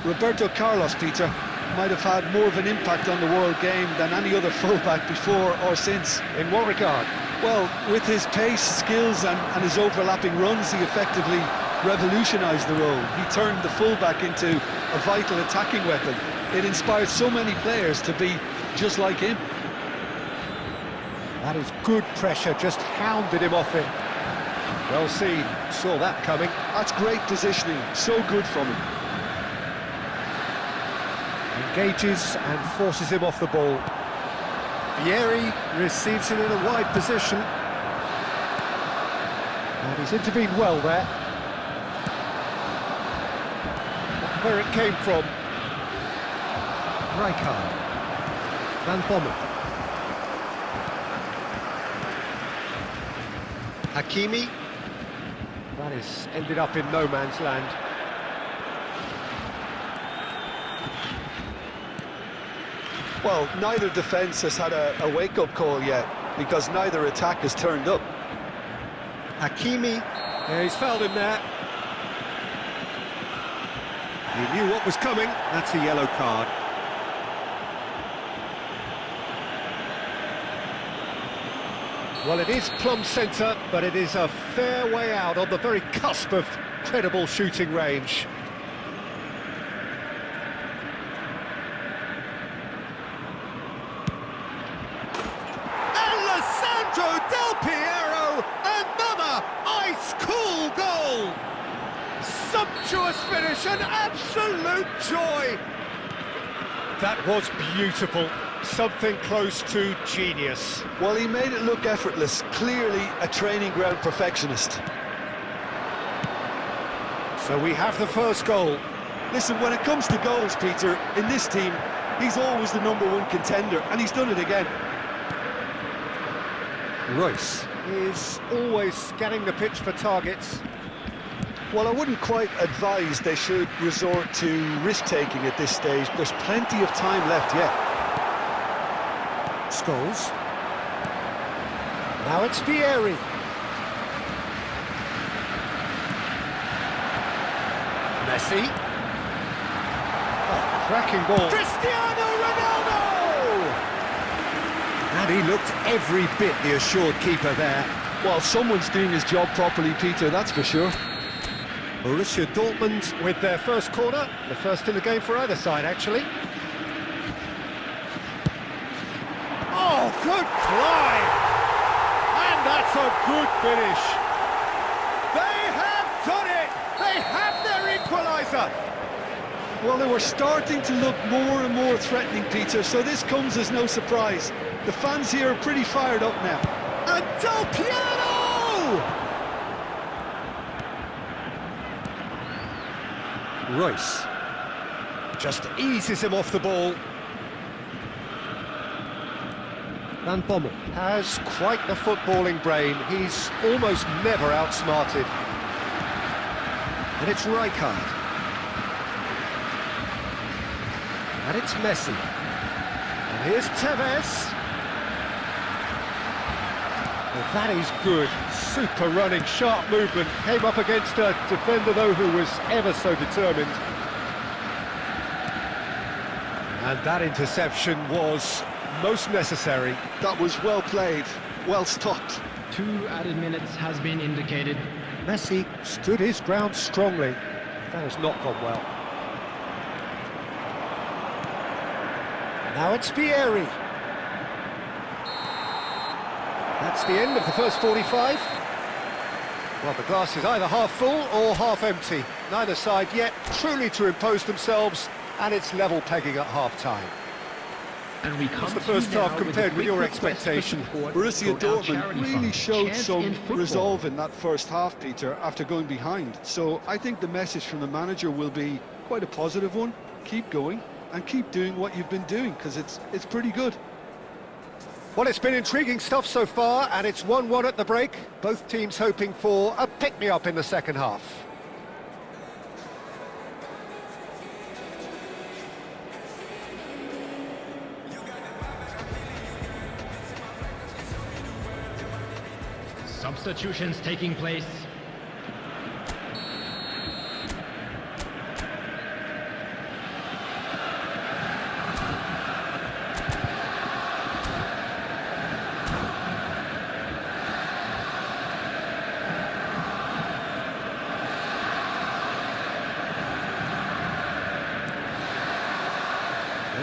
Roberto Carlos, Peter. might have had more of an impact on the world game than any other fullback before or since. In what regard? Well, with his pace, skills and his overlapping runs, he effectively revolutionised the role. He turned the fullback into a vital attacking weapon. It inspired so many players to be just like him. That is good pressure, just hounded him off it. Well seen, saw that coming. That's great positioning, so good from him. Engages and forces him off the ball. Vieri receives it in a wide position. And he's intervened well there. Not where it came from. Rijkaard. Van Bommel. Hakimi. That is ended up in no man's land. Well, neither defence has had a wake-up call yet, because neither attack has turned up. Hakimi. Yeah, he's fouled him there. He knew what was coming. That's a yellow card. Well, it is plumb centre, but it is a fair way out on the very cusp of credible shooting range. Alessandro Del Piero, another ice-cool goal! Sumptuous finish, an absolute joy! That was beautiful. Something close to genius. Well, he made it look effortless, clearly a training ground perfectionist. So we have the first goal. Listen, when it comes to goals, Peter, in this team, he's always the #1 contender, and he's done it again. Royce is always scanning the pitch for targets. Well, I wouldn't quite advise they should resort to risk-taking at this stage. There's plenty of time left yet. Scholes. Now it's Vieri. Messi. Oh, cracking ball. Cristiano Ronaldo! And he looked every bit the assured keeper there. Well, someone's doing his job properly, Peter, that's for sure. Borussia Dortmund with their first corner. The first in the game for either side, actually. Oh, good climb! And that's a good finish. They have done it! They have their equaliser! Well, they were starting to look more and more threatening, Peter, so this comes as no surprise. The fans here are pretty fired up now. And Del Piero! Royce just eases him off the ball. Van Bommel has quite the footballing brain. He's almost never outsmarted. And it's Rijkaard. And it's Messi. And here's Tevez. Well, that is good. Super running, sharp movement. Came up against a defender, though, who was ever so determined. And that interception was most necessary. That was well played, well stopped. 2 added minutes has been indicated. Messi stood his ground strongly. That has not gone well. Now it's Vieri. That's the end of the first 45. Well, the glass is either half full or half empty. Neither side yet truly to impose themselves, and it's level pegging at half-time. And we come What's the to first you now half compared with a your quick request for expectation? support Borussia for our Dortmund charity really fund, showed Chance some in Football. resolve in that first half, Peter, after going behind. So I think the message from the manager will be quite a positive one. Keep going and keep doing what you've been doing, because it's pretty good. Well, it's been intriguing stuff so far, and it's 1-1 at the break. Both teams hoping for a pick-me-up in the second half. Substitutions taking place.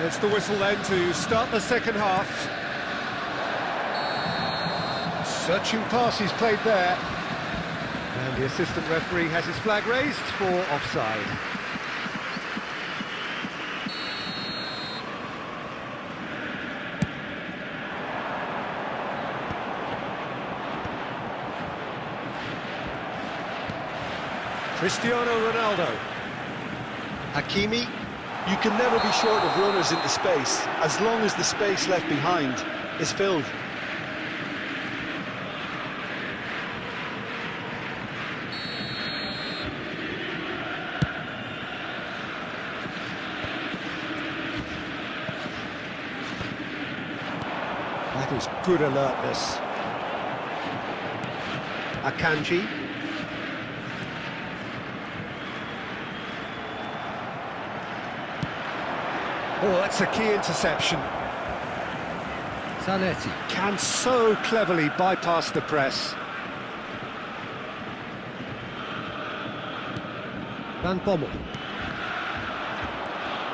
There's the whistle then to start the second half. Searching pass he's played there. And the assistant referee has his flag raised for offside. Cristiano Ronaldo. Hakimi, you can never be short of runners into space, as long as the space left behind is filled. That is good alertness. Akanji. Oh, that's a key interception. Zanetti can so cleverly bypass the press. Van Bommel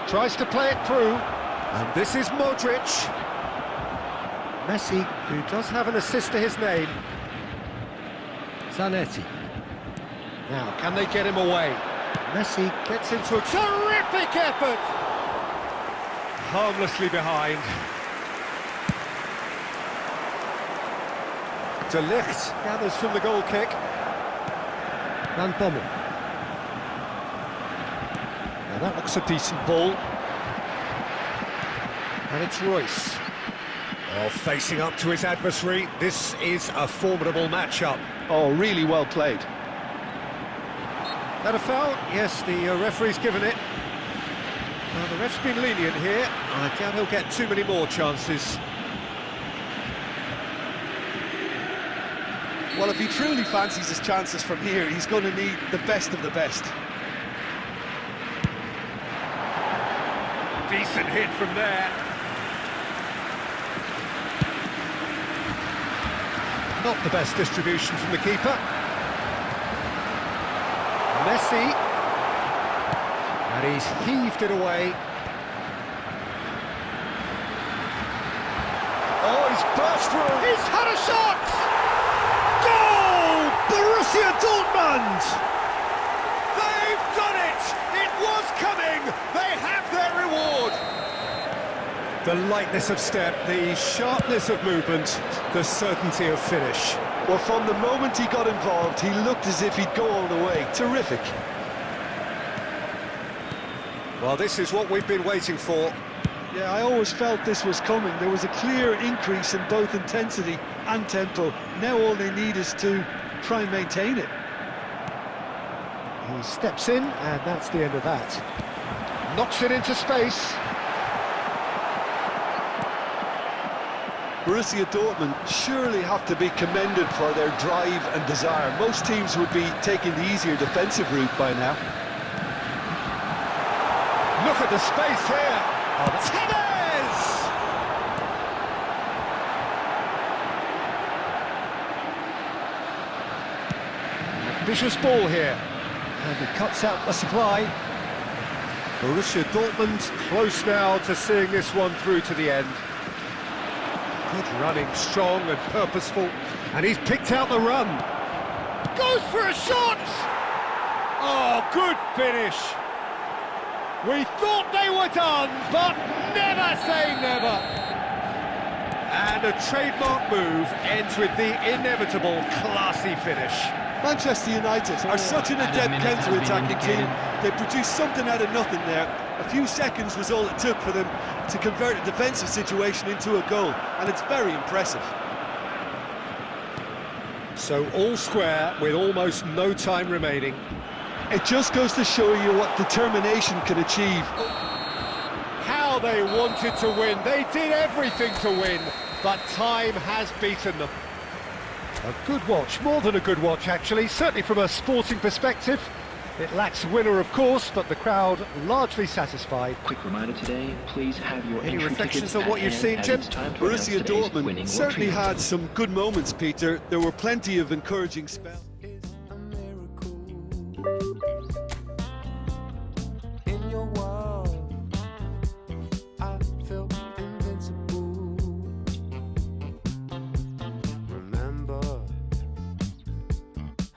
tries to play it through, and this is Modric. Messi, who does have an assist to his name. Zanetti. Now, can they get him away? Messi gets into a terrific effort. Harmlessly behind. De Ligt gathers from the goal kick. Van Bommel. Now that looks a decent ball. And it's Royce. Oh, facing up to his adversary. This is a formidable matchup. Oh, really well played. That a foul? Yes, the referee's given it. Well, the ref's been lenient here. I doubt he'll get too many more chances. Well, if he truly fancies his chances from here, he's going to need the best of the best. Decent hit from there. Not the best distribution from the keeper. Messi. And he's heaved it away. Oh, he's burst through. He's had a shot! Goal! Borussia Dortmund! They've done it! It was coming! They have their reward! The lightness of step, the sharpness of movement, the certainty of finish. Well, from the moment he got involved, he looked as if he'd go all the way. Terrific. Well, this is what we've been waiting for. Yeah, I always felt this was coming. There was a clear increase in both intensity and tempo. Now all they need is to try and maintain it. He steps in, and that's the end of that. Knocks it into space. Borussia Dortmund surely have to be commended for their drive and desire. Most teams would be taking the easier defensive route by now. Look at the space here. Oh, that's Tevez! Ambitious ball here. And he cuts out the supply. Borussia Dortmund close now to seeing this one through to the end. Good running, strong and purposeful. And he's picked out the run. Goes for a shot! Oh, good finish. We thought they were done, but never say never. And a trademark move ends with the inevitable classy finish. Manchester United are such an adept counter-attacking team. They produced something out of nothing there. A few seconds was all it took for them to convert a defensive situation into a goal, and it's very impressive. So all square with almost no time remaining. It just goes to show you what determination can achieve. How they wanted to win. They did everything to win, but time has beaten them. A good watch, more than a good watch actually, certainly from a sporting perspective. It lacks winner, of course, but the crowd largely satisfied. Quick reminder today, please have your Any entry reflections tickets on what at you've hand, seen, as Jim? it's time to Borussia announce today's Dortmund winning certainly lottery. had some good moments, Peter. There were plenty of encouraging spells. It's a miracle. In your world, I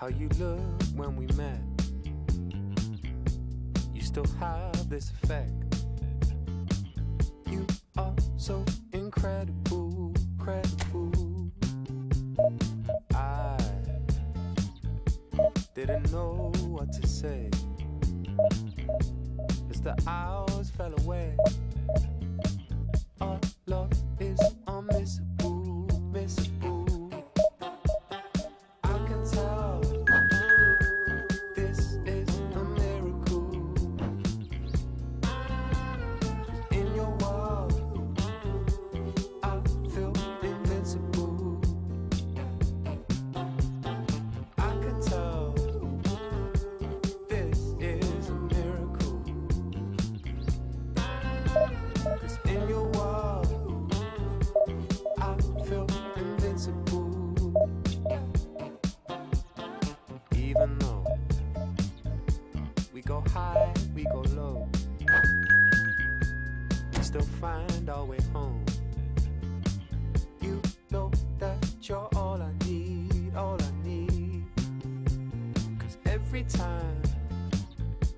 how you looked when we met. You still have this effect. You are so incredible, credible. I didn't know what to say as the hours fell away. Our love is unmissable, missable. I can tell this is a miracle. In your world, I feel invincible. I can tell this is a miracle. 'Cause in your world, I feel invincible. Even though we go high, we go low, we still find our way home. You know that you're all I need, all I need. 'Cause every time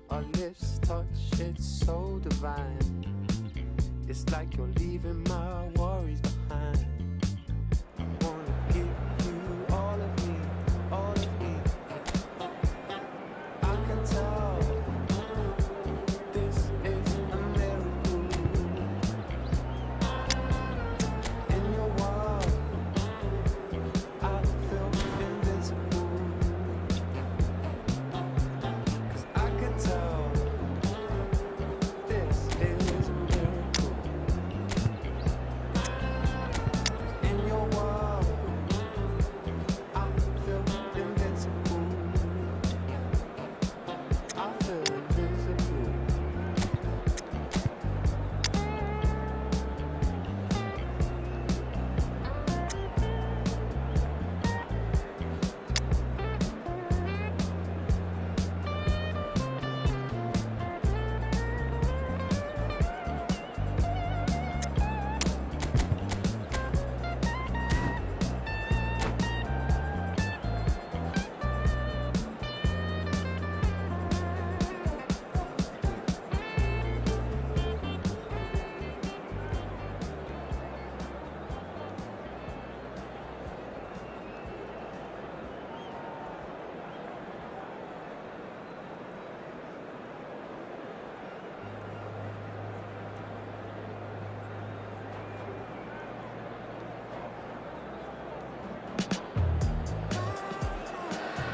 our lips touch, it's so divine. It's like you're leaving my worries behind. I wanna give you all of me, all of me. I can tell this is a miracle. In your world, I feel invincible. 'Cause I can tell this is a miracle. In your world, I feel invincible. I feel invincible.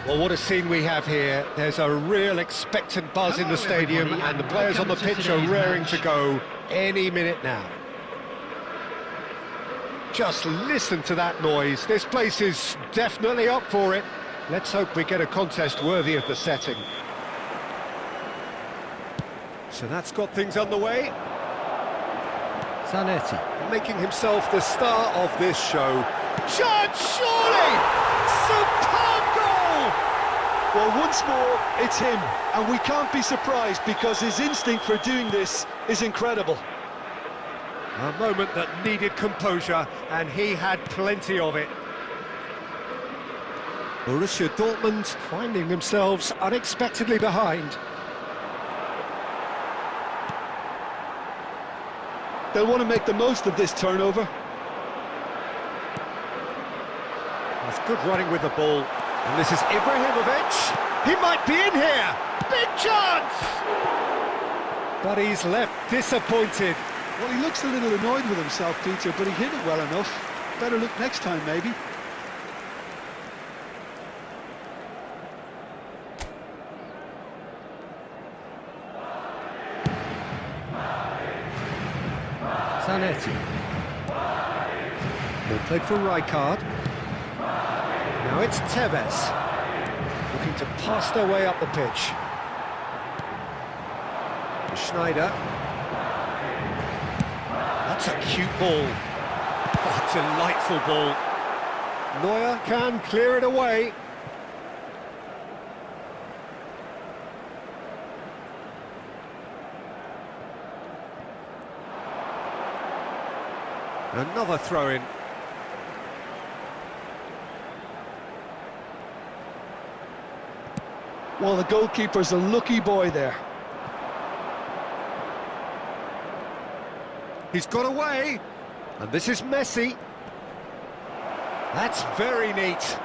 Well, what a scene we have here. There's a real expectant buzz in the stadium, and the players on the pitch are raring to go any minute now. Just listen to that noise. This place is definitely up for it. Let's hope we get a contest worthy of the setting. So that's got things underway. Zanetti. Making himself the star of this show. Chance, surely! Superb goal! Well, once more, it's him, and we can't be surprised because his instinct for doing this is incredible. A moment that needed composure, and he had plenty of it. Borussia Dortmund finding themselves unexpectedly behind. They'll want to make the most of this turnover. That's good running with the ball. And this is Ibrahimovic. He might be in here. Big chance! But he's left disappointed. Well, he looks a little annoyed with himself, Peter, but he hit it well enough. Better look next time, maybe. Zanetti. Ball played for Rijkaard. Now it's Tevez. Looking to pass their way up the pitch. Schneider. That's a cute ball. Oh, delightful ball. Neuer can clear it away. Another throw-in. Well, the goalkeeper's a lucky boy there. He's got away, and this is Messi. That's very neat.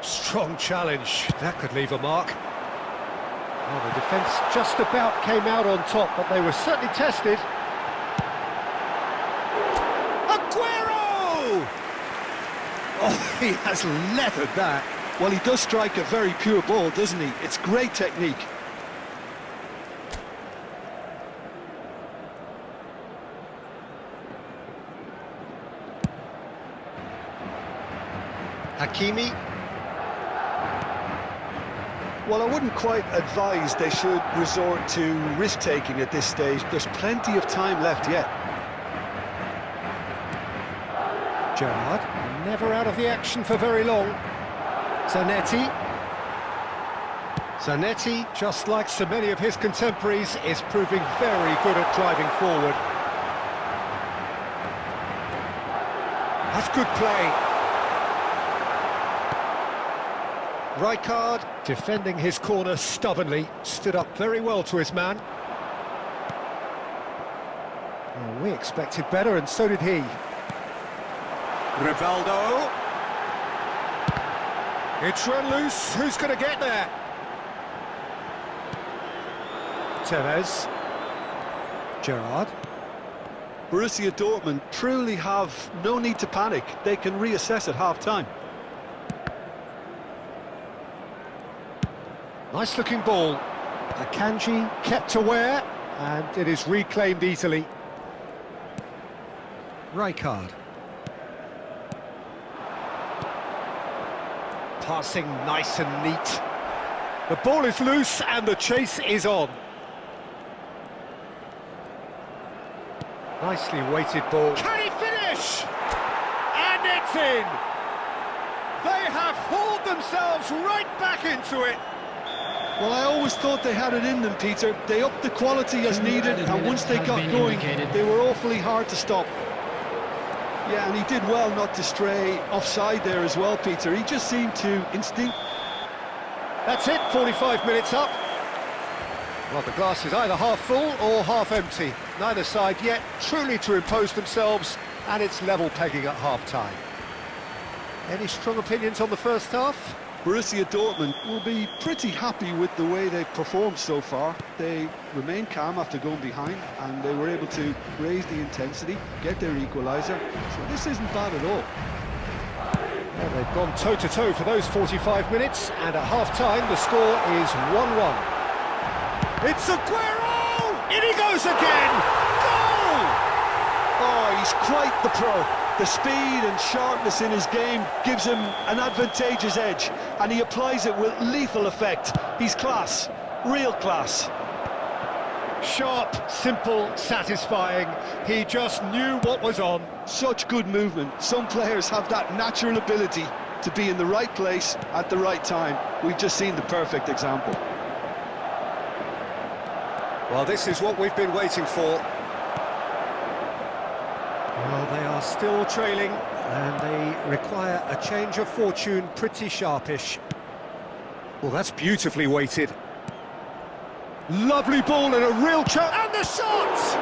Strong challenge. That could leave a mark. Well, the defence just about came out on top, but they were certainly tested. Aguero! Oh, he has leathered that. Well, he does strike a very pure ball, doesn't he? It's great technique. Hakimi. Well, I wouldn't quite advise they should resort to risk-taking at this stage. There's plenty of time left yet. Gerrard, never out of the action for very long. Zanetti. Zanetti, just like so many of his contemporaries, is proving very good at driving forward. That's good play. Rijkaard, defending his corner stubbornly, stood up very well to his man. Well, we expected better, and so did he. Rivaldo. It's run loose. Who's going to get there? Tevez. Gerrard. Borussia Dortmund truly have no need to panic. They can reassess at half-time. Nice-looking ball. Akanji kept aware, and it is reclaimed easily. Rijkaard. Passing nice and neat. The ball is loose and the chase is on. Nicely weighted ball. Can he finish? And it's in! They have hauled themselves right back into it. Well, I always thought they had it in them, Peter. They upped the quality as needed, and once they got going, they were awfully hard to stop. Yeah, and he did well not to stray offside there as well, Peter. He just seemed to instinct. That's it, 45 minutes up. Well, the glass is either half full or half empty. Neither side yet truly to impose themselves, and it's level pegging at half-time. Any strong opinions on the first half? Borussia Dortmund will be pretty happy with the way they've performed so far. They remained calm after going behind, and they were able to raise the intensity, get their equaliser. So this isn't bad at all. Well, they've gone toe-to-toe for those 45 minutes, and at half-time the score is 1-1. It's Aguero! In he goes again! Goal! Oh, he's quite the pro. The speed and sharpness in his game gives him an advantageous edge, and he applies it with lethal effect. He's class, real class. Sharp, simple, satisfying. He just knew what was on. Such good movement. Some players have that natural ability to be in the right place at the right time. We've just seen the perfect example. Well, this is what we've been waiting for. Well, they are still trailing, and they require a change of fortune pretty sharpish. Well, that's beautifully weighted. Lovely ball and a real chance, and the shot!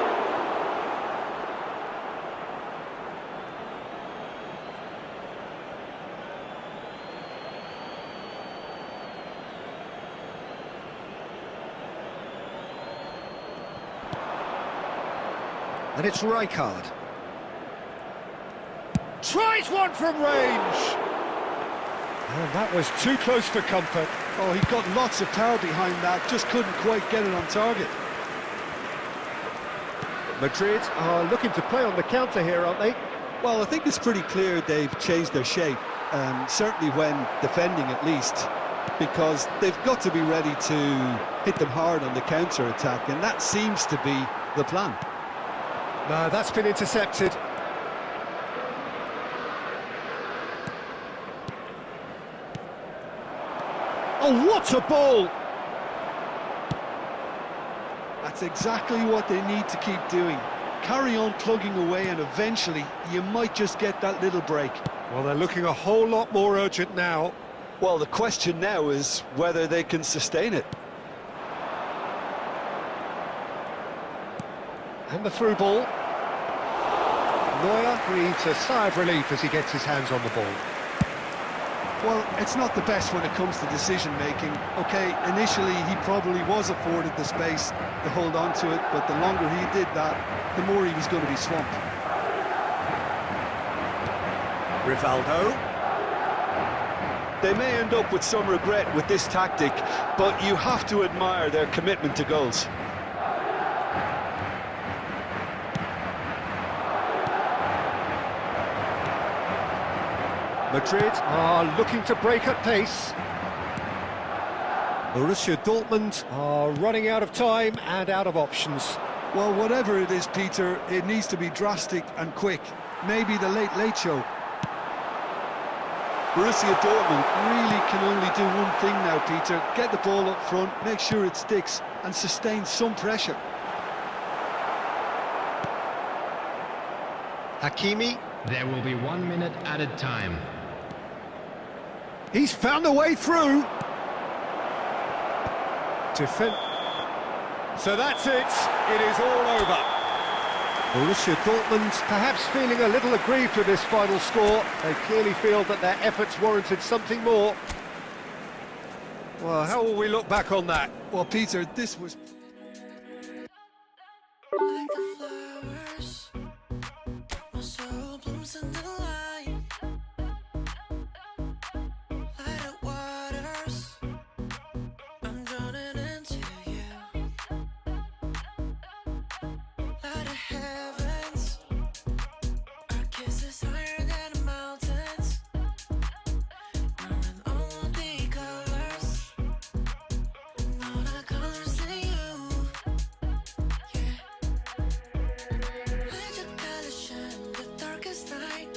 And it's Rijkaard. Tries one from range! And that was too close for comfort. Oh, he got lots of power behind that, just couldn't quite get it on target. Madrid are looking to play on the counter here, aren't they? Well, I think it's pretty clear they've changed their shape, certainly when defending at least, because they've got to be ready to hit them hard on the counter-attack, and that seems to be the plan. No, that's been intercepted. Oh, what a ball! That's exactly what they need to keep doing. Carry on plugging away, and eventually you might just get that little break. Well, they're looking a whole lot more urgent now. Well, the question now is whether they can sustain it. And the through ball. Neuer breathes a sigh of relief as he gets his hands on the ball. Well, it's not the best when it comes to decision-making. OK, initially he probably was afforded the space to hold on to it, but the longer he did that, the more he was going to be swamped. Rivaldo. They may end up with some regret with this tactic, but you have to admire their commitment to goals. Madrid are looking to break at pace. Borussia Dortmund are running out of time and out of options. Well, whatever it is, Peter, it needs to be drastic and quick. Maybe the late show. Borussia Dortmund really can only do one thing now, Peter. Get the ball up front, make sure it sticks, and sustain some pressure. Hakimi. There will be 1 minute added time. He's found a way through. Defend. So that's it. It is all over. Borussia Dortmund perhaps feeling a little aggrieved with this final score. They clearly feel that their efforts warranted something more. Well, how will we look back on that? Well, Peter, this was... Like the flowers, my soul blooms in the light. Light of waters, I'm drowning into you. Light of heavens, our kiss is higher than the mountains. We're in all the colors, and all the colors in you. Yeah. Let your color shine the darkest night.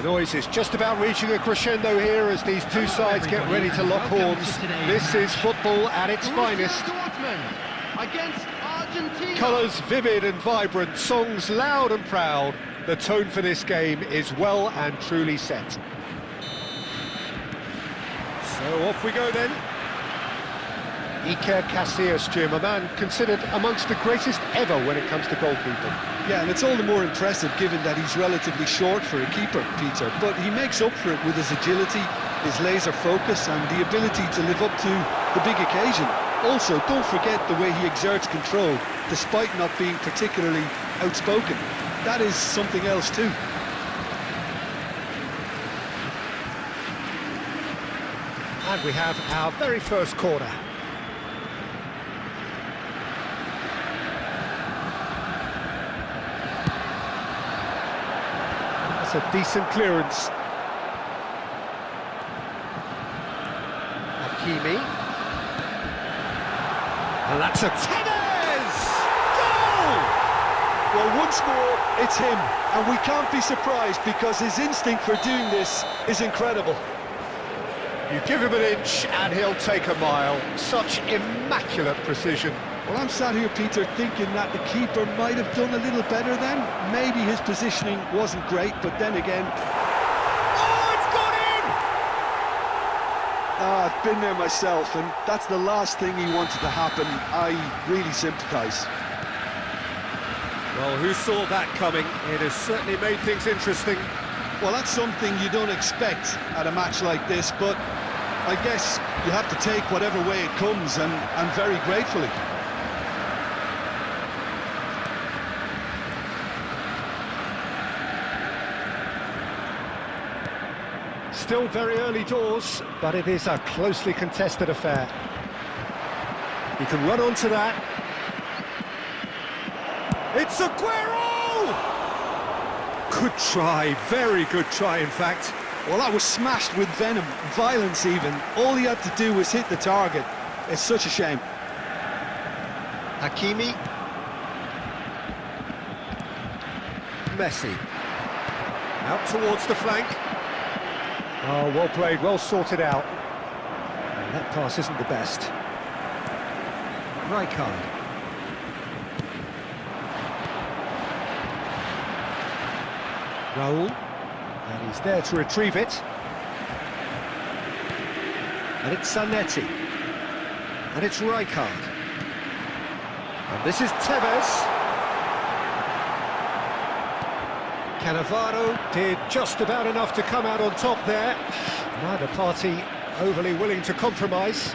noise is just about reaching a crescendo here as these two sides get ready to lock horns. This is football at its finest. Against Argentina. Colours vivid and vibrant, songs loud and proud. The tone for this game is well and truly set. So off we go then. Iker Casillas, Jim, a man considered amongst the greatest ever when it comes to goalkeeping. Yeah, and it's all the more impressive given that he's relatively short for a keeper, Peter. But he makes up for it with his agility, his laser focus and the ability to live up to the big occasion. Also, don't forget the way he exerts control, despite not being particularly outspoken. That is something else too. And we have our very first corner. That's a decent clearance. Hakimi. And that's a Tevez! Goal! Well, once more, it's him, and we can't be surprised because his instinct for doing this is incredible. You give him an inch and he'll take a mile. Such immaculate precision. Well, I'm sat here, Peter, thinking that the keeper might have done a little better then. Maybe his positioning wasn't great, but then again... Oh, it's gone in! I've been there myself, and that's the last thing he wanted to happen. I really sympathise. Well, who saw that coming? It has certainly made things interesting. Well, that's something you don't expect at a match like this, but I guess you have to take whatever way it comes, and very gratefully. Still very early doors, but it is a closely contested affair. You can run onto that. It's Aguero! Good try, very good try, in fact. Well, that was smashed with venom, violence even. All he had to do was hit the target. It's such a shame. Hakimi. Messi. Out towards the flank. Oh, well played, well sorted out. And that pass isn't the best. Rijkaard. Raul. And he's there to retrieve it. And it's Zanetti. And it's Rijkaard. And this is Tevez. Cannavaro did just about enough to come out on top there. Neither party overly willing to compromise.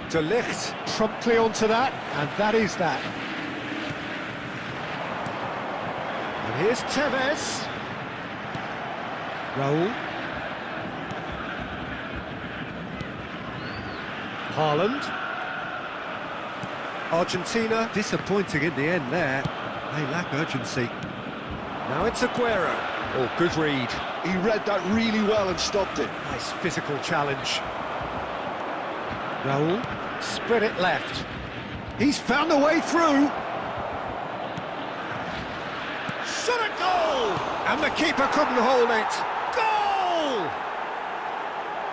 De Ligt promptly onto that, and that is that. And here's Tevez. Raul. Haaland. Argentina disappointing in the end there. They lack urgency. Now it's Aguero. Oh, good read. He read that really well and stopped it. Nice physical challenge. Raul, spread it left. He's found a way through. Shot at goal! And the keeper couldn't hold it. Goal!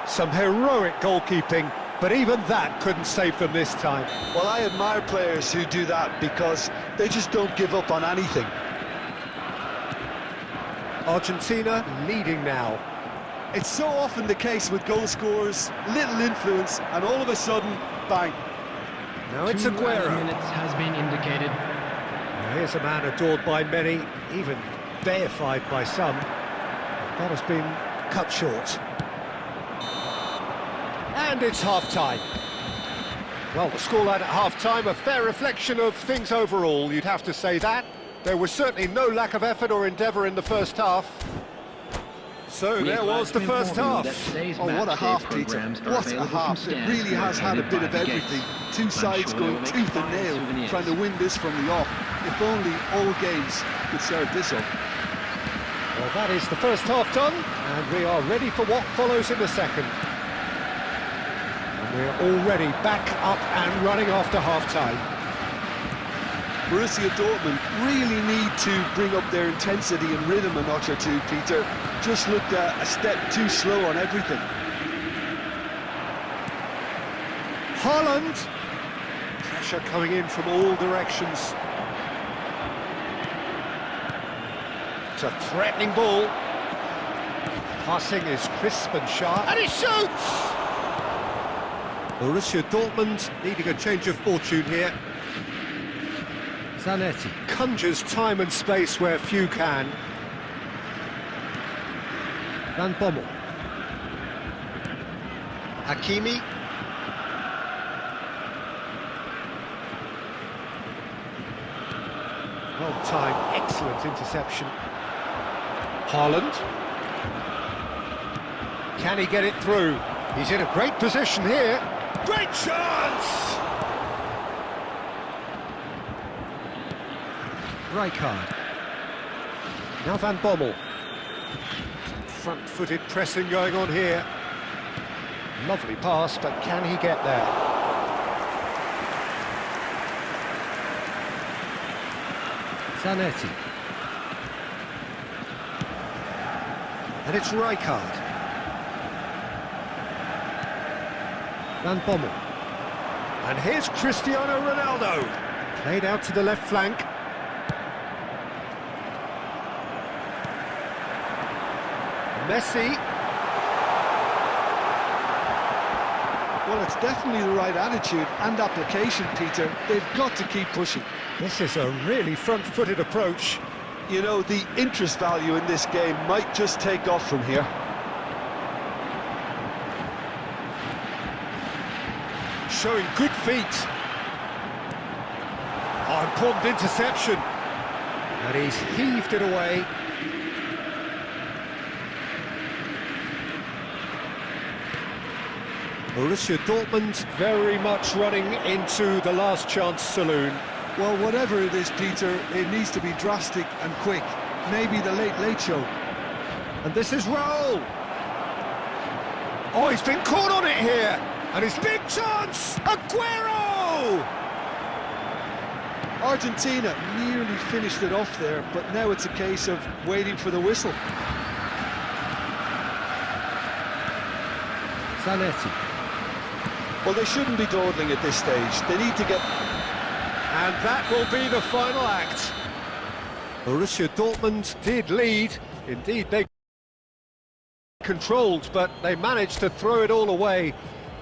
Some heroic goalkeeping, but even that couldn't save them this time. Well, I admire players who do that because they just don't give up on anything. Argentina leading now. It's so often the case with goal scorers, little influence, and all of a sudden, bang. Now it's 2 Aguero. minutes has been indicated. Now here's a man adored by many, even deified by some. That has been cut short. And it's half-time. Well, the scoreline at half-time, a fair reflection of things overall, you'd have to say that. There was certainly no lack of effort or endeavour in the first half. So there was the first half. Oh, what a half, Peter. What a half. It really has had a bit of everything. Two sides going tooth and nail, trying to win this from the off. If only all games could serve this up. Well, that is the first half done, and we are ready for what follows in the second. And we're already back up and running after half-time. Borussia Dortmund really need to bring up their intensity and rhythm a notch or two, Peter. Just looked a step too slow on everything. Haaland! Pressure coming in from all directions. It's a threatening ball. Passing is crisp and sharp, and he shoots! Borussia Dortmund needing a change of fortune here. Zanetti. Conjures time and space where few can. Van Bommel. Hakimi. Well timed, excellent interception. Haaland. Can he get it through? He's in a great position here. Great chance! Rijkaard. Now Van Bommel. Some front-footed pressing going on here. Lovely pass, but can he get there? Zanetti. And it's Rijkaard. Van Bommel. And here's Cristiano Ronaldo. Played out to the left flank. Messi. Well, it's definitely the right attitude and application, Peter. They've got to keep pushing. This is a really front-footed approach. You know, the interest value in this game might just take off from here. Showing good feet. Oh, important interception. And he's heaved it away. Borussia Dortmund very much running into the last chance saloon. Well, whatever it is, Peter, it needs to be drastic and quick. Maybe the late show. And this is Raul. Oh, he's been caught on it here. And his big chance! Aguero! Argentina nearly finished it off there, but now it's a case of waiting for the whistle. Zanetti. Well, they shouldn't be dawdling at this stage. They need to get... And that will be the final act. Borussia Dortmund did lead. Indeed, they controlled, but they managed to throw it all away.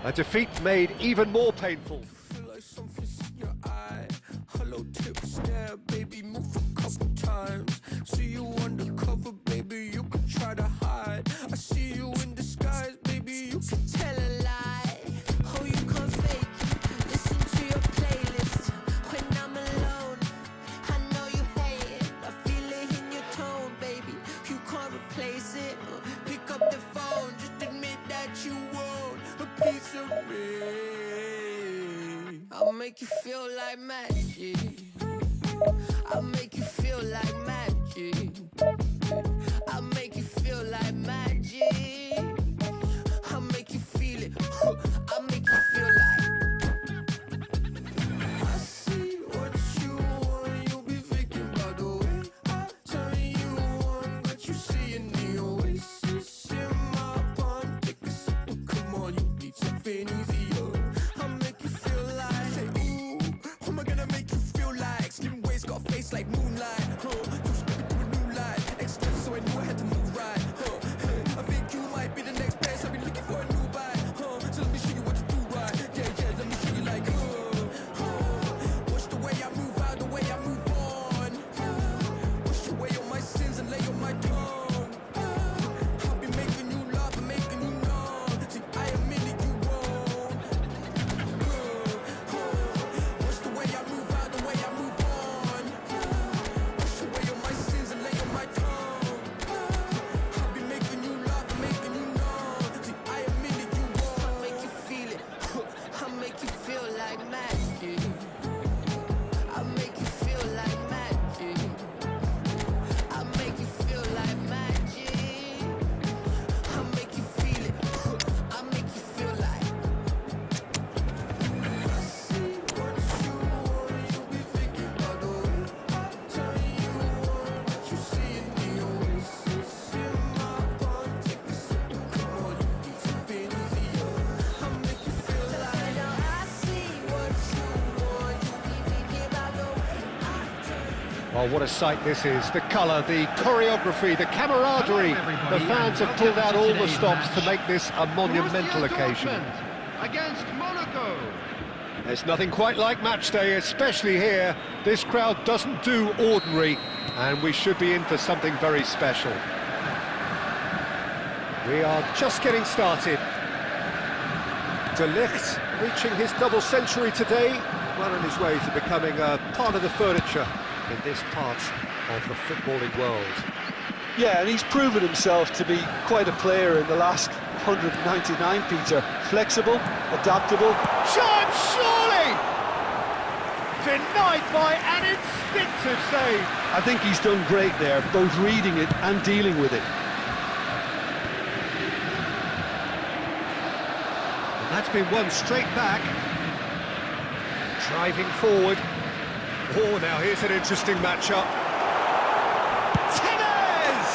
A defeat made even more painful. Feel like something's in your eye. Hello, tip, stare, baby, move a couple times. See you undercover, baby, you could try to hide. I see you in disguise, baby, you can tell a lie. Oh, you can't fake it. Listen to your playlist when I'm alone. I know you hate it. I feel it in your tone, baby. You can't replace it. Pick up the phone, just admit that you won't. A piece of me. I'll make you feel like magic. I'll make you feel like magic. I'll make you feel like magic. I'll make you feel it. I'll make you feel like I see what you want. You'll be thinking about the way I turn you on. But you see in the oasis in my palm. Take a sip, come on, you need something easier. I'll make you feel like, say, ooh, who am I gonna make you feel like? Slim waist got a face like moonlight. Well, what a sight this is. The colour, the choreography, the camaraderie. The fans have pulled out all the stops to make this a monumental occasion. Against Monaco. There's nothing quite like match day, especially here. This crowd doesn't do ordinary, and we should be in for something very special. We are just getting started. De Ligt reaching his double century today, well on his way to becoming a part of the furniture in this part of the footballing world. Yeah, and he's proven himself to be quite a player in the last 199, Peter. Flexible, adaptable. Chance, surely! Denied by an instinctive save. I think he's done great there, both reading it and dealing with it. And that's been won straight back. Driving forward. Oh, now here's an interesting matchup. Tevez!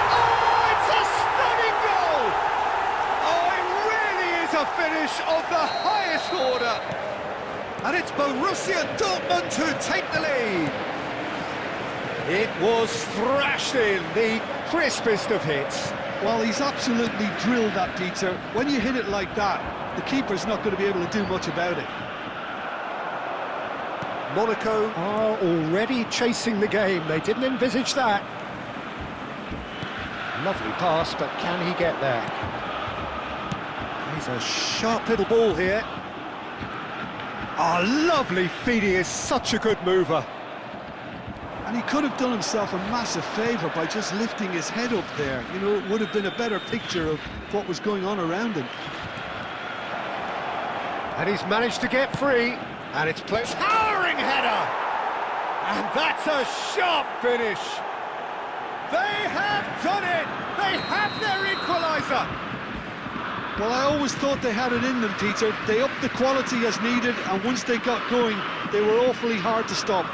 Oh, it's a stunning goal! Oh, it really is a finish of the highest order. And it's Borussia Dortmund who take the lead. It was thrashed in, the crispest of hits. Well, he's absolutely drilled that, Peter. When you hit it like that, the keeper's not going to be able to do much about it. Monaco are already chasing the game. They didn't envisage that. Lovely pass, but can he get there? He's a sharp little ball here. Lovely feed. He is such a good mover. And he could have done himself a massive favour by just lifting his head up there. You know, it would have been a better picture of what was going on around him. And he's managed to get free. And it's played. Towering header! And that's a sharp finish. They have done it! They have their equaliser! Well, I always thought they had it in them, Peter. They upped the quality as needed, and once they got going, they were awfully hard to stop.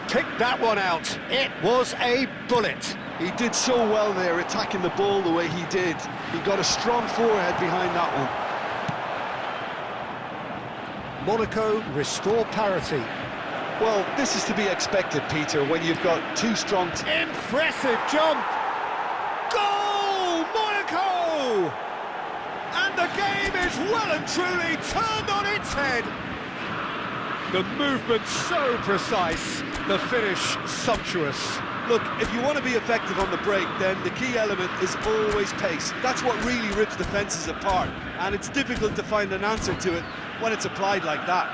Picked that one out. It was a bullet. He did so well there, attacking the ball the way he did. He got a strong forehead behind that one. Monaco restore parity. Well, this is to be expected, Peter, when you've got two strong... Impressive jump! Goal! Monaco! And the game is well and truly turned on its head. The movement so precise, the finish sumptuous. Look, if you want to be effective on the break, then the key element is always pace. That's what really rips defences apart, and it's difficult to find an answer to it when it's applied like that.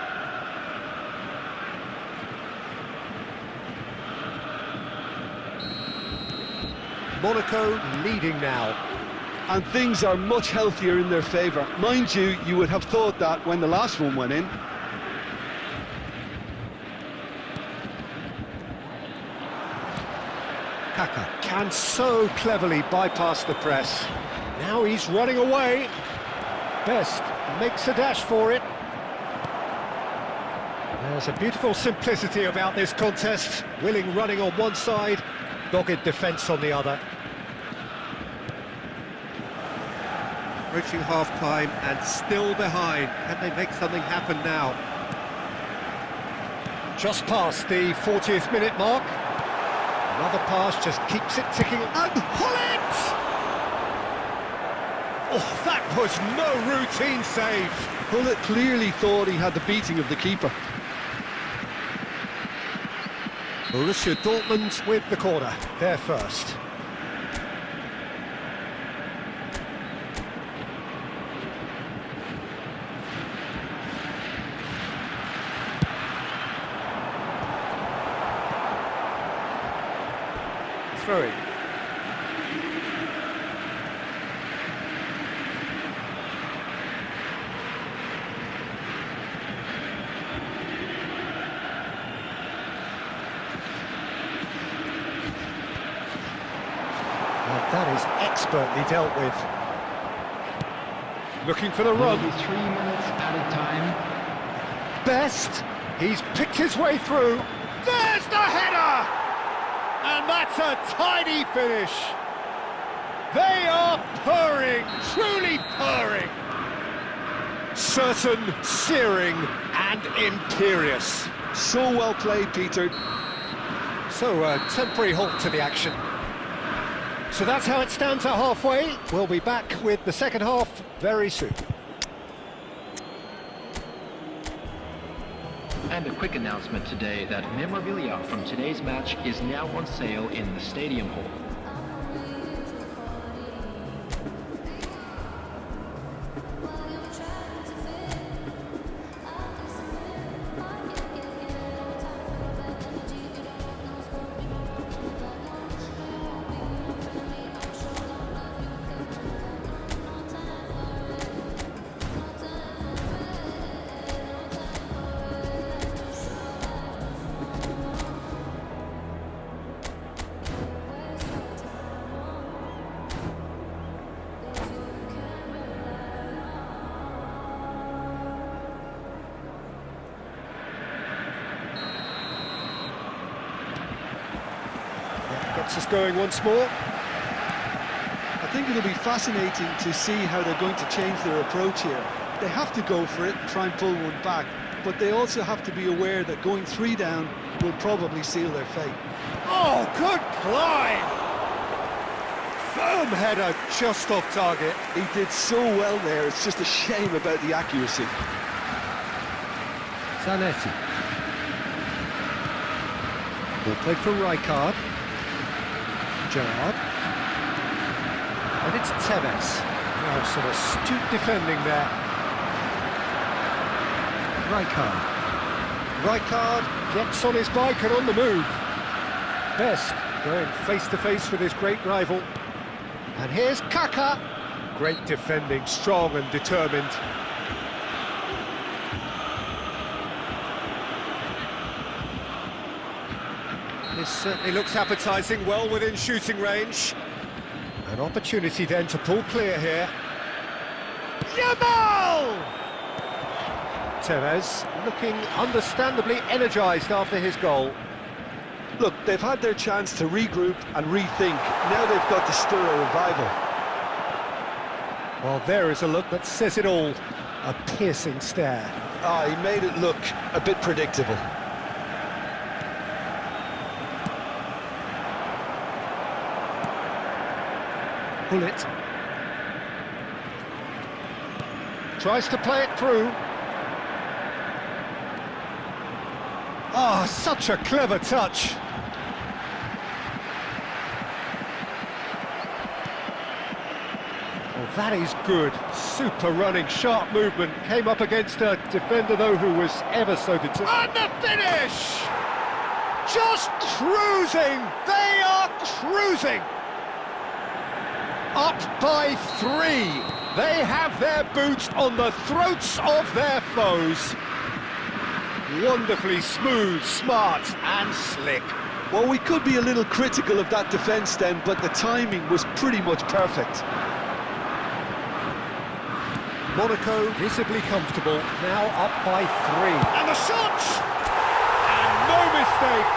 Monaco leading now. And things are much healthier in their favour. Mind you, you would have thought that when the last one went in. Kaka can so cleverly bypass the press. Now he's running away. Best makes a dash for it. There's a beautiful simplicity about this contest. Willing running on one side, dogged defence on the other. Reaching half-time and still behind. Can they make something happen now? Just past the 40th minute mark. Another pass just keeps it ticking. And Hullet! Oh, that was no routine save. Hullet clearly thought he had the beating of the keeper. Borussia Dortmund with the corner. They're first. Throw-in. That is expertly dealt with. Looking for the run. 3 minutes added time. Best. He's picked his way through. There's the header! And that's a tidy finish. They are purring, truly purring. Certain, searing and imperious. So well played, Peter. So, a temporary halt to the action. So that's how it stands at halfway. We'll be back with the second half very soon. And a quick announcement today that memorabilia from today's match is now on sale in the Stadium Hall. Gets us going once more. I think it'll be fascinating to see how they're going to change their approach here. They have to go for it and try and pull one back, but they also have to be aware that going 3 down will probably seal their fate. Oh, good climb! Firm header, just off target. He did so well there, it's just a shame about the accuracy. Zanetti. Ball played for Rijkaard. Gerrard. And it's Tevez. Oh, some astute defending there. Rijkaard. Rijkaard gets on his bike and on the move. Best going face to face with his great rival. And here's Kaka. Great defending, strong and determined. This certainly looks appetising, well within shooting range. An opportunity then to pull clear here. Yamal! Tevez looking understandably energised after his goal. Look, they've had their chance to regroup and rethink. Now they've got to stir a revival. Well, there is a look that says it all. A piercing stare. Ah, he made it look a bit predictable. Bullet. Tries to play it through. Ah, such a clever touch. Well, that is good. Super running, sharp movement. Came up against a defender, though, who was ever so determined. And the finish! Just cruising! They are cruising! Up by 3. They have their boots on the throats of their foes. Wonderfully smooth, smart and slick. Well, we could be a little critical of that defence then, but the timing was pretty much perfect. Monaco visibly comfortable, now up by 3. And the shot! And no mistake!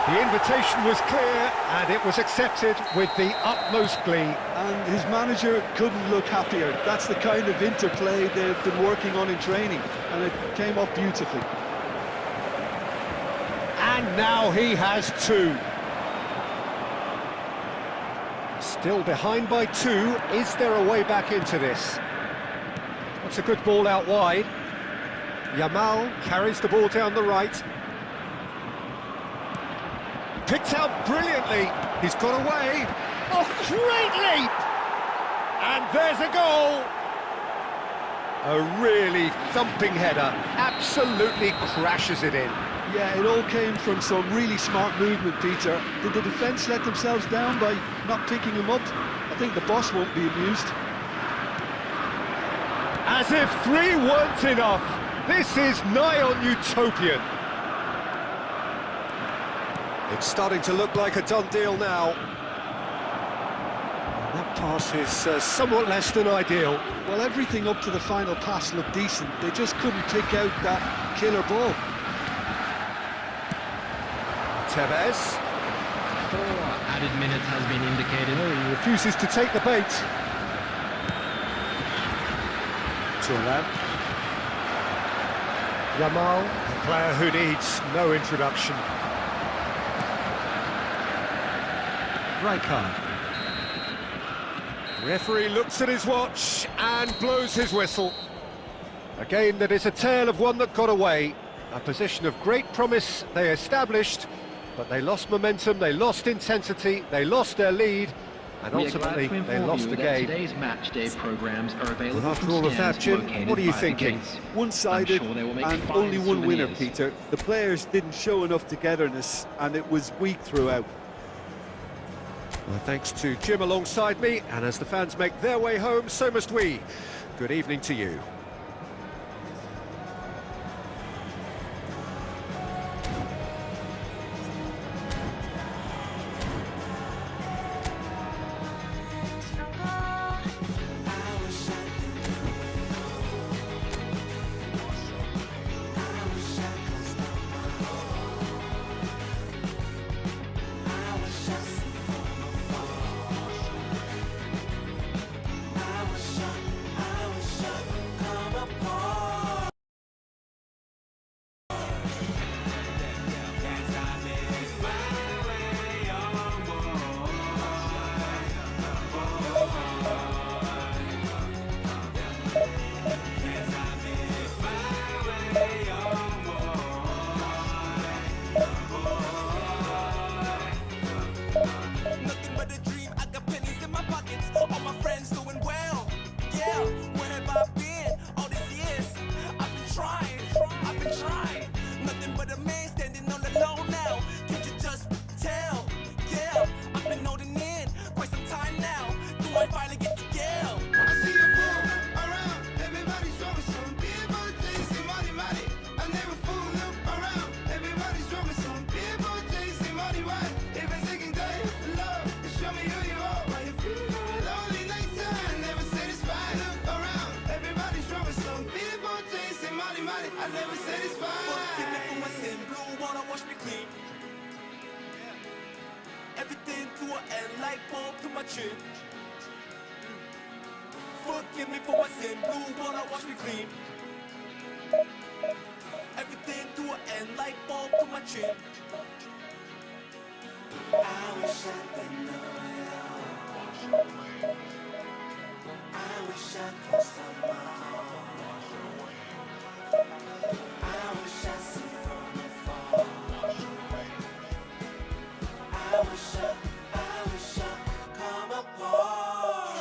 The invitation was clear, and it was accepted with the utmost glee. And his manager couldn't look happier. That's the kind of interplay they've been working on in training, and it came off beautifully. And now he has 2. Still behind by 2. Is there a way back into this? That's a good ball out wide. Yamal carries the ball down the right. Picked out brilliantly. He's got away. Oh, great leap! And there's a goal. A really thumping header. Absolutely crashes it in. Yeah, it all came from some really smart movement, Peter. Did the defence let themselves down by not picking him up? I think the boss won't be amused. As if 3 weren't enough. This is nigh on utopian. It's starting to look like a done deal now. And that pass is somewhat less than ideal. Well, everything up to the final pass looked decent. They just couldn't pick out that killer ball. Tevez. 4 added minutes has been indicated. Oh, he refuses to take the bait. Thuram. Yamal, a player who needs no introduction. Rijkaard. Referee looks at his watch and blows his whistle. A game that is a tale of one that got away. A position of great promise they established, but they lost momentum, they lost intensity, they lost their lead, and We are glad ultimately to they inform lost you the that game. Today's match day programs are available Well, after from all of that, stands Jim, located what are you by the thinking? gates. One-sided I'm sure they will make and fine only one winner, souvenirs. Peter. The players didn't show enough togetherness and it was weak throughout. Well, thanks to Jim alongside me, and as the fans make their way home, so must we. Good evening to you. Nothing but a dream, I got pennies in my pockets. All my friends doing well. Yeah, where have I been all these years? I've been trying. Nothing but a man standing on the low now. Can't you just tell? Yeah, I've been holding in quite some time now. Do I finally get to yell? I see you around, everybody's showing some people chasing money. I never fool look around, everybody's showing some people chasing money. They've been taking time for love and show me who you are. Why you feel lonely nighttime, never satisfied. Look around, everybody's showing some people chasing money. I never satisfied. Forgive me for my sin, blue water wash me clean. Everything through an end light bulb to my chin. Forgive me for my sin, blue water wash me clean. Everything through an end light bulb to my chin. I wish I could know it all. I wish I could somehow. I wish I see from afar. I wish I could come apart.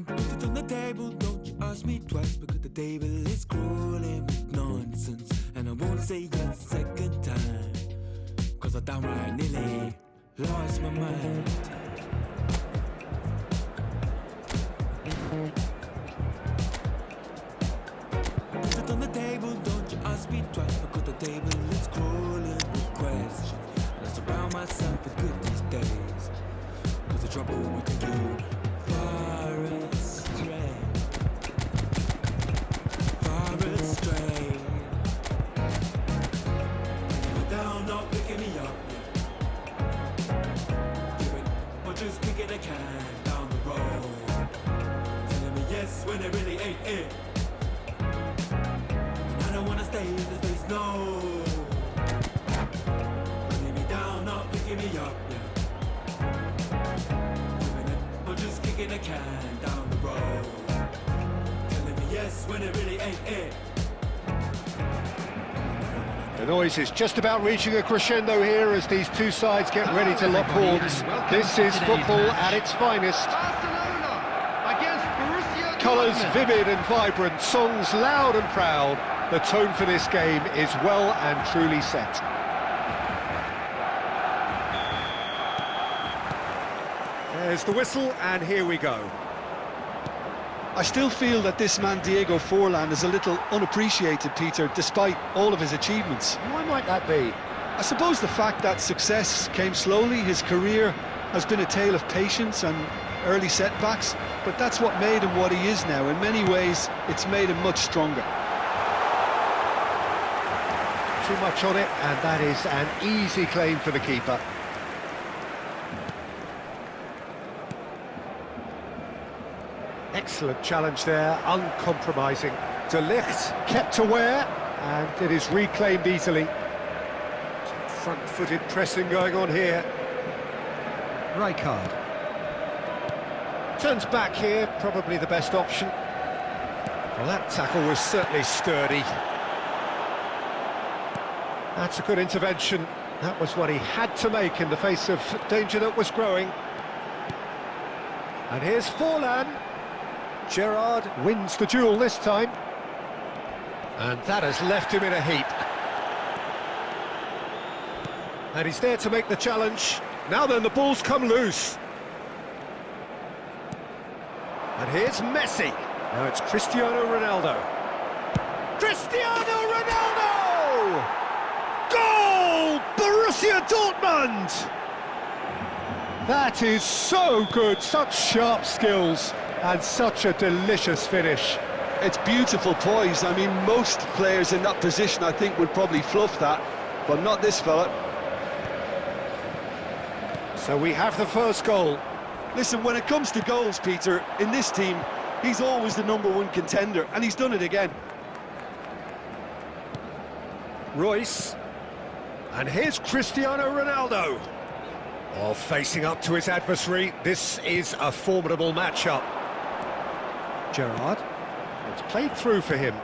Put it on the table, don't you ask me twice, because the table is crawling with nonsense. And I won't say yes second time, cause I downright nearly lost my mind. Put it on the table, don't you ask me twice, because the table is crawling with questions. And I surround myself with good these days, cause the trouble will take you far astray. Far astray. Taking me down, not picking me up. Giving or just kicking a can down the road. Telling me yes when it really ain't it. And I don't wanna stay in this place, no. Putting me down, not picking me up. Just kicking a can down the road, telling me yes when it really ain't it. The noise is just about reaching a crescendo here as these two sides get ready to lock horns. This is football at its finest. Barcelona against Borussia Colours Dortmund. vivid and vibrant, songs loud and proud. The tone for this game is well and truly set. There's the whistle, and here we go. I still feel that this man Diego Forlan is a little unappreciated, Peter, despite all of his achievements. Why might that be? I suppose the fact that success came slowly, his career has been a tale of patience and early setbacks, but that's what made him what he is now. In many ways, it's made him much stronger. Too much on it, and that is an easy claim for the keeper. Excellent challenge there, uncompromising. De Ligt kept aware, and it is reclaimed easily. Some front-footed pressing going on here. Rijkaard. Turns back here, probably the best option. Well, that tackle was certainly sturdy. That's a good intervention. That was what he had to make in the face of danger that was growing. And here's Forlan. Gerrard wins the duel this time. And that has left him in a heap. And he's there to make the challenge. Now then, the ball's come loose. And here's Messi. Now it's Cristiano Ronaldo. Cristiano Ronaldo! Goal! Borussia Dortmund! That is so good, such sharp skills, and such a delicious finish. It's beautiful poise. I mean, most players in that position, I think, would probably fluff that, but not this fella. So we have the first goal. Listen, when it comes to goals, Peter, in this team, he's always the #1 contender, and he's done it again. Royce. And here's Cristiano Ronaldo. Oh, facing up to his adversary, this is a formidable matchup. Gerrard. It's played through for him.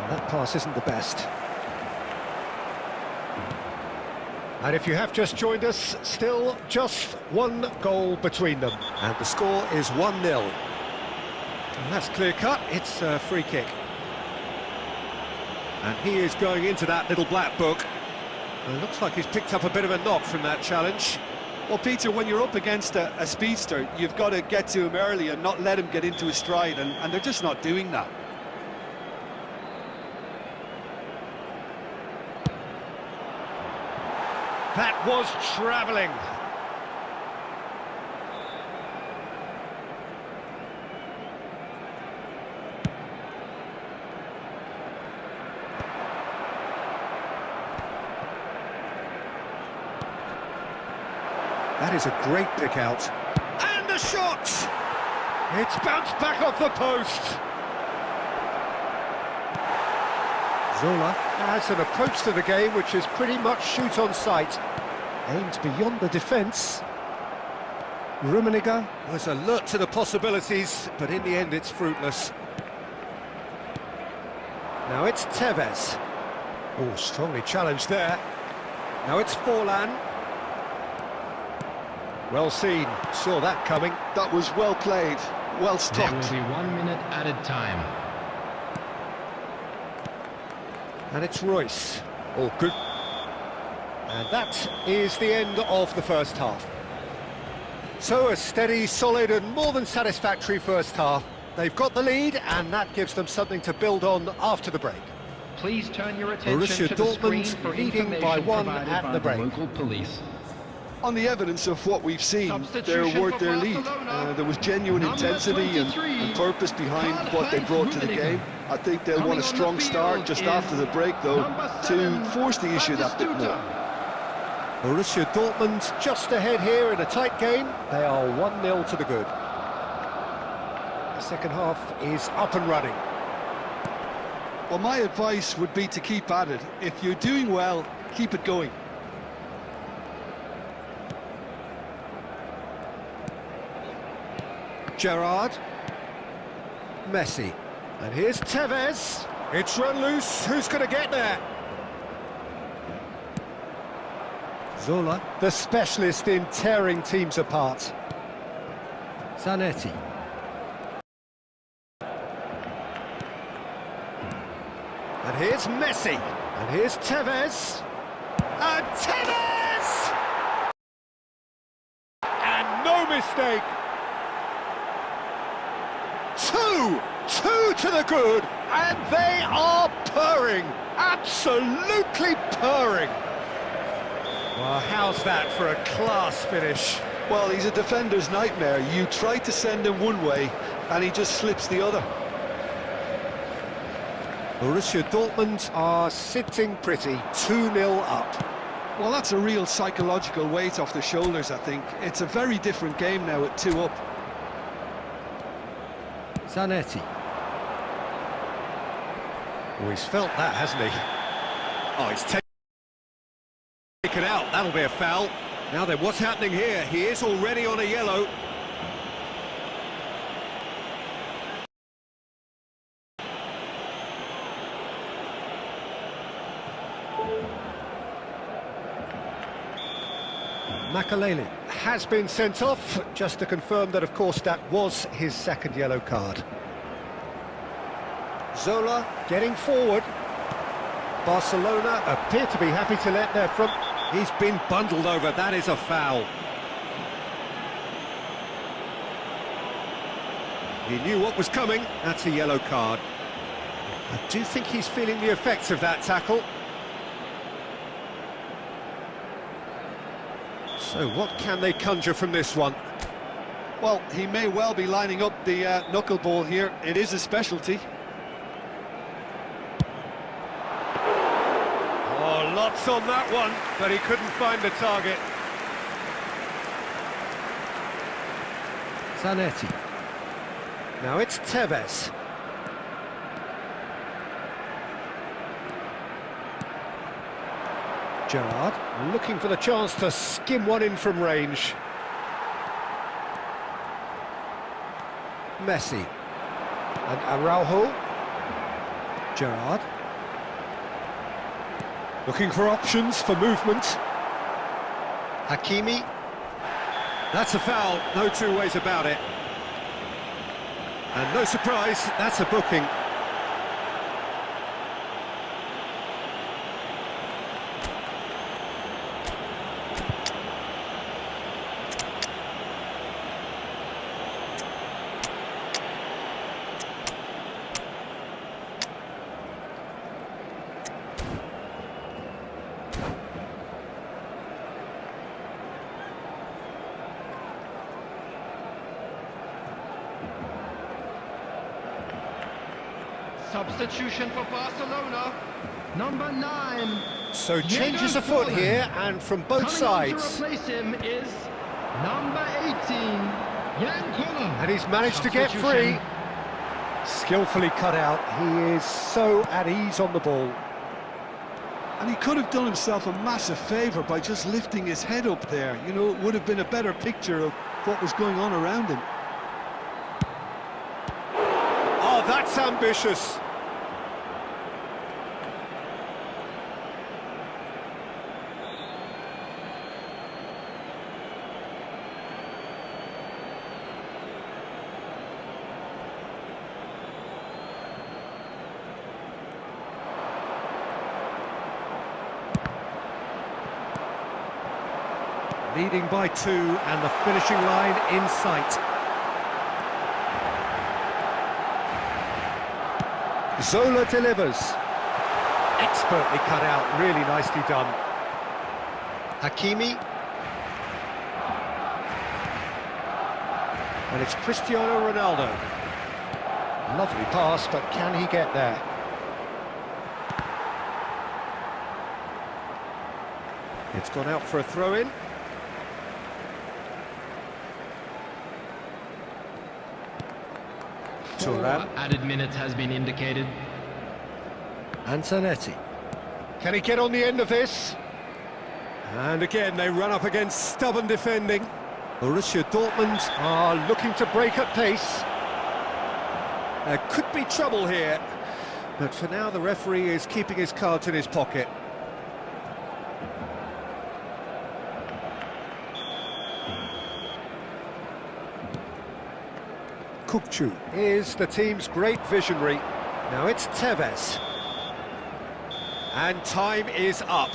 That pass isn't the best. And if you have just joined us, still just one goal between them. And the score is 1-0. And that's clear-cut, it's a free kick. And he is going into that little black book. And it looks like he's picked up a bit of a knock from that challenge. Well, Peter, when you're up against a speedster, you've got to get to him early and not let him get into his stride, and they're just not doing that. That was travelling. That is a great pick out. And the shot! It's bounced back off the post. Zola Has an approach to the game which is pretty much shoot on sight. aims beyond the defence. Rummenigge. Was alert to the possibilities, but in the end it's fruitless. Now it's Tevez. Oh, strongly challenged there. Now it's Forlan. Well seen, saw that coming. That was well played, well There stopped. will be 1 minute added time. And it's Royce. Oh, good. And that is the end of the first half. So a steady, solid and more than satisfactory first half. They've got the lead and that gives them something to build on after the break. Please turn your attention Borussia to the screen Dortmund for leading by information 1 provided at by the break. local police. On the evidence of what we've seen, they're Substitution worth for their lead. Barcelona. There was genuine Number intensity and 23, purpose behind what they brought to the Rummenigge. game. I think they'll Coming want a on the strong start field just is after the break, though, number to 7, force the issue that bit more. Batistuta. Borussia Dortmund just ahead here in a tight game. They are 1-0 to the good. The second half is up and running. Well, my advice would be to keep at it. If you're doing well, keep it going. Gerrard. Messi. And here's Tevez. It's run loose. Who's going to get there? Zola. The specialist in tearing teams apart. Zanetti. And here's Messi. And here's Tevez. And Tevez! And no mistake. Two to the good, and they are purring. Absolutely purring. Well, how's that for a class finish? Well, he's a defender's nightmare. You try to send him one way, and he just slips the other. Borussia Dortmund are sitting pretty, 2-0 up. Well, that's a real psychological weight off the shoulders, I think. It's a very different game now at 2 up. Zanetti. Oh, he's felt that, hasn't he? Oh, he's taken out. That'll be a foul. Now then, what's happening here? He is already on a yellow. Makaleli. Has been sent off, just to confirm that, of course, that was his second yellow card. Zola getting forward. Barcelona appear to be happy to let their front... He's been bundled over, that is a foul. He knew what was coming, that's a yellow card. I do think he's feeling the effects of that tackle. So what can they conjure from this one? Well, he may well be lining up the knuckleball here. It is a specialty. Oh, lots on that one, but he couldn't find the target. Zanetti. Now it's Tevez. Gerrard looking for the chance to skim one in from range. Messi. And Araujo. Gerrard. Looking for options for movement. Hakimi. That's a foul, no two ways about it. And no surprise, that's a booking. Substitution for Barcelona, number 9. So changes afoot here, and from both sides. Coming on to replace him is number 18, Jan Koller. And he's managed to get free. Skillfully cut out. He is so at ease on the ball. And he could have done himself a massive favour by just lifting his head up there. You know, it would have been a better picture of what was going on around him. Oh, that's ambitious. Leading by 2, and the finishing line in sight. Zola delivers. Expertly cut out, really nicely done. Hakimi. And it's Cristiano Ronaldo. Lovely pass, but can he get there? It's gone out for a throw-in. Thuram. Added minutes has been indicated. And Zanetti. Can he get on the end of this? And again, they run up against stubborn defending. Borussia Dortmund are looking to break at pace. There could be trouble here, but for now the referee is keeping his cards in his pocket. Kukçu is the team's great visionary. Now it's Tevez. And time is up.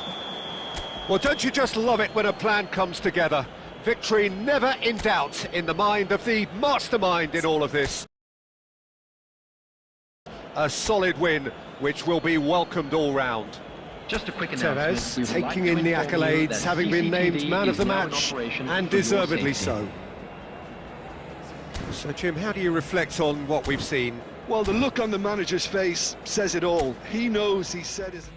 Well, don't you just love it when a plan comes together? Victory never in doubt in the mind of the mastermind in all of this. A solid win, which will be welcomed all round. Just a quick announcement. Tevez We would like taking to in the inform you accolades, that having been named CCTV man of the is now in match, operation and for your deservedly safety. so. So, Jim, how do you reflect on what we've seen? Well, the look on the manager's face says it all. He knows he said his...